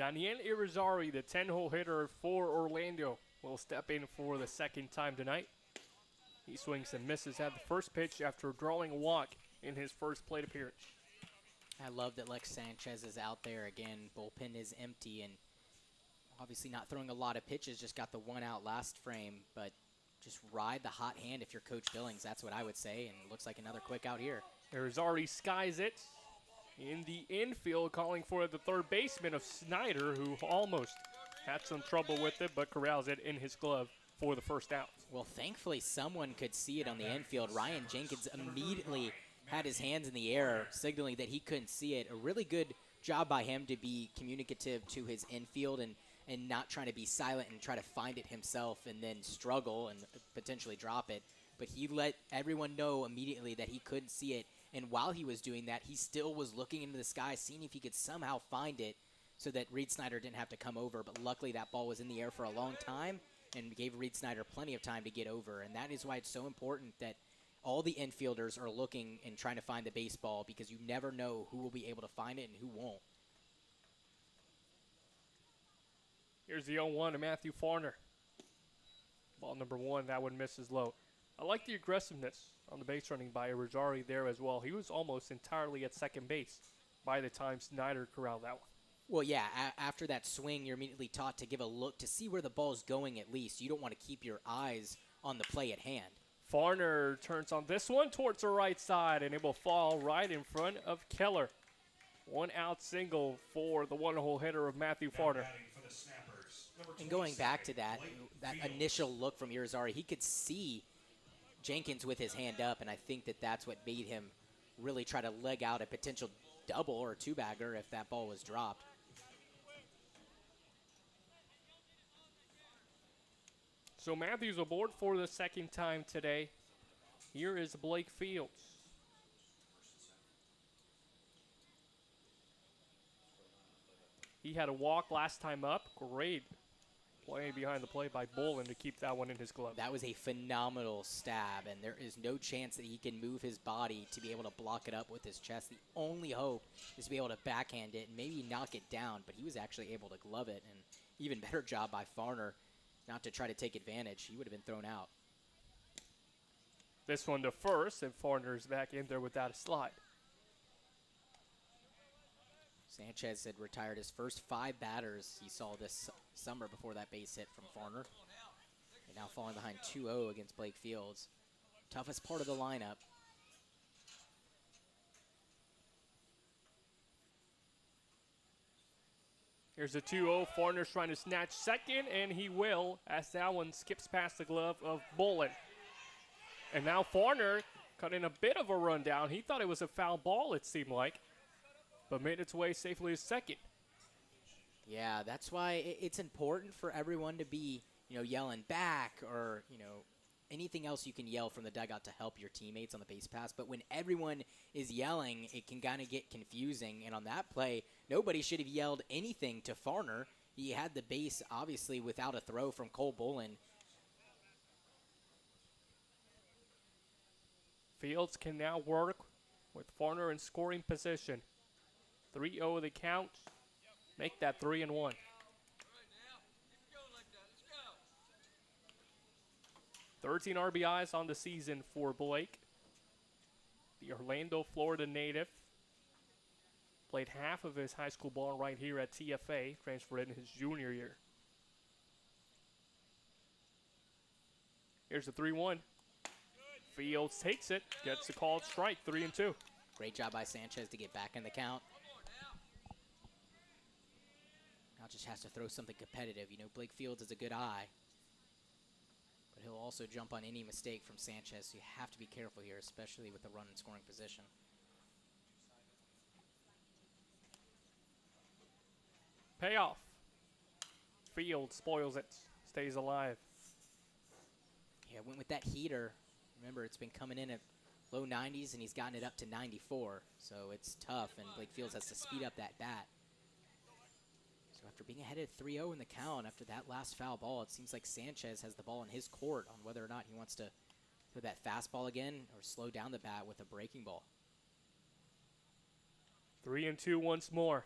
Daniel Irizarry, the 10-hole hitter for Orlando, will step in for the second time tonight. He swings and misses at the first pitch after drawing a walk in his first plate appearance. I love that Lex Sanchez is out there again. Bullpen is empty and obviously not throwing a lot of pitches, just got the one out last frame, but just ride the hot hand if you're Coach Billings. That's what I would say, and it looks like another quick out here. Irizarry skies it in the infield, calling for the third baseman of Snyder, who almost had some trouble with it, but corrals it in his glove for the first out. Well, thankfully someone could see it on the infield. Ryan Jenkins immediately had his hands in the air, signaling that he couldn't see it. A really good job by him to be communicative to his infield and not trying to be silent and try to find it himself and then struggle and potentially drop it. But he let everyone know immediately that he couldn't see it. And while he was doing that, he still was looking into the sky, seeing if he could somehow find it so that Reed Snyder didn't have to come over. But luckily that ball was in the air for a long time and gave Reed Snyder plenty of time to get over. And that is why it's so important that all the infielders are looking and trying to find the baseball, because you never know who will be able to find it and who won't. Here's the 0-1 to Matthew Farner. Ball number 1, that one misses low. I like the aggressiveness on the base running by Irizarry there as well. He was almost entirely at second base by the time Snyder corralled that one. Well, yeah, after that swing, you're immediately taught to give a look to see where the ball's going at least. You don't want to keep your eyes on the play at hand. Farner turns on this one towards the right side, and it will fall right in front of Keller. 1 out single for the 1-hole hitter of Matthew Farner. And going back to that initial look from Irizarry, he could see Jenkins with his hand up, and I think that that's what made him really try to leg out a potential double or two-bagger if that ball was dropped. So Matthews aboard for the second time today. Here is Blake Fields. He had a walk last time up. Great play behind the plate by Bolin to keep that one in his glove. That was a phenomenal stab, and there is no chance that he can move his body to be able to block it up with his chest. The only hope is to be able to backhand it and maybe knock it down, but he was actually able to glove it, and even better job by Farner not to try to take advantage. He would have been thrown out. This one to first, and Farner's back in there without a slide. Sanchez had retired his first 5 batters he saw this summer before that base hit from Farner. And now falling behind 2-0 against Blake Fields. Toughest part of the lineup. Here's a 2-0. Farner's trying to snatch second, and he will, as that one skips past the glove of Bolin. And now Farner cutting a bit of a rundown. He thought it was a foul ball, it seemed like, but made its way safely to second. Yeah, that's why it's important for everyone to be, yelling back or, anything else you can yell from the dugout to help your teammates on the base pass. But when everyone is yelling, it can kind of get confusing. And on that play, nobody should have yelled anything to Farner. He had the base, obviously, without a throw from Cole Bolin. Fields can now work with Farner in scoring position. 3-0 the count. Make that 3-1. All right, now. Keep it going like that. Let's go. 13 RBIs on the season for Blake. The Orlando, Florida native. Played half of his high school ball right here at TFA. Transferred in his junior year. Here's the 3-1. Fields takes it. Gets the called strike. 3-2. Great job by Sanchez to get back in the count. Now just has to throw something competitive. Blake Fields is a good eye. But he'll also jump on any mistake from Sanchez, so you have to be careful here, especially with the run in scoring position. Payoff. Fields spoils it. Stays alive. Yeah, went with that heater. Remember, it's been coming in at low 90s, and he's gotten it up to 94. So it's tough, and Blake Fields has to speed up that bat. So after being ahead at 3-0 in the count, after that last foul ball, it seems like Sanchez has the ball in his court on whether or not he wants to throw that fastball again or slow down the bat with a breaking ball. 3-2 once more.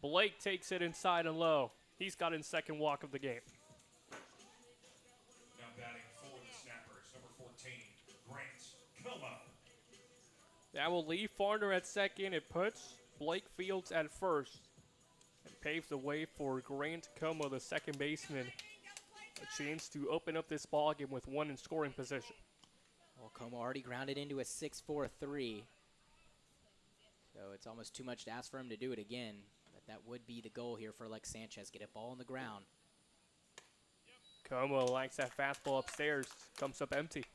Blake takes it inside and low. He's got his second walk of the game. Now batting for the Snappers, number 14, Grant Como. That will leave Farner at second. It puts Blake Fields at first and paves the way for Grant Como, the second baseman, a chance to open up this ball game with one in scoring position. Well, Como already grounded into a 6-4-3. So it's almost too much to ask for him to do it again. But that would be the goal here for Alex Sanchez. Get a ball on the ground. Como likes that fastball upstairs. Comes up empty.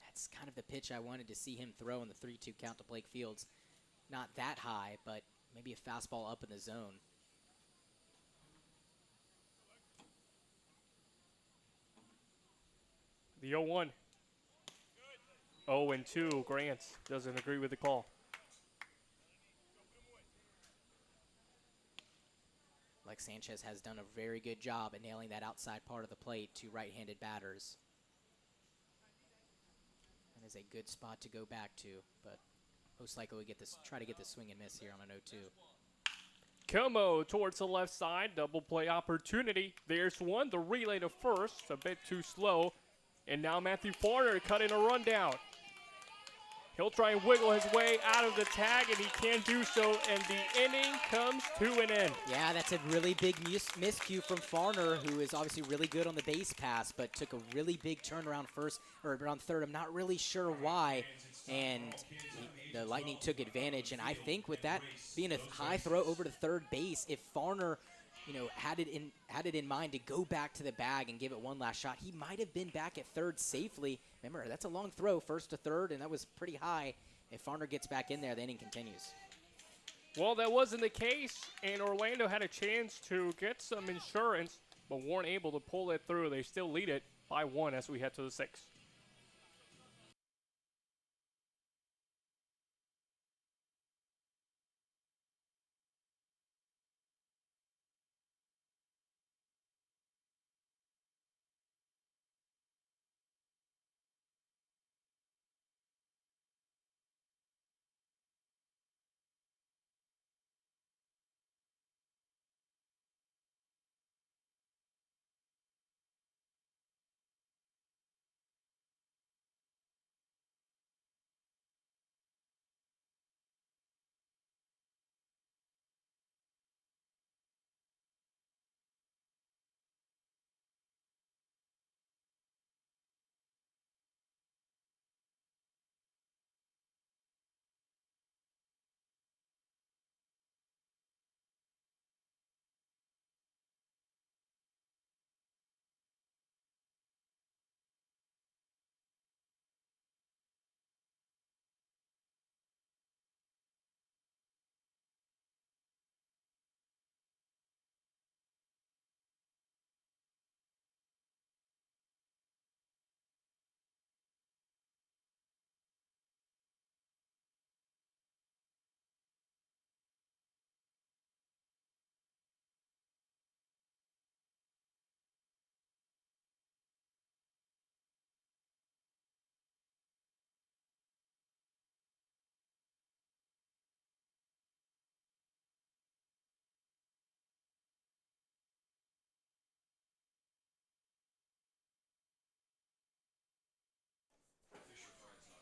That's kind of the pitch I wanted to see him throw in the 3-2 count to Blake Fields. Not that high, but maybe a fastball up in the zone. The 0-1. 0-2. Grant doesn't agree with the call. Alex Sanchez has done a very good job at nailing that outside part of the plate to right-handed batters. That is a good spot to go back to, but most likely we try to get the swing and miss here on an 0-2. Como towards the left side, double play opportunity. There's one, the relay to first, a bit too slow. And now Matthew Farner cutting a run down. He'll try and wiggle his way out of the tag, and he can't do so, and the inning comes to an end. Yeah, that's a really big miscue from Farner, who is obviously really good on the base pass, but took a really big turn around third. I'm not really sure why, and the Lightning took advantage. And I think with that being a high throw over to third base, if Farner, had it in mind to go back to the bag and give it one last shot, he might have been back at third safely. Remember, that's a long throw, first to third, and that was pretty high. If Farner gets back in there, the inning continues. Well, that wasn't the case, and Orlando had a chance to get some insurance, but weren't able to pull it through. They still lead it by 1 as we head to the 6th.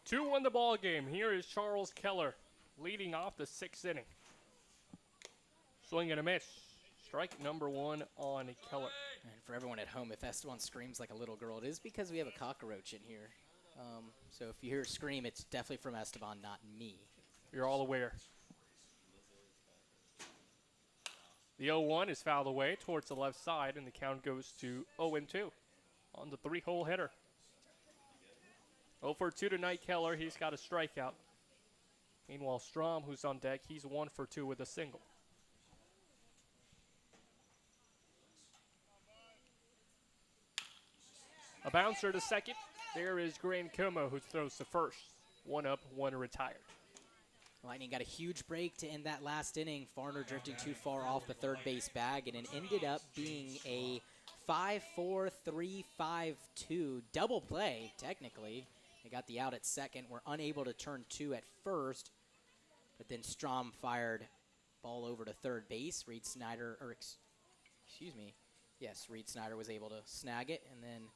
Two won the ball game. Here is Charles Keller leading off the 6th inning. Swing and a miss. Strike number 1 on Keller. And for everyone at home, if Esteban screams like a little girl, it is because we have a cockroach in here. So if you hear a scream, it's definitely from Esteban, not me. You're all aware. The 0-1 is fouled away towards the left side, and the count goes to 0-2 on the 3-hole hitter. 0-2 tonight, Keller. He's got a strikeout. Meanwhile, Strom, who's on deck, he's 1-2 with a single. A bouncer to second. There is Grant Como, who throws to first. 1 up, 1 retired. Lightning got a huge break to end that last inning. Farner drifting too far off the third base bag, and it ended up being a 5-4-3-5-2 double play, technically. They got the out at second. Were unable to turn 2 at first, but then Strom fired ball over to third base. Reed Snyder, or excuse me, yes, Reed Snyder was able to snag it and then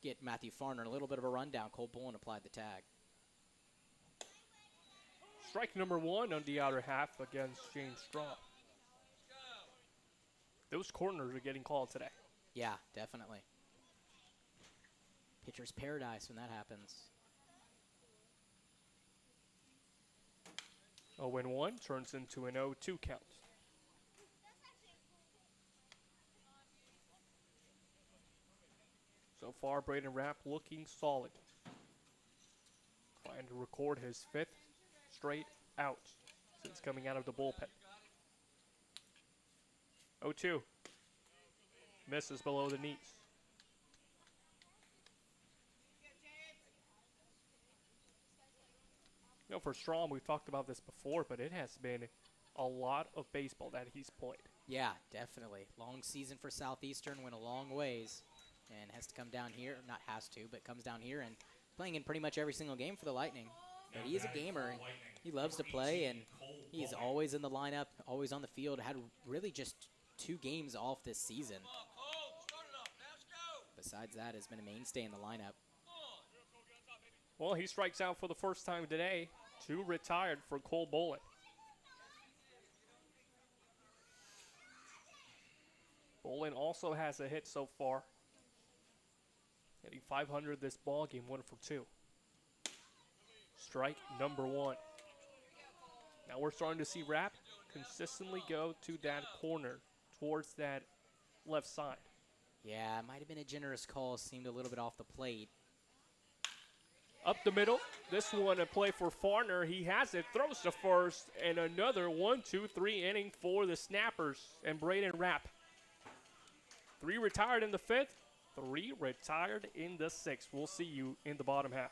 get Matthew Farner a little bit of a rundown. Cole Bullen applied the tag. Strike number 1 on the outer half against James Straw. Those corners are getting called today. Yeah, definitely. Pitcher's paradise when that happens. 0-1 turns into an 0-2 count. So far, Braden Rapp looking solid. Trying to record his 5th straight out since coming out of the bullpen. 0-2. Misses below the knees. You know, for Strom, we've talked about this before, but it has been a lot of baseball that he's played. Yeah, definitely. Long season for Southeastern, went a long ways, and has to come down here. Not has to, but comes down here and playing in pretty much every single game for the Lightning. But he is a gamer. He loves to play, and he's always in the lineup, always on the field. Had really just 2 games off this season. Besides that, has been a mainstay in the lineup. Well, he strikes out for the first time today. 2 retired for Cole Bullen. Bullen also has a hit so far. Hitting .500 this ball game, 1 for 2. Strike number 1. Now we're starting to see Rapp consistently go to that corner, towards that left side. Yeah, it might have been a generous call. Seemed a little bit off the plate. Up the middle. This one a play for Farner. He has it, throws to first, and another 1-2-3 inning for the Snappers and Braden Rapp. 3 retired in the 5th, 3 retired in the 6th. We'll see you in the bottom half.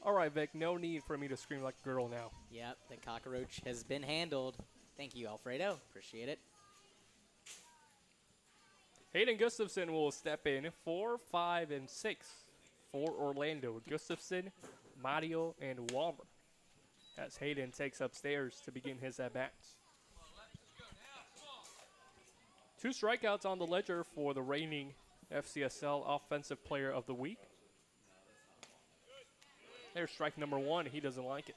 All right, Vic, no need for me to scream like a girl now. Yep, the cockroach has been handled. Thank you, Alfredo. Appreciate it. Hayden Gustafson will step in 4, 5, and 6 for Orlando. Gustafson, Mario, and Walmer, as Hayden takes upstairs to begin his at-bats. 2 strikeouts on the ledger for the reigning FCSL Offensive Player of the Week. There's strike number 1. He doesn't like it.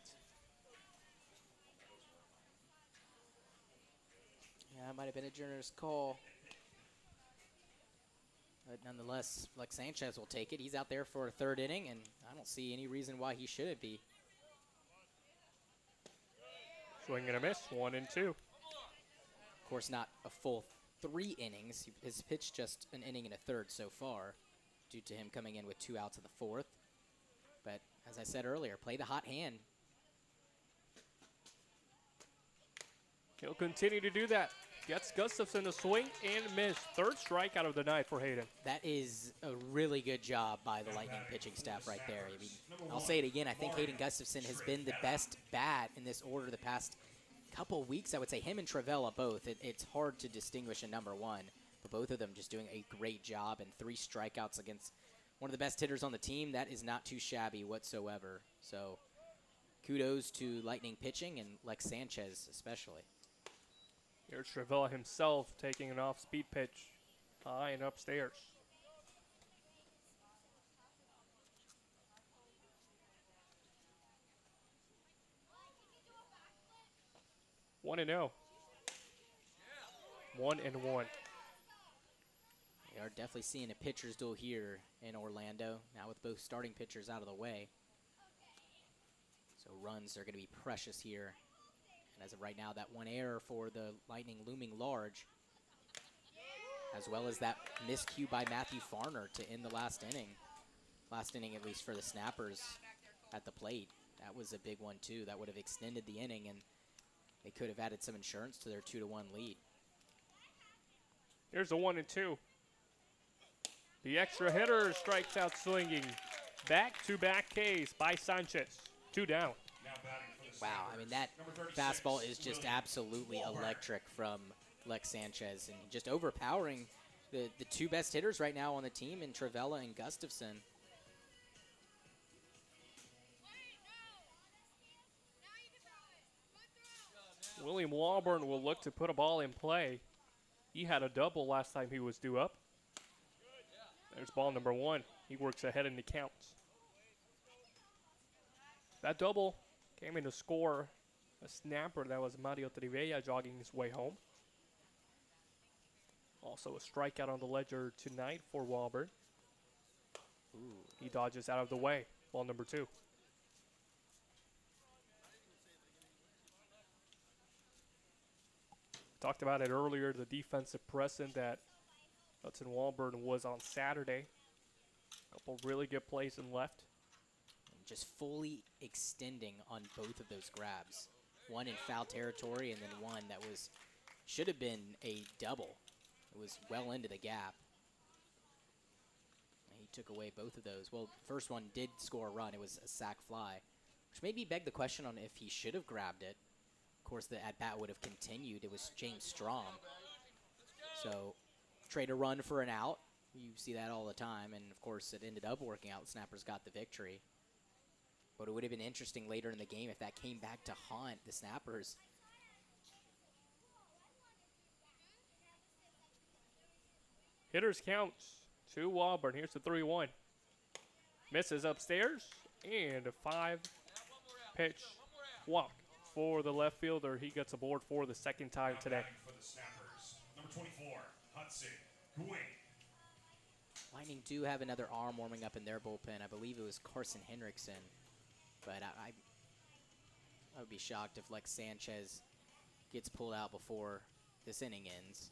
Yeah, that might have been a generous call. But nonetheless, Lex Sanchez will take it. He's out there for a 3rd inning, and I don't see any reason why he shouldn't be. Swing and a miss, 1-2. Of course, not a full 3 innings. His pitched just an inning and a 3rd so far, due to him coming in with 2 outs of the 4th. But as I said earlier, play the hot hand. He'll continue to do that. Gets Gustafson to swing and miss. 3rd strikeout of the night for Hayden. That is a really good job by the Lightning pitching staff right there. I mean, I'll say it again. I think Hayden Gustafson has been the best bat in this order the past couple weeks. I would say him and Travella both. It's hard to distinguish a number 1, but both of them just doing a great job, and 3 strikeouts against one of the best hitters on the team. That is not too shabby whatsoever. So kudos to Lightning pitching and Lex Sanchez especially. Here's Travella himself taking an off-speed pitch high and upstairs. One and 0. 1-1. We are definitely seeing a pitcher's duel here in Orlando, now with both starting pitchers out of the way. So runs are going to be precious here. And as of right now, that 1 error for the Lightning looming large, as well as that miscue by Matthew Farner to end the last inning. Last inning, at least for the Snappers at the plate. That was a big one, too. That would have extended the inning, and they could have added some insurance to their 2-1 lead. Here's a 1-2. The extra hitter strikes out swinging. Back-to-back Ks by Sanchez. 2 down. Wow, I mean, that fastball is just absolutely electric from Lex Sanchez, and just overpowering the 2 best hitters right now on the team in Travella and Gustafson. William Walburn will look to put a ball in play. He had a double last time he was due up. There's ball number 1. He works ahead in the counts. That double came in to score a snapper. That was Mario Trivella jogging his way home. Also a strikeout on the ledger tonight for Walburn. He dodges out of the way. Ball number 2. Talked about it earlier, the defensive presence that Hudson Walburn was on Saturday. A couple really good plays in left. Just fully extending on both of those grabs. One in foul territory, and then one that should have been a double. It was well into the gap. And he took away both of those. Well, the first one did score a run. It was a sac fly, which made me beg the question on if he should have grabbed it. Of course, the at-bat would have continued. It was James Strom. So, trade a run for an out. You see that all the time, and of course, it ended up working out. Snappers got the victory. But it would have been interesting later in the game if that came back to haunt the Snappers. Hitters counts to Walburn. Here's the 3-1. Misses upstairs, and a 5-pitch walk for the left fielder. He gets aboard for the 2nd time today. For the Snappers, number 24, Hudson Gwynn. Lightning do have another arm warming up in their bullpen. I believe it was Carson Henriksen. But I would be shocked if Lex Sanchez gets pulled out before this inning ends.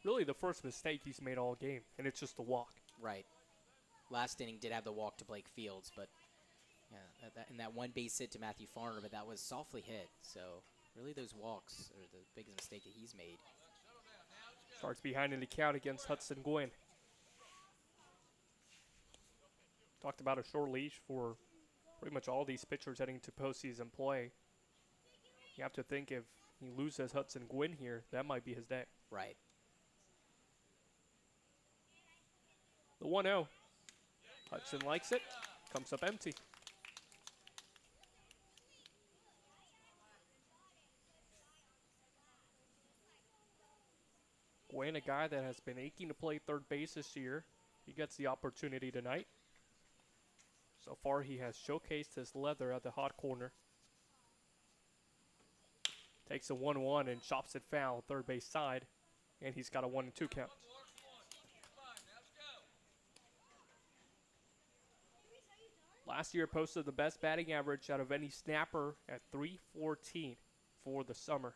Really the first mistake he's made all game, and it's just a walk. Right. Last inning did have the walk to Blake Fields, but yeah, and that 1 base hit to Matthew Farner, but that was softly hit. So really those walks are the biggest mistake that he's made. Starts behind in the count against Hudson Gwynn. Talked about a short leash for pretty much all these pitchers heading to postseason play. You have to think if he loses Hudson Gwynn here, that might be his day. Right. The 1-0. Hudson likes it. Comes up empty. Gwynn, a guy that has been aching to play third base this year. He gets the opportunity tonight. So far, he has showcased his leather at the hot corner. Takes a 1-1 and chops it foul, third base side. And he's got a 1-2 count. Last year posted the best batting average out of any snapper at .314 for the summer.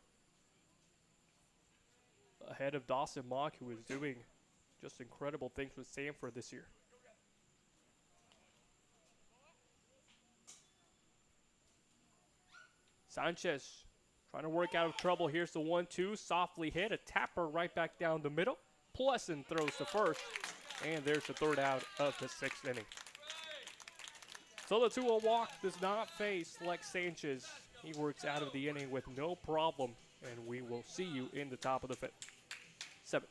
Ahead of Dawson Mock, who is doing just incredible things with Sanford this year. Sanchez trying to work out of trouble. Here's the 1-2, softly hit, a tapper right back down the middle. Plesson throws to first, and there's the third out of the 6th inning. So the 2-0 walk does not face Lex Sanchez. He works out of the inning with no problem, and we will see you in the top of the 7th.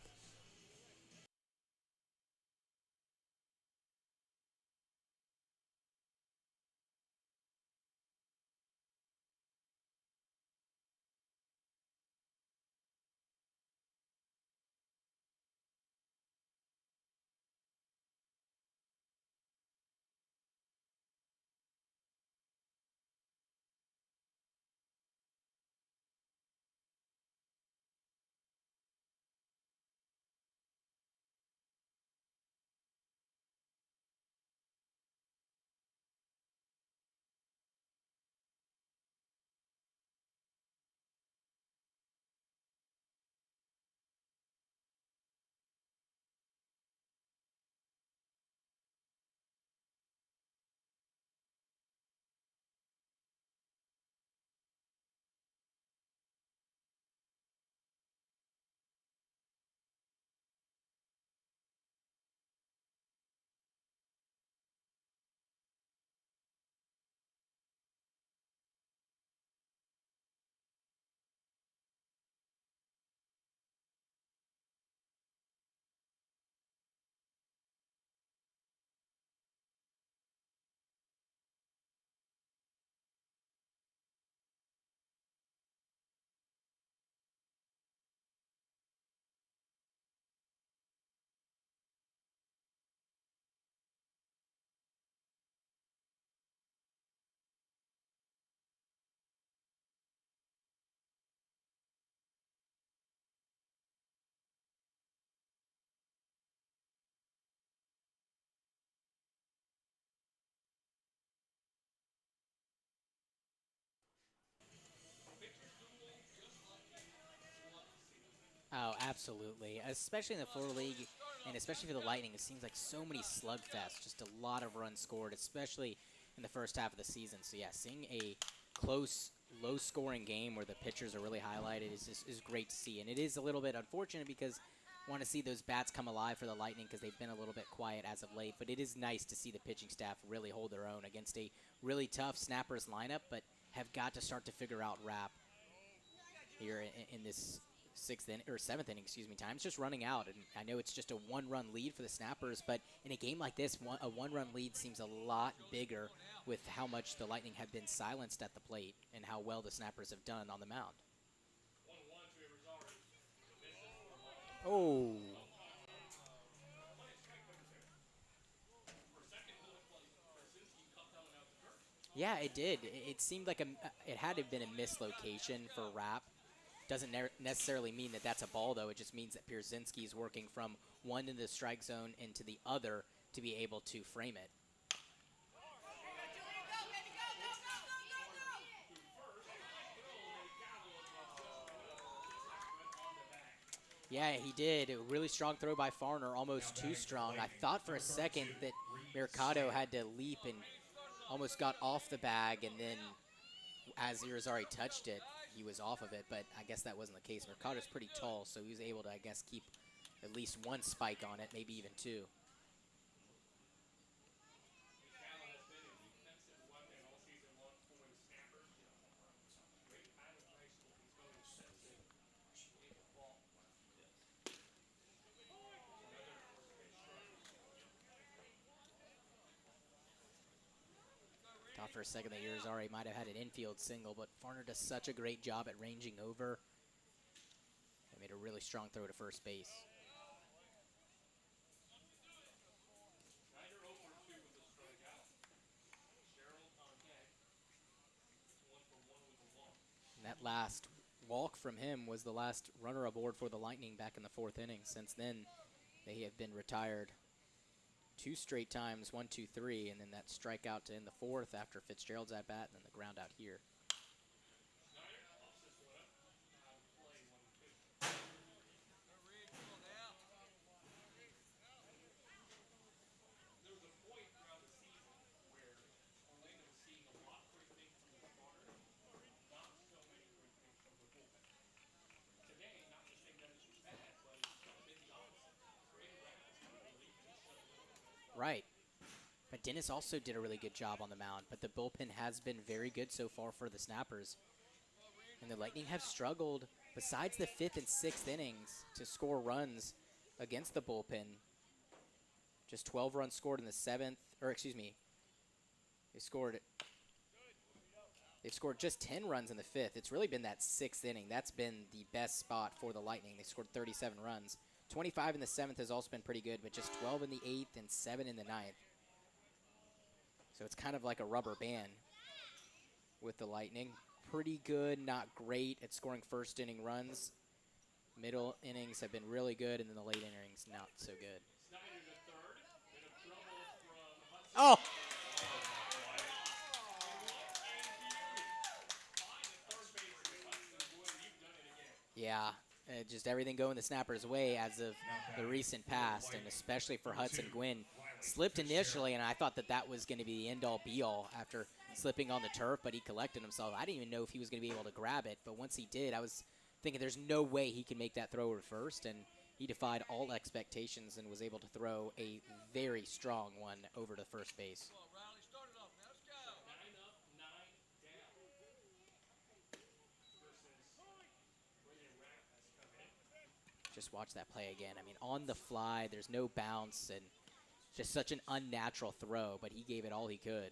Oh, absolutely. Especially in the Florida League, and especially for the Lightning, it seems like so many slugfests, just a lot of runs scored, especially in the first half of the season. So yeah, seeing a close, low-scoring game where the pitchers are really highlighted is great to see. And it is a little bit unfortunate because I want to see those bats come alive for the Lightning because they've been a little bit quiet as of late. But it is nice to see the pitching staff really hold their own against a really tough Snappers lineup, but have got to start to figure out Rap here in this 7th inning, time's just running out, and I know it's just a 1-run lead for the Snappers, but in a game like this, a 1-run lead seems a lot bigger with how much the Lightning have been silenced at the plate and how well the Snappers have done on the mound. Oh. Yeah, it did. It seemed like it had to have been a mislocation for Rapp. Doesn't necessarily mean that that's a ball, though. It just means that Pierzynski is working from one into the strike zone into the other to be able to frame it. Yeah, he did. A really strong throw by Farner, almost too strong. I thought for a second that Mercado had to leap and almost got off the bag, and then as Irizarry touched it, he was off of it, but I guess that wasn't the case. Mercado's pretty tall, so he was able to, I guess, keep at least one spike on it, maybe even two. Thought for a second that Irizarry might have had an infield single, but Farner does such a great job at ranging over. He made a really strong throw to first base. last walk from him was the last runner aboard for the Lightning back in the 4th inning. Since then, they have been retired 2 straight times, 1, 2, 3, and then that strikeout to end the 4th after Fitzgerald's at bat, and then the ground out here. There was a point throughout the season where Orlando was seeing a lot of great things from the starters, not so many great things from the bullpen. Today, not to say Dennis was bad, but it's kind of been the opposite. Braden Rapp has come into the league and he's shut the door on those. Right. But Dennis also did a really good job on the mound, but the bullpen has been very good so far for the Snappers. And the Lightning have struggled, besides the 5th and 6th innings, to score runs against the bullpen. Just 12 runs scored in the 7th, or excuse me, they've scored just 10 runs in the 5th. It's really been that 6th inning. That's been the best spot for the Lightning. They scored 37 runs. 25 in the 7th has also been pretty good, but just 12 in the 8th and 7 in the 9th. So it's kind of like a rubber band with the Lightning. Pretty good, not great at scoring 1st inning runs. Middle innings have been really good, and then the late innings not so good. Oh! Yeah, just everything going the Snappers' way as of the recent past, and especially for Hudson Gwynn. Slipped initially, and I thought that that was going to be the end-all, be-all after slipping on the turf, but he collected himself. I didn't even know if he was going to be able to grab it, but once he did, I was thinking there's no way he can make that throw over first, and he defied all expectations and was able to throw a very strong one over to first base. Come on, Riley, start it off now. Let's go. 9 up, 9 down. Versus Braden Rapp has come in. Just watch that play again. I mean, on the fly, there's no bounce, and just such an unnatural throw, but he gave it all he could.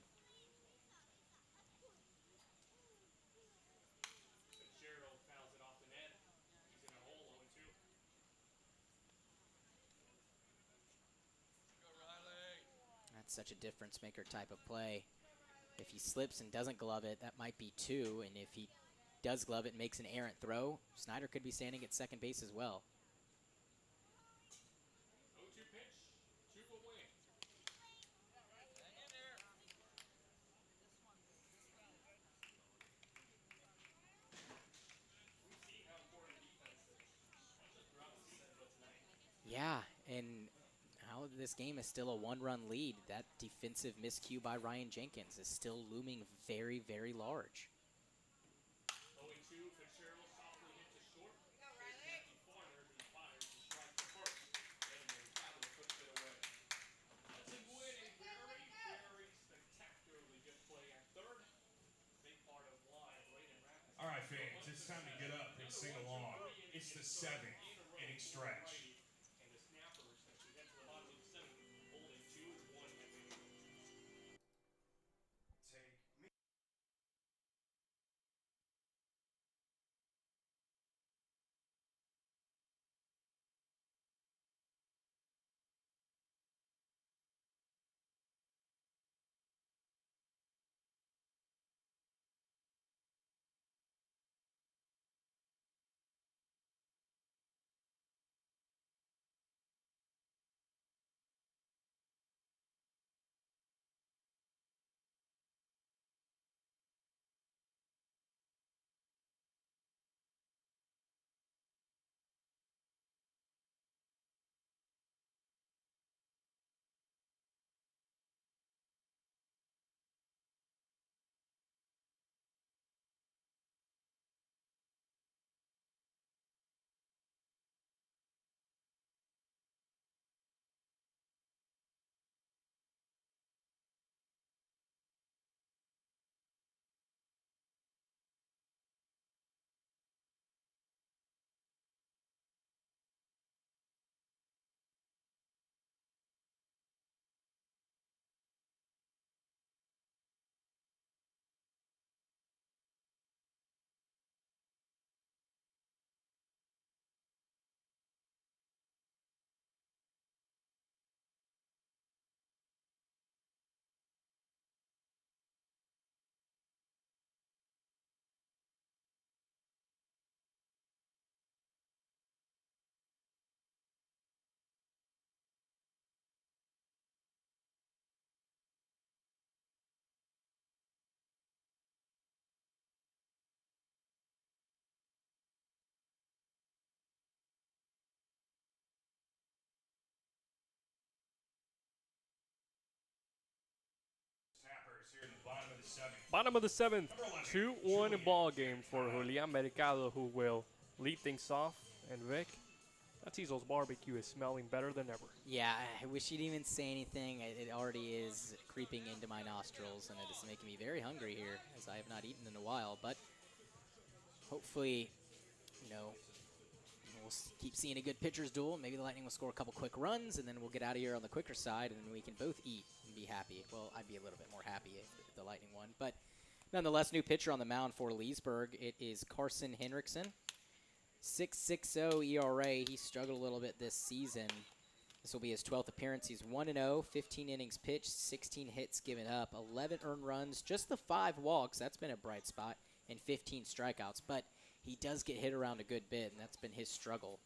Fitzgerald fouls it off the net. He's in a hole 0-2. Go, Riley. That's such a difference maker type of play. If he slips and doesn't glove it, that might be 2, and if he does glove it and makes an errant throw, Snyder could be standing at second base as well. 0-2 pitch to away. Hang in there. We see how important defense is, not just throughout the season, but tonight. Yeah, and how this game is still a 1-run lead. That defensive miscue by Ryan Jenkins is still looming very, very large. 0-2, Fitzgerald softly hit to short. Here's Matthew Farner, who fires and strikes to first. And Mercado puts it away. Hudson Gwynn, a very, very spectacularly good play at third. Big part of why Braden Rapp has All right, fans, it's time to get up and sing along. It's the 7th inning stretch. Bottom of the 7th, Number 11, 2-1 ball game for Julian Mercado, who will lead things off. And Vic, Tizzo's barbecue is smelling better than ever. Yeah, I wish you didn't even say anything. It already is creeping into my nostrils, and it is making me very hungry here, as I have not eaten in a while. But hopefully, we'll keep seeing a good pitcher's duel. Maybe the Lightning will score a couple quick runs, and then we'll get out of here on the quicker side, and we can both eat and be happy. Well, I'd be a little bit more happy if the Lightning won. But nonetheless, new pitcher on the mound for Leesburg. It is Carson Henriksen. 6.60 ERA. He struggled a little bit this season. This will be his 12th appearance. He's 1-0, 15 innings pitched, 16 hits given up, 11 earned runs, just the 5 walks. That's been a bright spot, and 15 strikeouts. But he does get hit around a good bit, and that's been his struggle.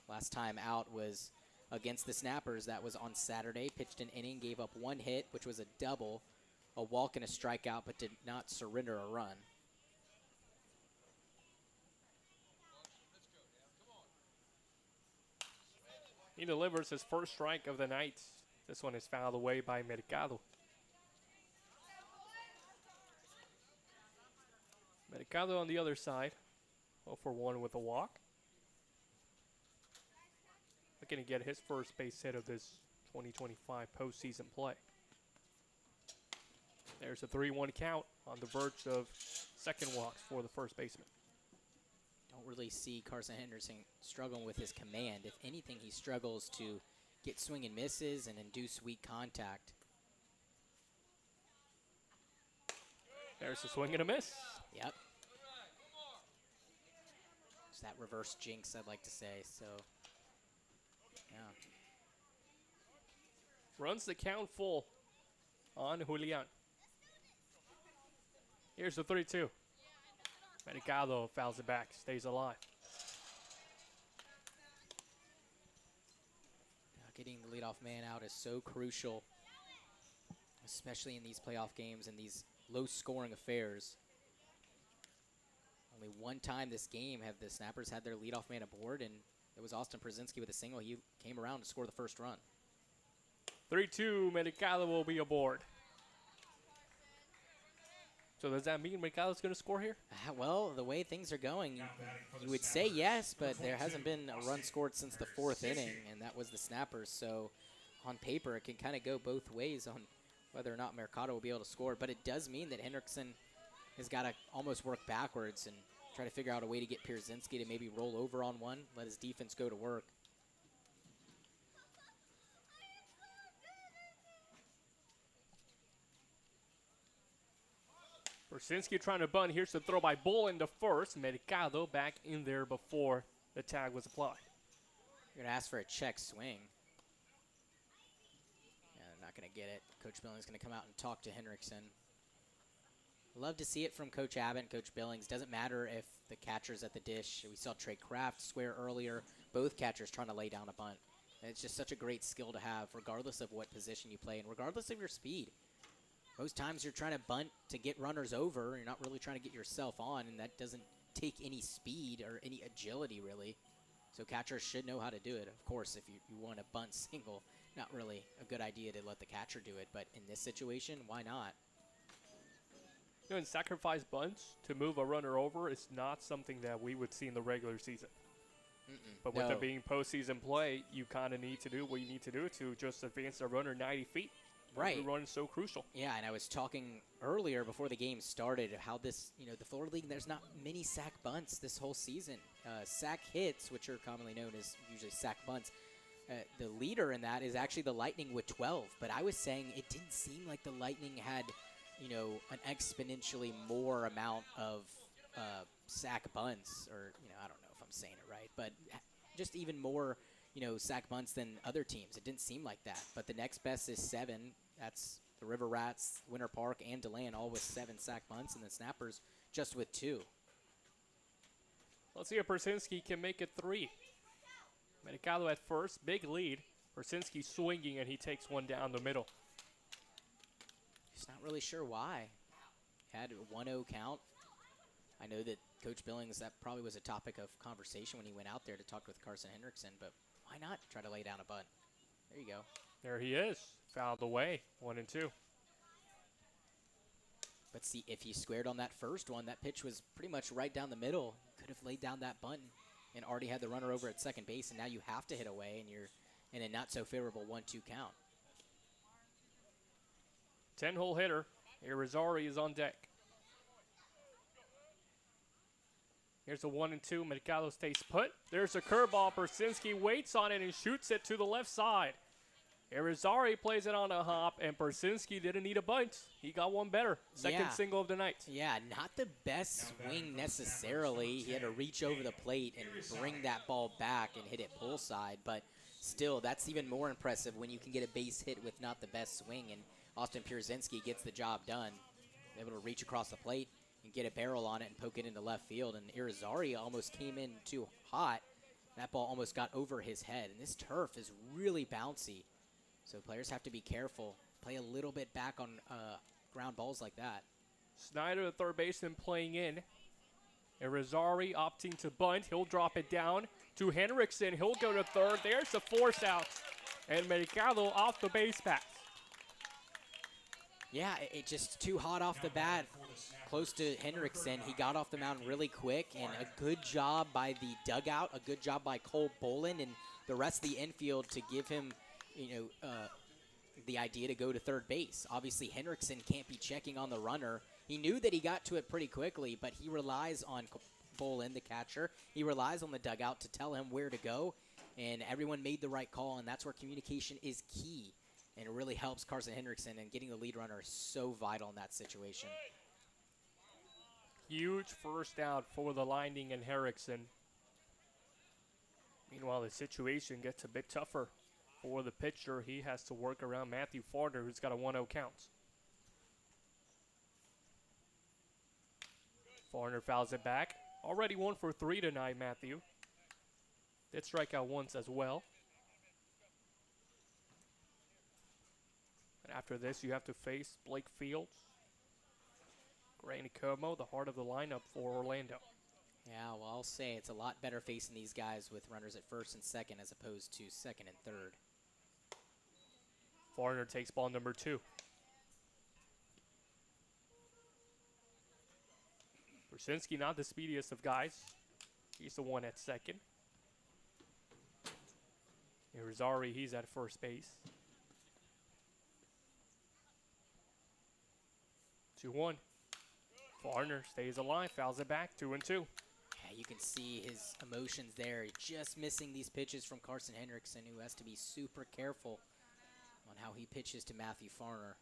Last time out was against the Snappers. That was on Saturday. Pitched an inning, gave up 1 hit, which was a double, a walk and a strikeout, but did not surrender a run. He delivers his first strike of the night. This one is fouled away by Mercado. Mercado on the other side, 0 for 1 with a walk. Looking to get his first base hit of this 2025 postseason play. There's a 3-1 count on the verge of second walks for the first baseman. Don't really see Carson Henderson struggling with his command. If anything, he struggles to get swing and misses and induce weak contact. There's a swing and a miss. Yep. It's that reverse jinx, I'd like to say. So, yeah. Runs the count full on Julian. Here's the 3-2. Mercado fouls it back, stays alive. Getting the leadoff man out is so crucial, especially in these playoff games and these low-scoring affairs. Only one time this game have the Snappers had their leadoff man aboard, and it was Austin Przinsky with a single. He came around to score the first run. 3-2, Mercado will be aboard. So does that mean Mercado's going to score here? Well, the way things are going, you would say yes, but there hasn't been a run scored since the 4th inning, and that was the Snappers. So on paper, it can kind of go both ways on whether or not Mercado will be able to score. But it does mean that Henriksen has got to almost work backwards and try to figure out a way to get Przinsky to maybe roll over on one, let his defense go to work. Przinsky trying to bunt. Here's the throw by Bull into first. Mercado back in there before the tag was applied. You're going to ask for a check swing. Yeah, they're not going to get it. Coach Billings going to come out and talk to Henriksen. Love to see it from Coach Abbott and Coach Billings. Doesn't matter if the catcher's at the dish. We saw Trey Kraft square earlier. Both catchers trying to lay down a bunt. And it's just such a great skill to have, regardless of what position you play and regardless of your speed. Most times you're trying to bunt to get runners over. You're not really trying to get yourself on, and that doesn't take any speed or any agility, really. So catchers should know how to do it. Of course, if you want to bunt single, not really a good idea to let the catcher do it. But in this situation, why not? You know, in sacrifice bunts, to move a runner over is not something that we would see in the regular season. But with it being postseason play, you kind of need to do what you need to do to just advance the runner 90 feet. Right. The run is so crucial. Yeah, and I was talking earlier before the game started of how this, the Florida League, there's not many sack bunts this whole season. Sack hits, which are commonly known as usually sack bunts, the leader in that is actually the Lightning with 12. But I was saying it didn't seem like the Lightning had, an exponentially more amount of sack bunts, or, I don't know if I'm saying it right, but just even more sack bunts than other teams. It didn't seem like that. But the next best is 7. That's the River Rats, Winter Park, and DeLand, all with 7 sack bunts, and the Snappers just with 2. Let's see if Przinsky can make it 3. Mercado at first, big lead. Przinsky swinging, and he takes one down the middle. Just not really sure why. Had a 1-0 count. I know that Coach Billings, that probably was a topic of conversation when he went out there to talk with Carson Henriksen, but why not try to lay down a bunt? There you go. There he is. Fouled away. 1-2. But see, if he squared on that first one, that pitch was pretty much right down the middle. Could have laid down that bunt and already had the runner over at second base, and now you have to hit away, and you're in a not-so-favorable 1-2 count. 10-hole hitter. Irizarry is on deck. Here's a 1-2. Mercado stays put. There's a curveball. Persinski waits on it and shoots it to the left side. Irizarry plays it on a hop, and Persinski didn't need a bunt. He got one better. Second single of the night. Yeah, not the best swing necessarily. He had to reach over the plate and bring that ball back and hit it pull side, but still, that's even more impressive when you can get a base hit with not the best swing, and Austin Pierzynski gets the job done. Able to reach across the plate and get a barrel on it and poke it into left field, and Irizarry almost came in too hot. That ball almost got over his head, and this turf is really bouncy. So players have to be careful. Play a little bit back on ground balls like that. Snyder, the third baseman, playing in. Irizarry opting to bunt. He'll drop it down to Henriksen. He'll go to third. There's the force out. And Mercado off the base pass. Yeah, it just too hot off the bat. Close to Henriksen. He got off the mound really quick, and a good job by the dugout, a good job by Cole Bolin and the rest of the infield to give him the idea to go to third base. Obviously, Henriksen can't be checking on the runner. He knew that he got to it pretty quickly, but he relies on Bolin, the catcher. He relies on the dugout to tell him where to go, and everyone made the right call, and that's where communication is key, and it really helps Carson Henriksen, and getting the lead runner is so vital in that situation. Huge first out for the Lightning and Henriksen. Meanwhile, the situation gets a bit tougher. For the pitcher, he has to work around Matthew Farner, who's got a 1-0 count. Farner fouls it back. Already 1 for 3 tonight, Matthew. Did strike out once as well. And after this, you have to face Blake Fields. Gray Nicomo, the heart of the lineup for Orlando. Yeah, well, I'll say it's a lot better facing these guys with runners at first and second as opposed to second and third. Farner takes ball number 2. Persinski, not the speediest of guys. He's the one at second. Irizarry, he's at first base. 2-1. Farner stays alive, fouls it back, 2-2. Yeah, you can see his emotions there. Just missing these pitches from Carson Henriksen, who has to be super careful on how he pitches to Matthew Farner.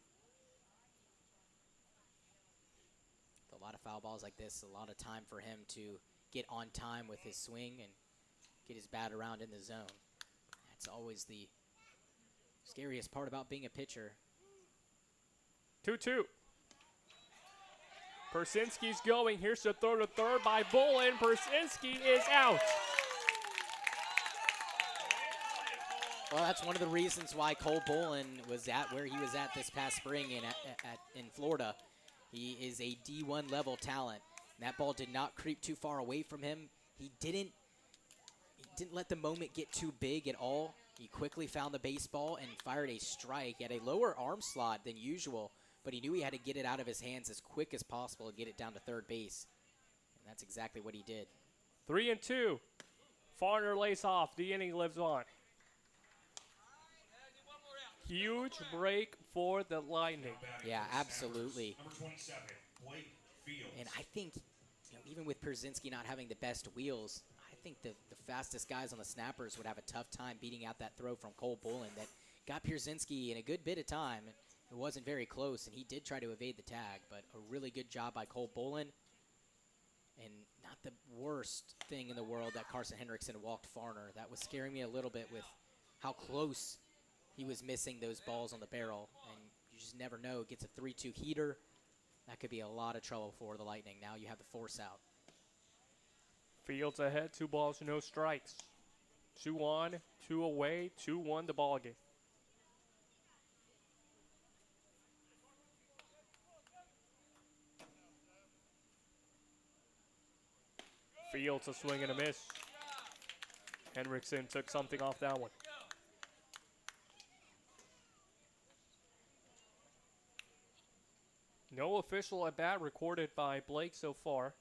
With a lot of foul balls like this, a lot of time for him to get on time with his swing and get his bat around in the zone. That's always the scariest part about being a pitcher. 2-2. Persinski's going. Here's the throw to third by Bolin. Persinski is out. Well, that's one of the reasons why Cole Bolin was at where he was at this past spring in Florida. He is a D1 level talent. And that ball did not creep too far away from him. He didn't let the moment get too big at all. He quickly found the baseball and fired a strike at a lower arm slot than usual, but he knew he had to get it out of his hands as quick as possible and get it down to third base. And that's exactly what he did. 3-2. Farner lays off. The inning lives on. Huge break for the Lightning. Yeah, absolutely. Number 27, Blake Fields. And I think, even with Pierzynski not having the best wheels, I think the fastest guys on the snappers would have a tough time beating out that throw from Cole Bolin that got Pierzynski in a good bit of time. It wasn't very close, and he did try to evade the tag, but a really good job by Cole Bolin. And not the worst thing in the world that Carson Henriksen walked Farner. That was scaring me a little bit with how close he was missing those balls on the barrel. And you just never know. Gets a 3-2 heater. That could be a lot of trouble for the Lightning. Now you have the force out. Fields ahead, 2 balls, no strikes. 2 on, 2 away, 2-1 the ball game. Fields a swing and a miss. Henriksen took something off that one. No official at bat recorded by Blake so far.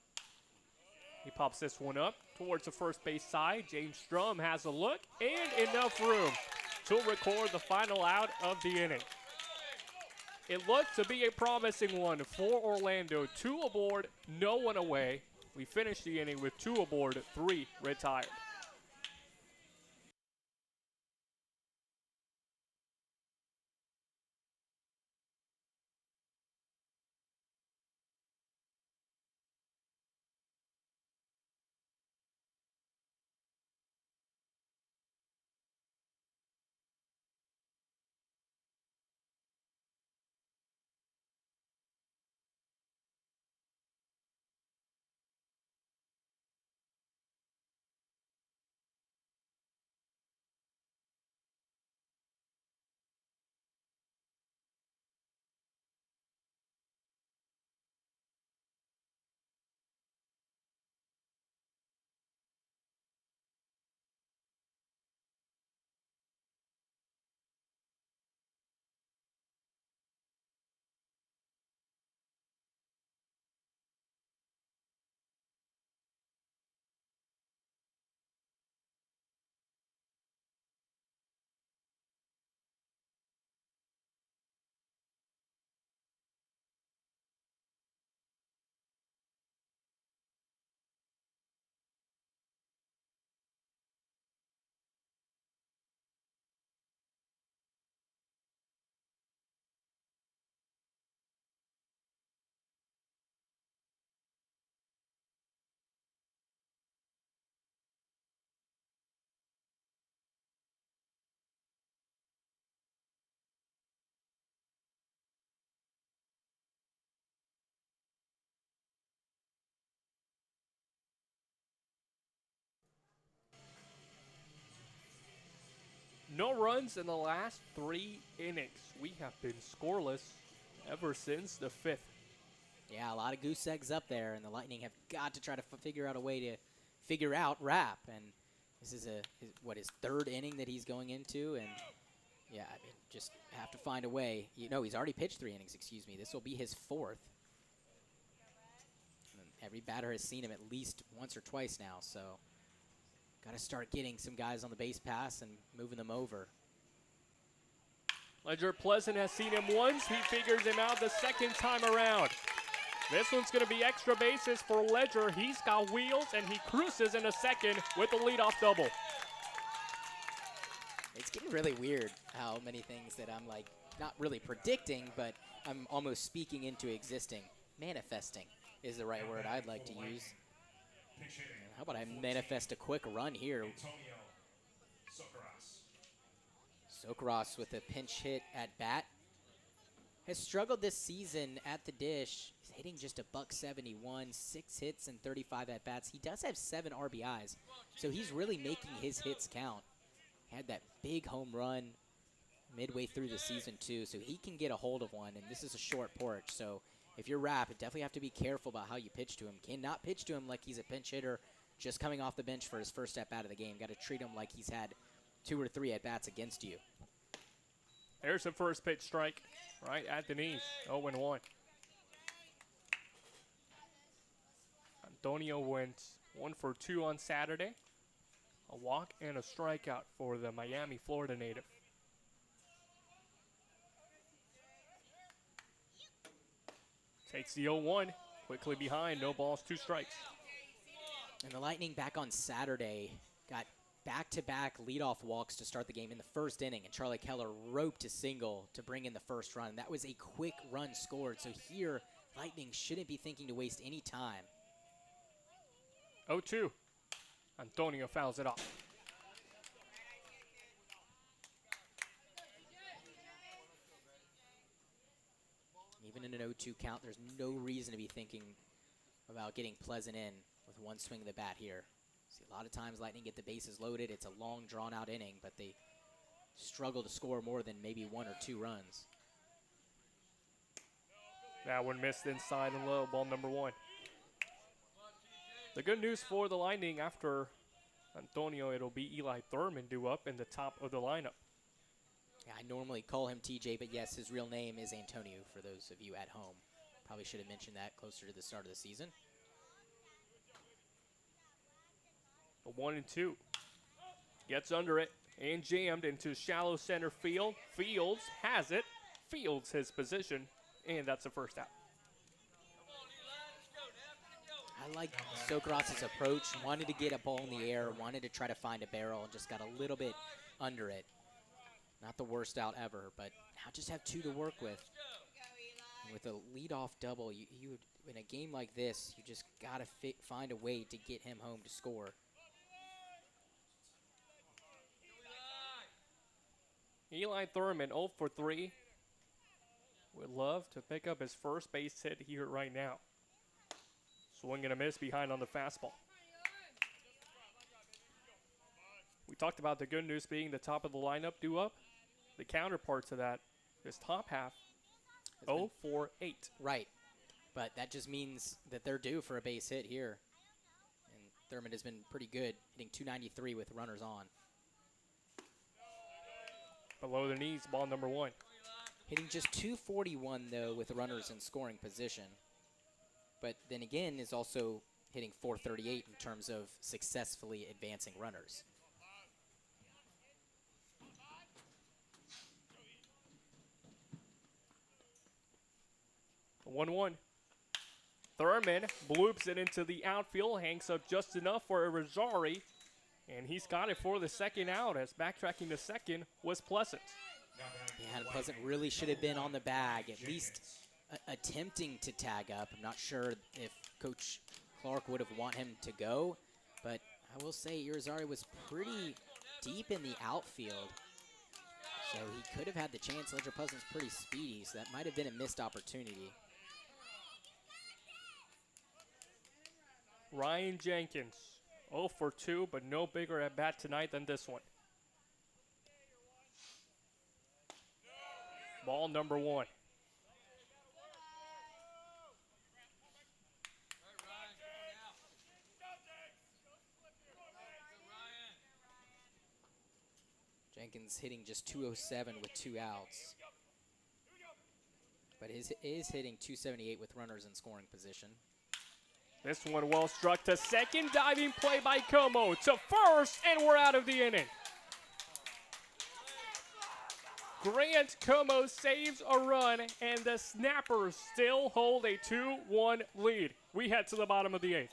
He pops this one up towards the first base side. James Strum has a look and enough room to record the final out of the inning. It looked to be a promising one for Orlando. 2 aboard, no one away. We finished the inning with 2 aboard, 3 retired. No runs in the last 3 innings. We have been scoreless ever since the 5th. Yeah, a lot of goose eggs up there, and the Lightning have got to try to figure out a way to figure out Rapp. And this is his 3rd inning that he's going into, and yeah, I mean, just have to find a way. You know, he's already pitched 3 innings, excuse me. This will be his 4th. And every batter has seen him at least once or twice now, so got to start getting some guys on the base pass and moving them over. Ledger Pleasant has seen him once. He figures him out the 2nd time around. This one's going to be extra bases for Ledger. He's got wheels, and he cruises in a second with the leadoff double. It's getting really weird how many things that I'm like not really predicting, but I'm almost speaking into existing. Manifesting is the right word I'd like to use. How about I manifest a quick run here? Sokras with a pinch hit at bat. Has struggled this season at the dish. He's hitting just a .171, 6 hits and 35 at bats. He does have 7 RBIs, so he's really making his hits count. Had that big home run midway through the season too, so he can get a hold of one, and this is a short porch, so if you're Rapp, definitely have to be careful about how you pitch to him. Cannot pitch to him like he's a pinch hitter just coming off the bench for his first at-bat of the game. Got to treat him like he's had 2 or 3 at-bats against you. There's the first pitch strike right at the knees, 0-1. Antonio went 1 for 2 on Saturday. A walk and a strikeout for the Miami, Florida native. Takes the 0-1, quickly behind, no balls, 2 strikes. And the Lightning back on Saturday got back-to-back leadoff walks to start the game in the 1st inning, and Charlie Keller roped a single to bring in the 1st run. That was a quick run scored, so here Lightning shouldn't be thinking to waste any time. 0-2. Antonio fouls it off. Even in an 0-2 count, there's no reason to be thinking about getting Pleasant in with one swing of the bat here. See, a lot of times Lightning get the bases loaded. It's a long, drawn-out inning, but they struggle to score more than maybe 1 or 2 runs. That one missed inside and low, ball number 1. The good news for the Lightning, after Antonio, it'll be Eli Thurman due up in the top of the lineup. Yeah, I normally call him TJ, but yes, his real name is Antonio for those of you at home. Probably should have mentioned that closer to the start of the season. A 1-2. Gets under it and jammed into shallow center field. Fields has it. Fields his position, and that's the first out. I like Sokrat's approach. Wanted to get a ball in the air, wanted to try to find a barrel, and just got a little bit under it. Not the worst out ever, but now just have 2 to work with. And with a leadoff double, you in a game like this, you just got to find a way to get him home to score. Eli Thurman 0 for 3. Would love to pick up his first base hit here right now. Swing and a miss behind on the fastball. We talked about the good news being the top of the lineup due up. The counterpart to that, this top half, 0 for 8. Right, but that just means that they're due for a base hit here. And Thurman has been pretty good, hitting .293 with runners on. Below the knees, ball number 1. Hitting just .241 though with runners in scoring position. But then again is also hitting .438 in terms of successfully advancing runners. A 1-1. Thurman bloops it into the outfield, hangs up just enough for Rosari, and he's got it for the second out as backtracking to second was Pleasant. Yeah, Pleasant really should have been on the bag, at least attempting to tag up. I'm not sure if Coach Clark would have want him to go, but I will say Irizarry was pretty deep in the outfield, so he could have had the chance. Ledger Pleasant's pretty speedy, so that might have been a missed opportunity. Ryan Jenkins 0 for 2, but no bigger at bat tonight than this one. Ball number 1. Jenkins hitting just .207 with 2 outs. But is hitting .278 with runners in scoring position. This one well struck to second. Diving play by Como to first, and we're out of the inning. Grant Como saves a run, and the Snappers still hold a 2-1 lead. We head to the bottom of the 8th.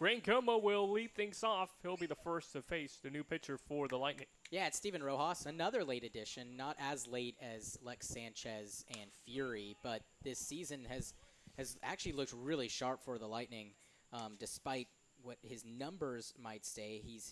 Grant Como will lead things off. He'll be the first to face the new pitcher for the Lightning. Yeah, it's Steven Rojas, another late addition, not as late as Lex Sanchez and Fury, but this season has actually looked really sharp for the Lightning, despite what his numbers might say. He's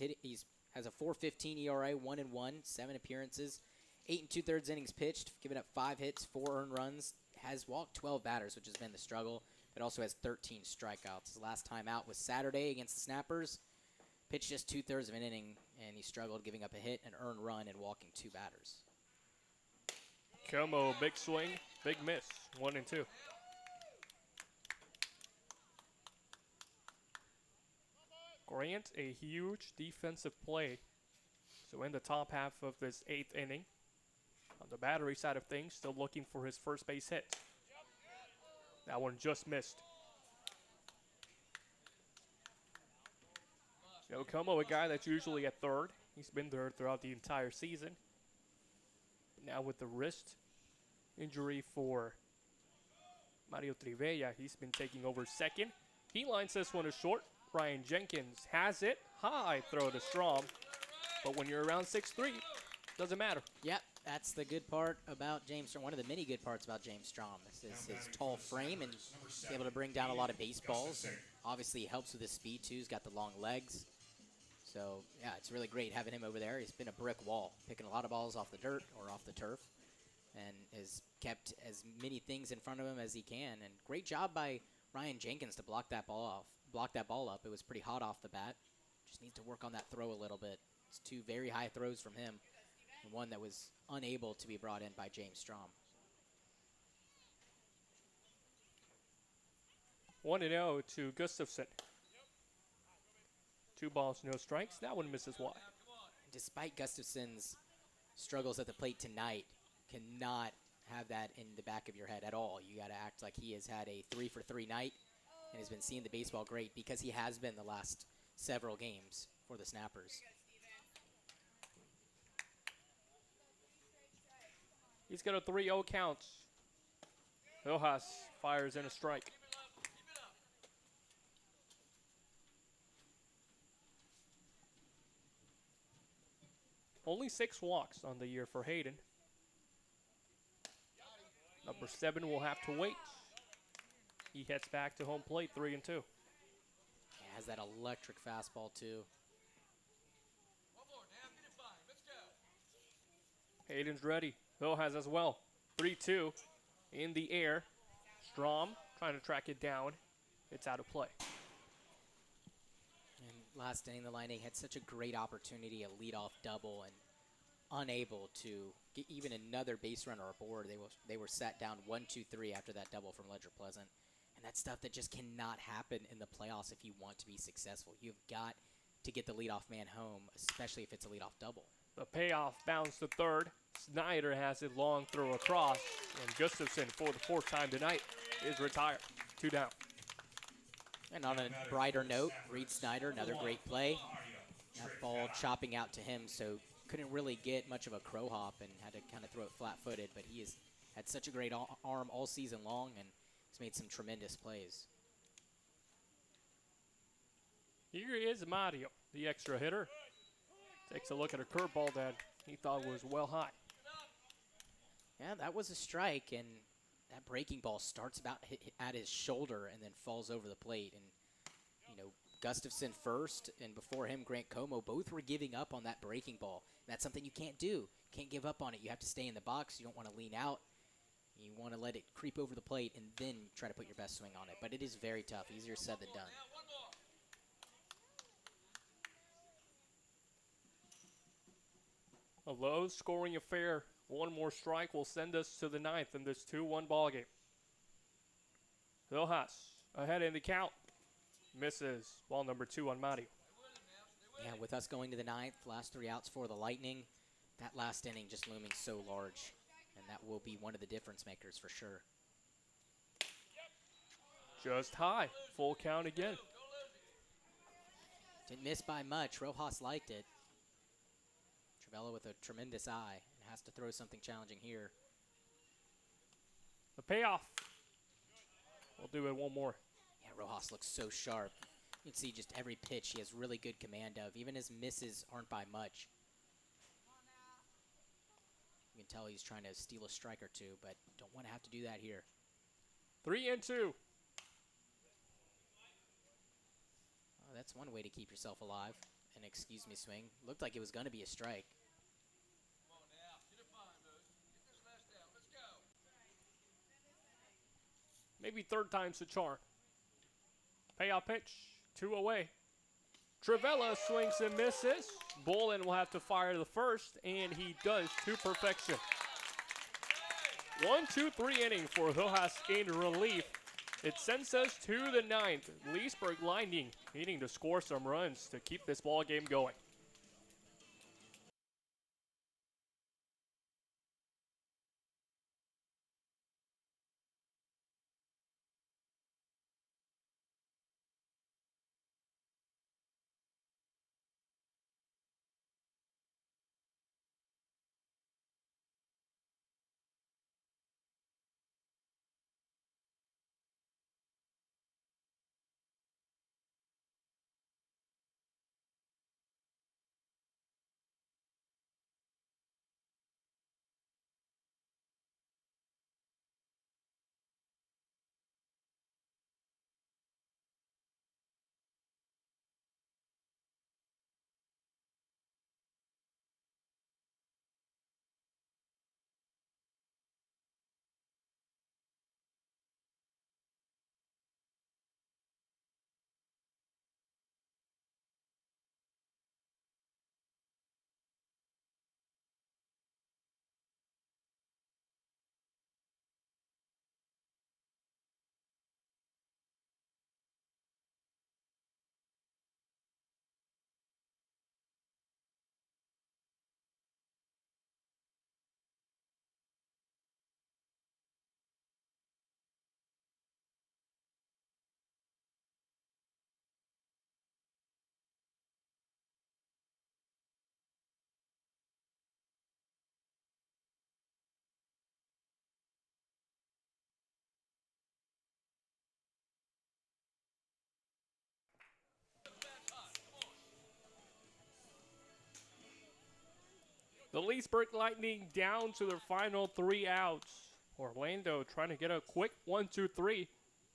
has a 4.15 ERA, 1-1, 7 appearances, 8 2/3 innings pitched, given up 5 hits, 4 earned runs, has walked 12 batters, which has been the struggle, but also has 13 strikeouts. His last time out was Saturday against the Snappers. Pitched just 2/3 of an inning, and he struggled, giving up a hit, an earned run, and walking 2 batters. Como, big swing, big miss, 1-2. Grant, a huge defensive play. So in the top half of this 8th inning, on the battery side of things, still looking for his first base hit. That one just missed. So Como, a guy that's usually at third. He's been there throughout the entire season. Now with the wrist injury for Mario Trivella, he's been taking over second. He lines this one as short. Ryan Jenkins has it. High throw to Strom. But when you're around 6'3", doesn't matter. Yep, that's the good part about James Strom. One of the many good parts about James Strom is his tall frame and able to bring down a lot of baseballs. And obviously, he helps with his speed, too. He's got the long legs. So, yeah, it's really great having him over there. He's been a brick wall, picking a lot of balls off the dirt or off the turf, and has kept as many things in front of him as he can. And great job by Ryan Jenkins to block that ball up. It was pretty hot off the bat. Just needs to work on that throw a little bit. It's 2 very high throws from him, and one that was unable to be brought in by James Strom. 1-0 to Gustafson. 2 balls, no strikes. That one misses wide. Despite Gustafson's struggles at the plate tonight, cannot have that in the back of your head at all. You got to act like he has had a 3-for-3 night and has been seeing the baseball great, because he has been the last several games for the Snappers. He's got a 3-0 count. Rojas fires in a strike. Only 6 walks on the year for Hayden. Number 7 will have to wait. He heads back to home plate, 3-2. Yeah, has that electric fastball, too. Hayden's ready. Rojas as well. 3-2 in the air. Strom trying to track it down. It's out of play. And last inning, the Lightning had such a great opportunity, a leadoff double, and unable to get even another base runner aboard. They were sat down 1-2-3 after that double from Ledger Pleasant. And that's stuff that just cannot happen in the playoffs if you want to be successful. You've got to get the leadoff man home, especially if it's a leadoff double. The payoff bounce to third. Snyder has it long throw across. And Gustafson, for the 4th time tonight, is retired. 2 down. And on a brighter note, Reed Snyder, another great play. That ball chopping out to him, so couldn't really get much of a crow hop and had to kind of throw it flat-footed. But he has had such a great arm all season long, and he's made some tremendous plays. Here is Mario, the extra hitter. Takes a look at a curveball that he thought was well high. Yeah, that was a strike, and that breaking ball starts about at his shoulder and then falls over the plate. And, you know, Gustafson first, and before him, Grant Como, both were giving up on that breaking ball. And that's something you can't do. Can't give up on it. You have to stay in the box. You don't want to lean out. You want to let it creep over the plate and then try to put your best swing on it. But it is very tough. Easier said than done. A low-scoring affair. One more strike will send us to the 9th in this 2-1 ballgame. Rojas ahead in the count. Misses. Ball number 2 on Mario. Yeah, with us going to the 9th, last 3 outs for the Lightning, that last inning just looming so large. And that will be one of the difference makers for sure. Just high. Full count again. Didn't miss by much. Rojas liked it. Trivella with a tremendous eye and has to throw something challenging here. The payoff. We'll do it one more. Yeah, Rojas looks so sharp. You can see just every pitch he has really good command of. Even his misses aren't by much. You can tell he's trying to steal a strike or two, but don't want to have to do that here. 3-2. Oh, that's one way to keep yourself alive. An excuse me swing. Looked like it was going to be a strike. Come on now. Get it fine, dude. Get this last down. Let's go. Maybe third time's the charm. Payoff pitch, 2 away. Travella swings and misses. Bolin will have to fire the first, and he does to perfection. 1-2-3 inning for Rojas in relief. It sends us to the 9th. Leesburg Lightning needing to score some runs to keep this ball game going. The Leesburg Lightning down to their final 3 outs. Orlando trying to get a quick 1-2-3,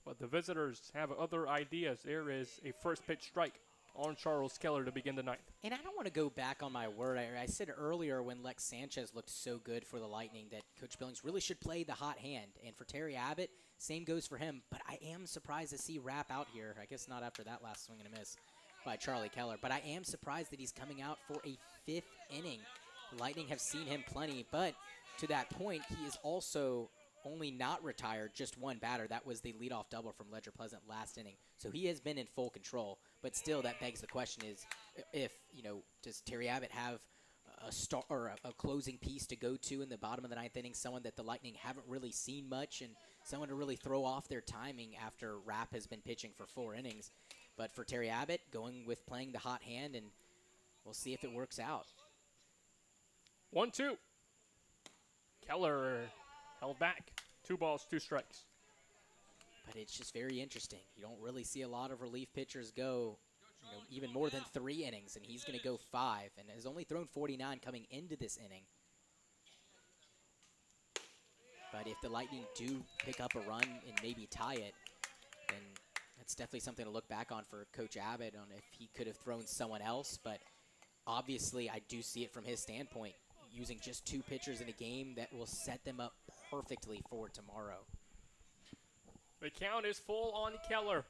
but the visitors have other ideas. There is a first pitch strike on Charles Keller to begin the 9th. And I don't want to go back on my word. I said earlier when Lex Sanchez looked so good for the Lightning that Coach Billings really should play the hot hand. And for Terry Abbott, same goes for him. But I am surprised to see Rapp out here. I guess not after that last swing and a miss by Charlie Keller. But I am surprised that he's coming out for a 5th inning. The Lightning have seen him plenty. But to that point, he is also only not retired just one batter. That was the leadoff double from Ledger Pleasant last inning. So he has been in full control. But still, that begs the question is, if, does Terry Abbott have a start or a closing piece to go to in the bottom of the 9th inning, someone that the Lightning haven't really seen much and someone to really throw off their timing after Rapp has been pitching for 4 innings. But for Terry Abbott, going with playing the hot hand, and we'll see if it works out. 1-2. Keller held back. 2 balls, 2 strikes. But it's just very interesting. You don't really see a lot of relief pitchers go, even more than 3 innings, and he's going to go 5, and has only thrown 49 coming into this inning. But if the Lightning do pick up a run and maybe tie it, then that's definitely something to look back on for Coach Abbott on if he could have thrown someone else. But obviously, I do see it from his standpoint, using just 2 pitchers in a game that will set them up perfectly for tomorrow. The count is full on Keller.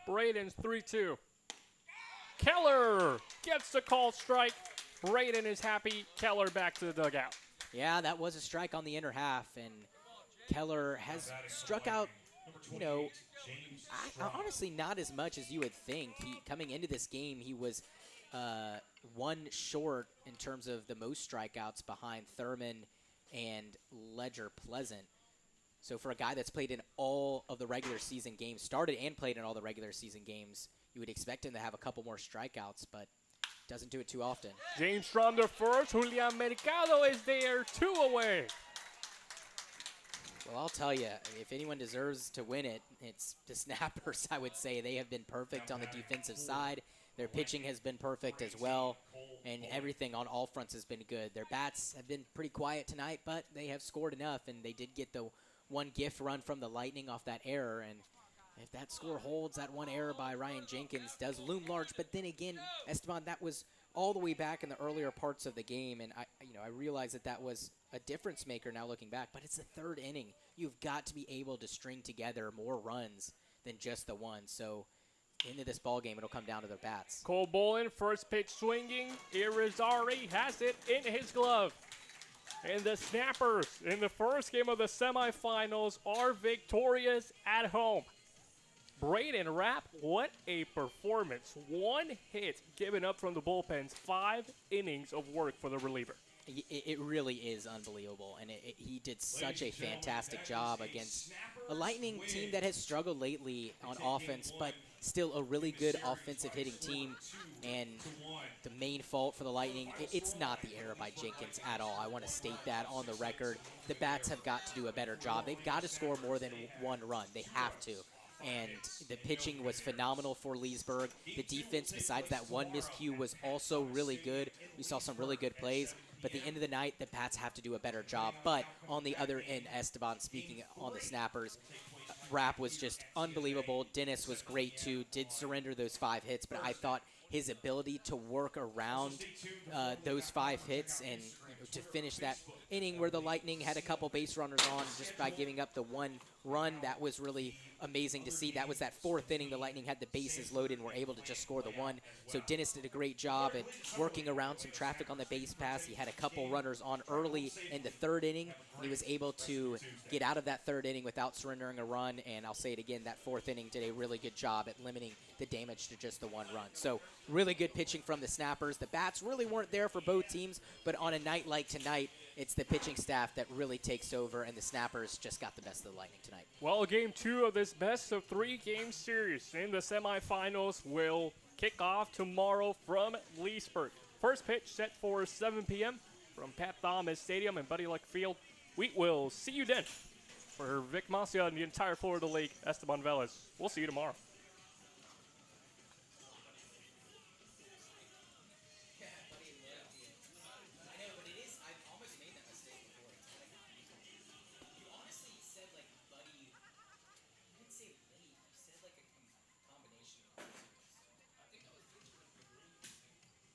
Braden's 3-2. Keller gets the call strike. Braden is happy. Keller back to the dugout. Yeah, that was a strike on the inner half, and Keller has struck out, honestly not as much as you would think. Coming into this game, he was 1 short in terms of the most strikeouts behind Thurman and Ledger Pleasant. So for a guy that's played in all of the regular season games, started and played in all the regular season games, you would expect him to have a couple more strikeouts, but doesn't do it too often. James Strom the first. Julian Mercado is there. 2 away. Well, I'll tell you, if anyone deserves to win it, it's the Snappers, I would say. They have been perfect on the defensive side. Their pitching has been perfect as well, and everything on all fronts has been good. Their bats have been pretty quiet tonight, but they have scored enough, and they did get the one gift run from the Lightning off that error. And if that score holds, that one error by Ryan Jenkins does loom large. But then again, Esteban, that was all the way back in the earlier parts of the game, and I realize that was a difference maker now looking back, but it's the third inning. You've got to be able to string together more runs than just the one. So into this ball game, it'll come down to their bats. Cole Bolin, first pitch swinging. Irizarry has it in his glove. And the Snappers in the first game of the semifinals are victorious at home. Braden Rapp, what a performance. One hit given up from the bullpens, 5 innings of work for the reliever. It really is unbelievable, and he did such a fantastic job against a Lightning team that has struggled lately on offense, but still a really good offensive hitting team. And the main fault for the Lightning, it's not the error by Jenkins at all. I want to state that on the record. The bats have got to do a better job. They've got to score more than one run. They have to. And the pitching was phenomenal for Leesburg. The defense, besides that one miscue, was also really good. We saw some really good plays. But at the end of the night, the Pats have to do a better job. But on the other end, Esteban, speaking on the Snappers, Rapp was just unbelievable. Dennis was great, too. Did surrender those 5 hits, but I thought his ability to work around those 5 hits and to finish that inning where the Lightning had a couple base runners on just by giving up the 1 run, that was really amazing to see. That was that 4th inning. The Lightning had the bases loaded and were able to just score the 1. So Dennis did a great job at working around some traffic on the base pass. He had a couple runners on early in the 3rd inning. He was able to get out of that 3rd inning without surrendering a run. And I'll say it again, that 4th inning did a really good job at limiting the damage to just the 1 run. So really good pitching from the Snappers. The bats really weren't there for both teams, but on a night like tonight, it's the pitching staff that really takes over, and the Snappers just got the best of the Lightning tonight. Well, game 2 of this best-of-3 game series in the semifinals will kick off tomorrow from Leesburg. First pitch set for 7 p.m. from Pat Thomas Stadium and Buddy Luck Field. We will see you then. For Vic Masia and the entire Florida League, Esteban Velez, we'll see you tomorrow.